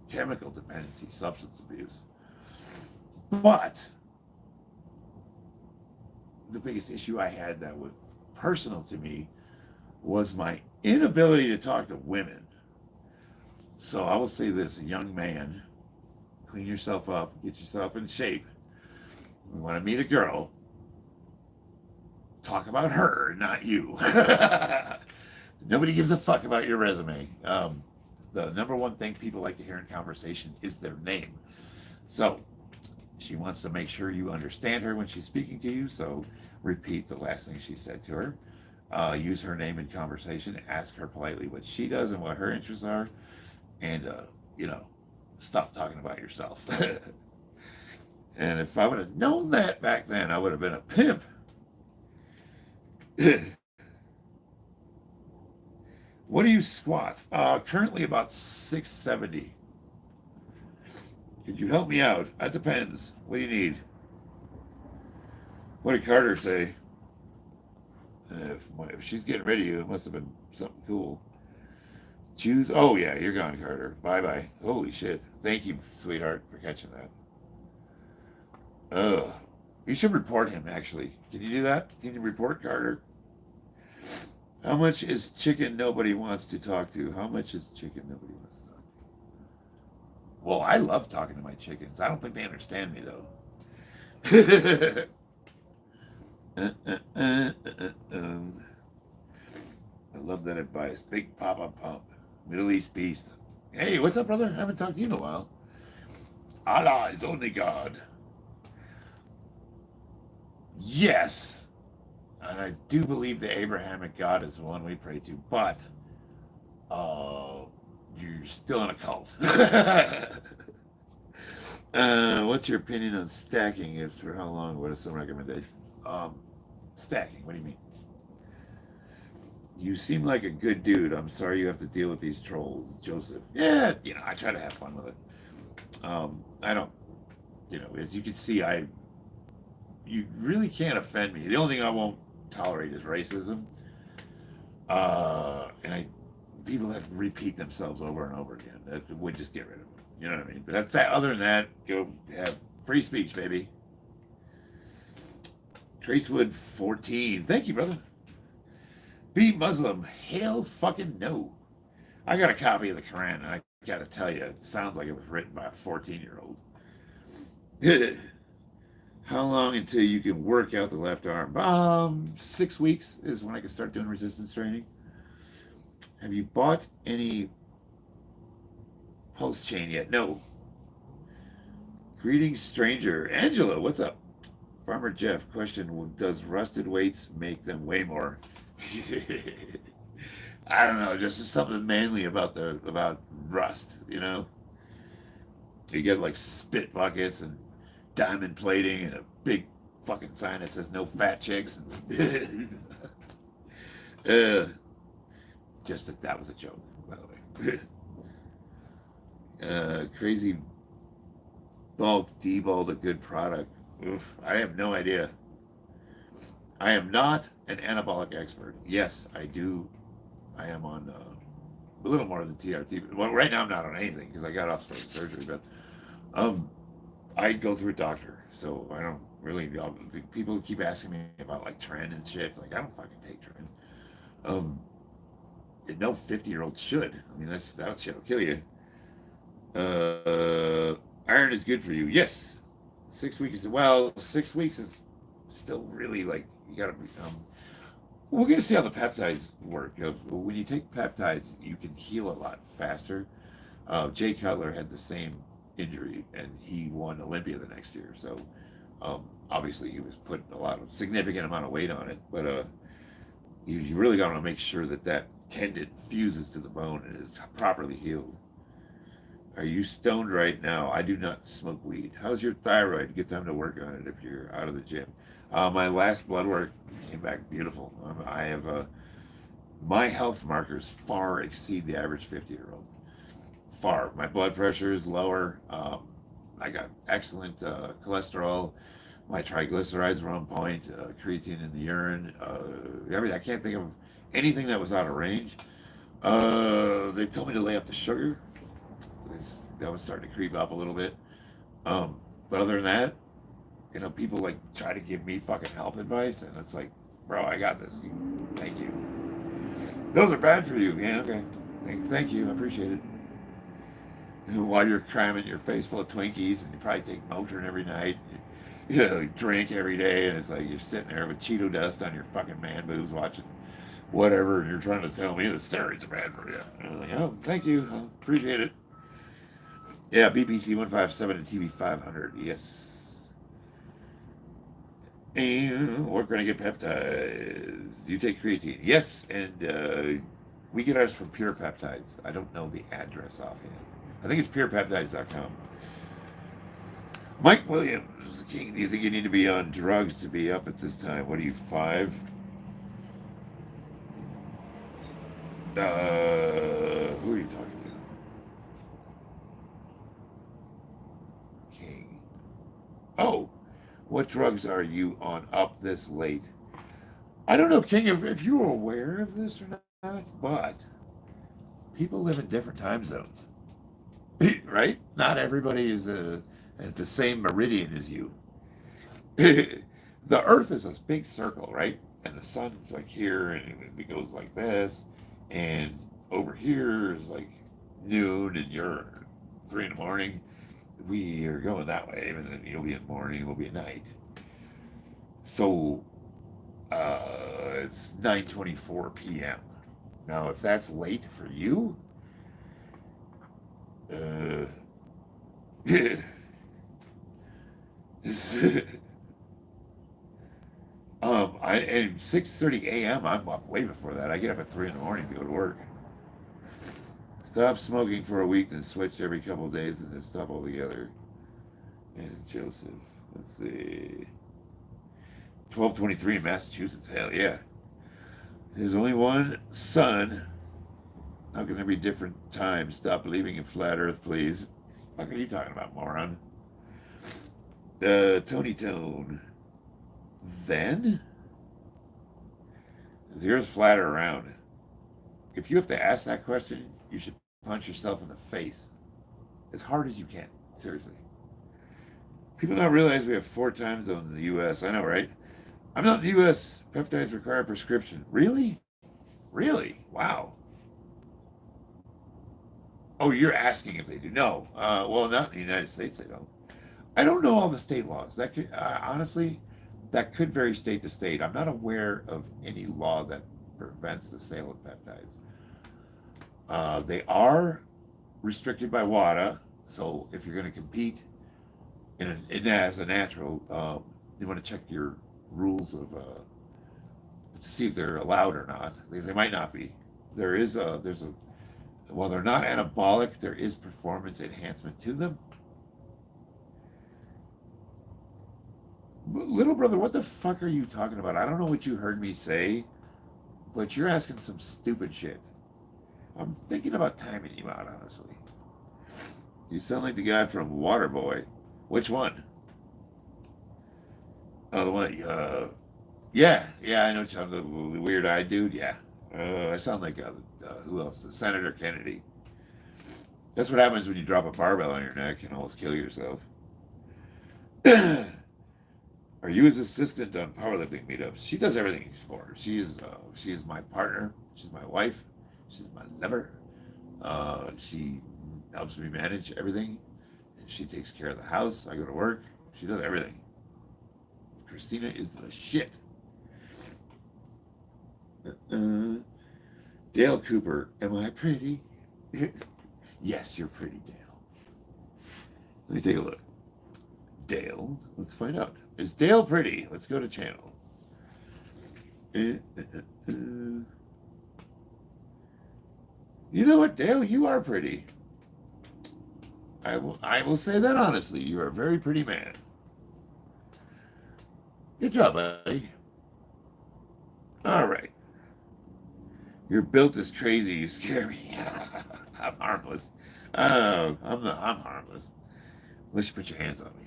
chemical dependency, substance abuse. But the biggest issue I had that was personal to me was my inability to talk to women. So I will say this, a young man, clean yourself up, get yourself in shape. You want to meet a girl, talk about her, not you. Nobody gives a fuck about your resume. The number one thing people like to hear in conversation is their name. So she wants to make sure you understand her when she's speaking to you, so repeat the last thing she said to her. Use her name in conversation. Ask her politely what she does and what her interests are. And, stop talking about yourself. And if I would have known that back then, I would have been a pimp. What do you squat? Currently about 670. Could you help me out? That depends. What do you need? What did Carter say? If she's getting rid of you, it must have been something cool. Choose. Oh, yeah, you're gone, Carter. Bye-bye. Holy shit. Thank you, sweetheart, for catching that. Ugh. You should report him, actually. Can you do that? Can you report Carter? How much is chicken nobody wants to talk to? How much is chicken nobody wants to talk to? Well, I love talking to my chickens. I don't think they understand me, though. I love that advice. Big Papa Pump. Middle East Beast. Hey, what's up, brother? I haven't talked to you in a while. Allah is only God. Yes. And I do believe the Abrahamic God is the one we pray to, but you're still in a cult. What's your opinion on stacking? If for how long? What are some recommendations? Stacking, what do you mean? You seem like a good dude. I'm sorry you have to deal with these trolls, Joseph. Yeah, I try to have fun with it. I don't, as you can see, you really can't offend me. The only thing I won't tolerate is racism. People that repeat themselves over and over again. That would just get rid of them. You know what I mean? But that's that. Other than that, go have free speech, baby. Tracewood 14. Thank you, brother. Be Muslim. Hell fucking no. I got a copy of the Quran, and I gotta tell you, it sounds like it was written by a 14-year-old. How long until you can work out the left arm? 6 weeks is when I can start doing resistance training. Have you bought any pulse chain yet? No. Greetings, stranger. Angela, what's up? Farmer Jeff, question, does rusted weights make them weigh more? I don't know, just something manly about rust, You get like spit buckets and diamond plating and a big fucking sign that says no fat chicks. And that was a joke, by the way. Crazy bulk deballed a good product. Oof, I have no idea. I am not an anabolic expert. Yes, I do. I am on a little more than TRT. Well, right now I'm not on anything because I got off surgery, but I go through a doctor, so I don't really. People keep asking me about like Tren and shit. Like I don't fucking take Tren. No 50-year-old should. I mean, that shit will kill you. Iron is good for you. Yes. 6 weeks. 6 weeks is still really like you gotta. We're gonna see how the peptides work. When you take peptides, you can heal a lot faster. Jay Cutler had the same injury, and he won Olympia the next year. So obviously, he was putting significant amount of weight on it. But you really got to make sure that tendon fuses to the bone and is properly healed. Are you stoned right now? I do not smoke weed. How's your thyroid? Good time to work on it if you're out of the gym. My last blood work came back beautiful. I have my health markers far exceed the average 50-year-old. Far. My blood pressure is lower. I got excellent cholesterol. My triglycerides were on point. Creatine in the urine. I can't think of anything that was out of range. They told me to lay off the sugar. That was starting to creep up a little bit. But other than that, you know, people like try to give me fucking health advice, and it's like, bro, I got this. Thank you. Those are bad for you. Yeah, okay. Thank you. I appreciate it. And while you're cramming your face full of Twinkies, and you probably take Motrin every night, you know, you drink every day, and it's like you're sitting there with Cheeto dust on your fucking man boobs watching whatever, and you're trying to tell me the steroids are bad for you. And I was like, oh, thank you. I appreciate it. Yeah, BPC 157 and TB 500. Yes. And we're going to get peptides. Do you take creatine? Yes, and we get ours from Pure Peptides. I don't know the address offhand. I think it's purepeptides.com. Mike Williams, King, do you think you need to be on drugs to be up at this time? What are you, 5? Who are you talking to? King. Oh, what drugs are you on up this late? I don't know, King, if you were aware of this or not, but people live in different time zones, right? Not everybody is at the same meridian as you. The Earth is a big circle, right? And the sun's like here, and it goes like this, and over here is like noon, and you're 3 in the morning. We are going that way, and then you'll be in the morning, we'll be at night. So it's 9:24 p.m. Now, if that's late for you, and 6:30 a.m. I'm up way before that. I get up at 3 in the morning to go to work. Stop smoking for a week, then switch every couple of days, and then stop altogether. And Joseph, let's see, 1223 in Massachusetts. Hell yeah. There's only one sun. How can there be different times? Stop believing in flat Earth, please. What the fuck are you talking about, moron? Tony Tone. Then? Is the Earth flat or round? If you have to ask that question, you should punch yourself in the face as hard as you can. Seriously. People don't realize we have 4 time zones in the U.S. I know, right? I'm not in the U.S. Peptides require prescription. Really? Really? Wow. Oh, you're asking if they do? No. Well, not in the United States, they don't. I don't know all the state laws. That could, honestly, that could vary state to state. I'm not aware of any law that prevents the sale of peptides. They are restricted by WADA, so if you're going to compete as a natural, you want to check your rules of to see if they're allowed or not. They might not be. There's a while they're not anabolic, there is performance enhancement to them. Little brother, what the fuck are you talking about? I don't know what you heard me say, but you're asking some stupid shit. I'm thinking about timing you out, honestly. You sound like the guy from Waterboy. Which one? Oh, the one, yeah, I know the weird-eyed dude, yeah. I sound like, who else? The Senator Kennedy. That's what happens when you drop a barbell on your neck and almost kill yourself. Are you his assistant on powerlifting meetups? She does everything for her. She is my partner. She's my wife. She's my lover. She helps me manage everything. She takes care of the house. I go to work. She does everything. Christina is the shit. Dale Cooper, am I pretty? Yes, you're pretty, Dale. Let me take a look. Dale, let's find out. Is Dale pretty? Let's go to channel. You know what, Dale? You are pretty. I will say that honestly. You are a very pretty man. Good job, buddy. All right. Your built is crazy. You scare me. I'm harmless. I'm harmless. Unless you put your hands on me.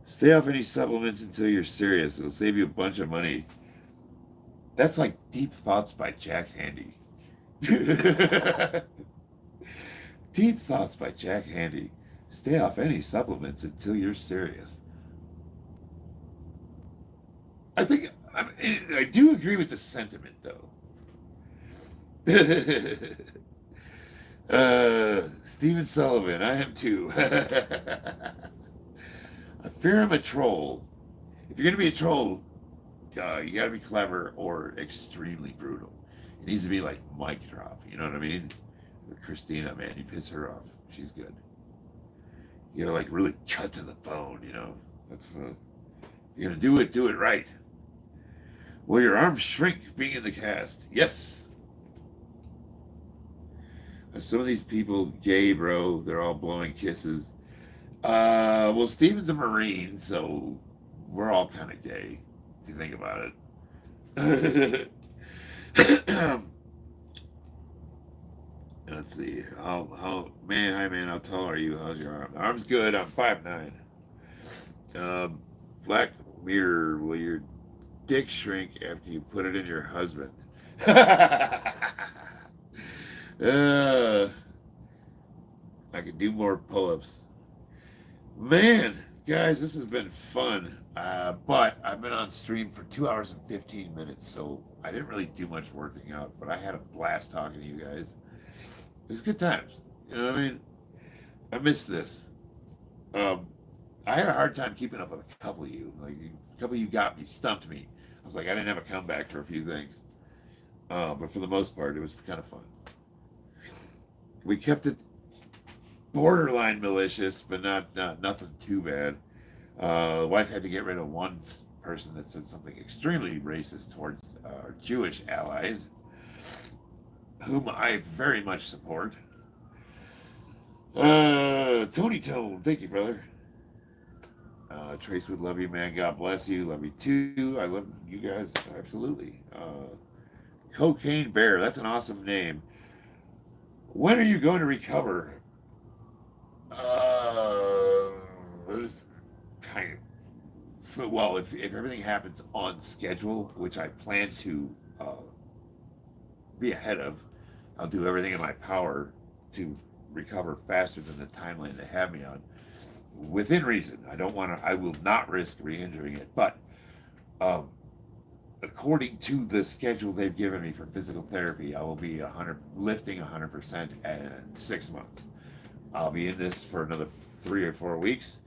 Stay off any supplements until you're serious. It'll save you a bunch of money. That's like Deep Thoughts by Jack Handy. Deep Thoughts by Jack Handy. Stay off any supplements until you're serious. I think I do agree with the sentiment, though. Steven Sullivan, I am too. I fear I'm a troll. If you're gonna be a troll, you gotta be clever or extremely brutal. It needs to be like mic drop. You know what I mean? Christina, man, you piss her off. She's good. You gotta like really cut to the bone. You know, that's what, you're gonna do it right. Will your arms shrink being in the cast? Yes. Some of these people gay, bro. They're all blowing kisses. Well, Steven's a Marine, so we're all kind of gay, if you think about it. Let's see. Man, hi man, how tall are you? How's your arm? Arm's good. I'm 5'9". Black mirror, will your dick shrink after you put it in your husband? I could do more pull-ups. Man, guys, this has been fun. But I've been on stream for 2 hours and 15 minutes, so I didn't really do much working out, but I had a blast talking to you guys. It was good times. You know what I mean? I missed this. I had a hard time keeping up with a couple of you. Like, a couple of you got me, stumped me. I was like, I didn't have a comeback for a few things. But for the most part, it was kind of fun. We kept it borderline malicious, but not nothing too bad. The wife had to get rid of one person that said something extremely racist towards our Jewish allies, whom I very much support. Tony Tone, thank you, brother. Trace would love you, man. God bless you. Love you too. I love you guys. Absolutely. Cocaine Bear, that's an awesome name. When are you going to recover? Kind of. Well, if everything happens on schedule, which I plan to be ahead of, I'll do everything in my power to recover faster than the timeline they have me on, within reason. I will not risk re-injuring it, but according to the schedule they've given me for physical therapy, I will be lifting 100% in 6 months. I'll be in this for another 3 or 4 weeks.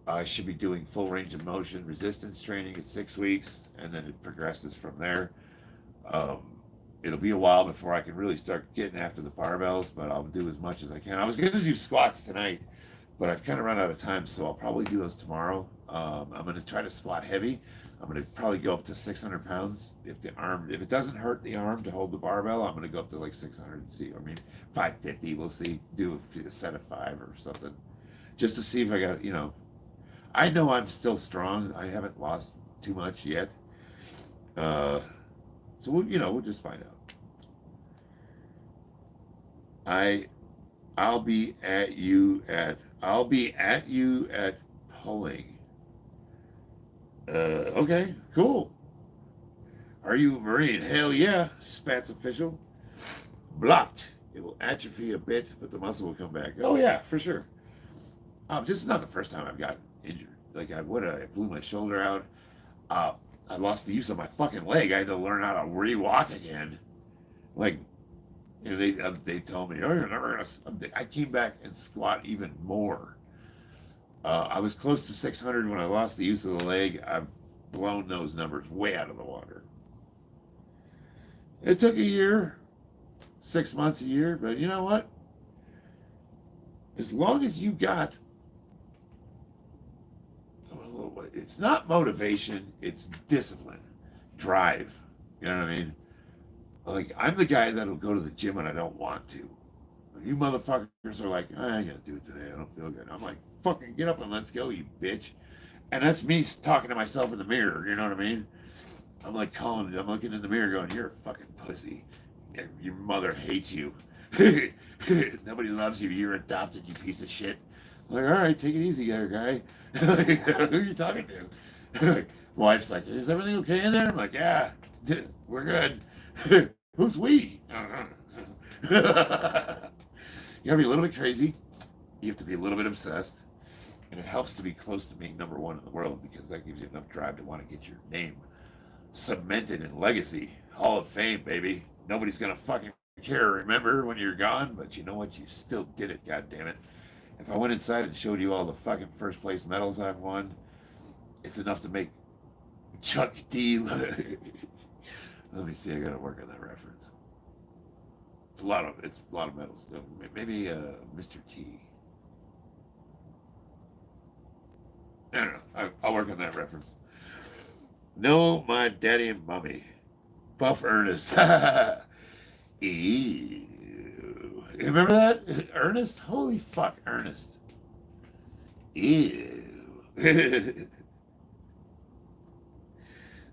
I should be doing full range of motion resistance training at 6 weeks, and then it progresses from there. It'll be a while before I can really start getting after the barbells, but I'll do as much as I can. I was going to do squats tonight, but I've kind of run out of time, so I'll probably do those tomorrow. I'm going to try to squat heavy. I'm going to probably go up to 600 pounds. If it doesn't hurt the arm to hold the barbell, I'm going to go up to like 600 and see, or maybe 550. We'll see. Do a set of 5 or something, just to see if I got, I know I'm still strong. I haven't lost too much yet. So we'll just find out. I'll be at you at pulling. Okay, cool. Are you a Marine? Hell yeah, Spats official. Blocked. It will atrophy a bit, but the muscle will come back. Oh yeah, for sure. This is not the first time I've gotten injured. Like I blew my shoulder out. I lost the use of my fucking leg. I had to learn how to re-walk again. Like, they told me, oh, you're never gonna. I came back and squat even more. I was close to 600 when I lost the use of the leg. I've blown those numbers way out of the water. It took a year, 6 months, a year, but you know what? As long as you got, it's not motivation, it's discipline, drive. You know what I mean? Like, I'm the guy that'll go to the gym when I don't want to. You motherfuckers are like, I ain't gonna do it today. I don't feel good. I'm like, fucking get up and let's go, you bitch. And that's me talking to myself in the mirror. You know what I mean? I'm like I'm looking in the mirror going, you're a fucking pussy. Your mother hates you. Nobody loves you. You're adopted, you piece of shit. I'm like, all right, take it easy there, guy. Who are you talking to? Wife's like, is everything okay in there? I'm like, yeah, we're good. Who's we? You gotta be a little bit crazy. You have to be a little bit obsessed. And it helps to be close to being number one in the world, because that gives you enough drive to want to get your name cemented in legacy. Hall of Fame, baby. Nobody's gonna fucking care or remember when you're gone, but you know what? You still did it, goddammit. If I went inside and showed you all the fucking first place medals I've won, it's enough to make Chuck D. Let me see, I gotta work on that reference. It's a lot of medals. Maybe Mr. T. I don't know. I'll work on that reference. No, my daddy and mommy. Buff Ernest. Ew. Remember that? Ernest? Holy fuck, Ernest. Ew.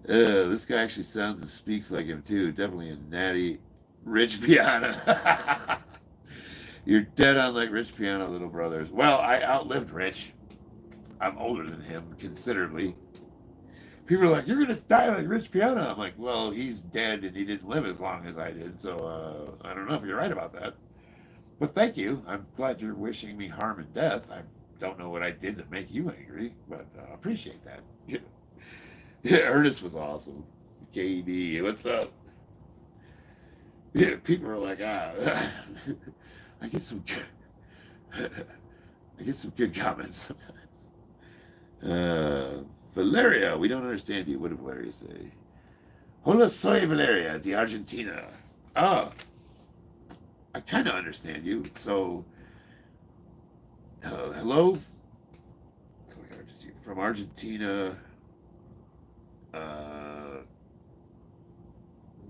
This guy actually sounds and speaks like him too. Definitely a natty Rich Piana. You're dead on like Rich Piana, little brothers. Well, I outlived Rich. I'm older than him considerably. People are like, you're going to die like Rich Piana. I'm like, well, he's dead and he didn't live as long as I did. So I don't know if you're right about that. But thank you. I'm glad you're wishing me harm and death. I don't know what I did to make you angry, but I appreciate that. Yeah, Ernest was awesome. KD, what's up? Yeah, people are like, I get some good comments sometimes. Valeria, we don't understand you. What did Valeria say? Hola, soy Valeria de Argentina. Oh, I kind of understand you. So, hello from Argentina.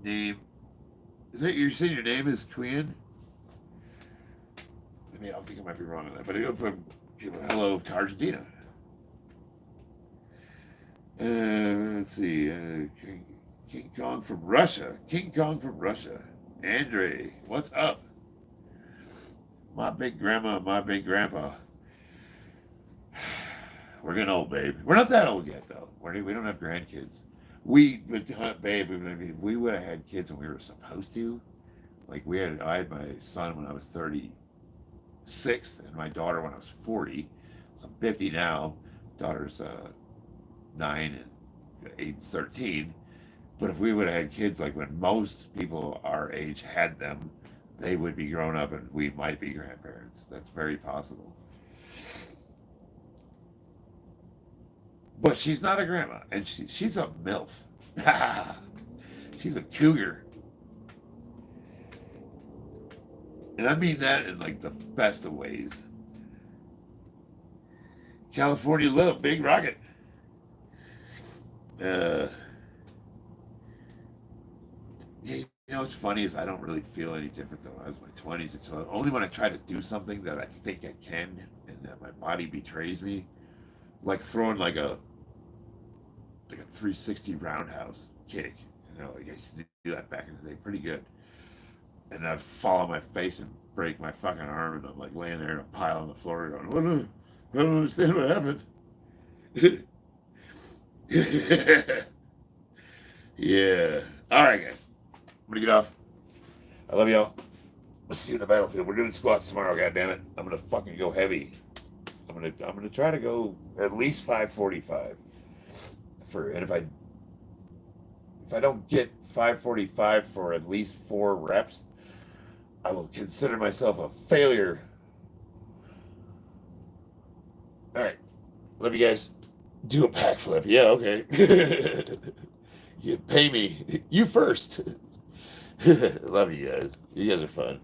Name, is that you're saying your name is Queen? I mean, I think I might be wrong on that, but I go from hello to Argentina. Let's see. King Kong from Russia. King Kong from Russia. Andre, what's up? My big grandma, my big grandpa. We're getting old, babe. We're not that old yet, though. We don't have grandkids. We would hunt, babe. I mean, we would have had kids when we were supposed to. Like I had my son when I was 36, and my daughter when I was 40. So I'm 50 now. Daughter's 9 and Aiden's 13. But if we would have had kids like when most people our age had them, they would be grown up and we might be grandparents. That's very possible. But she's not a grandma, and she's a MILF. She's a cougar. And I mean that in like the best of ways. California love, big rocket. Yeah, you know what's funny is I don't really feel any different than when I was in my 20s. It's only when I try to do something that I think I can and that my body betrays me, like throwing like a 360 roundhouse kick. You know, like I used to do that back in the day pretty good. And I'd fall on my face and break my fucking arm, and I'm like laying there in a pile on the floor going, I don't understand what happened. Yeah. All right, guys. I'm going to get off. I love y'all. We'll see you in the battlefield. We're doing squats tomorrow, goddammit. I'm going to fucking go heavy. I'm gonna try to go at least 545. And if I don't get 545 for at least 4 reps, I will consider myself a failure. All right, love you guys. Do a backflip. Yeah, okay. You pay me. You first. Love you guys. You guys are fun.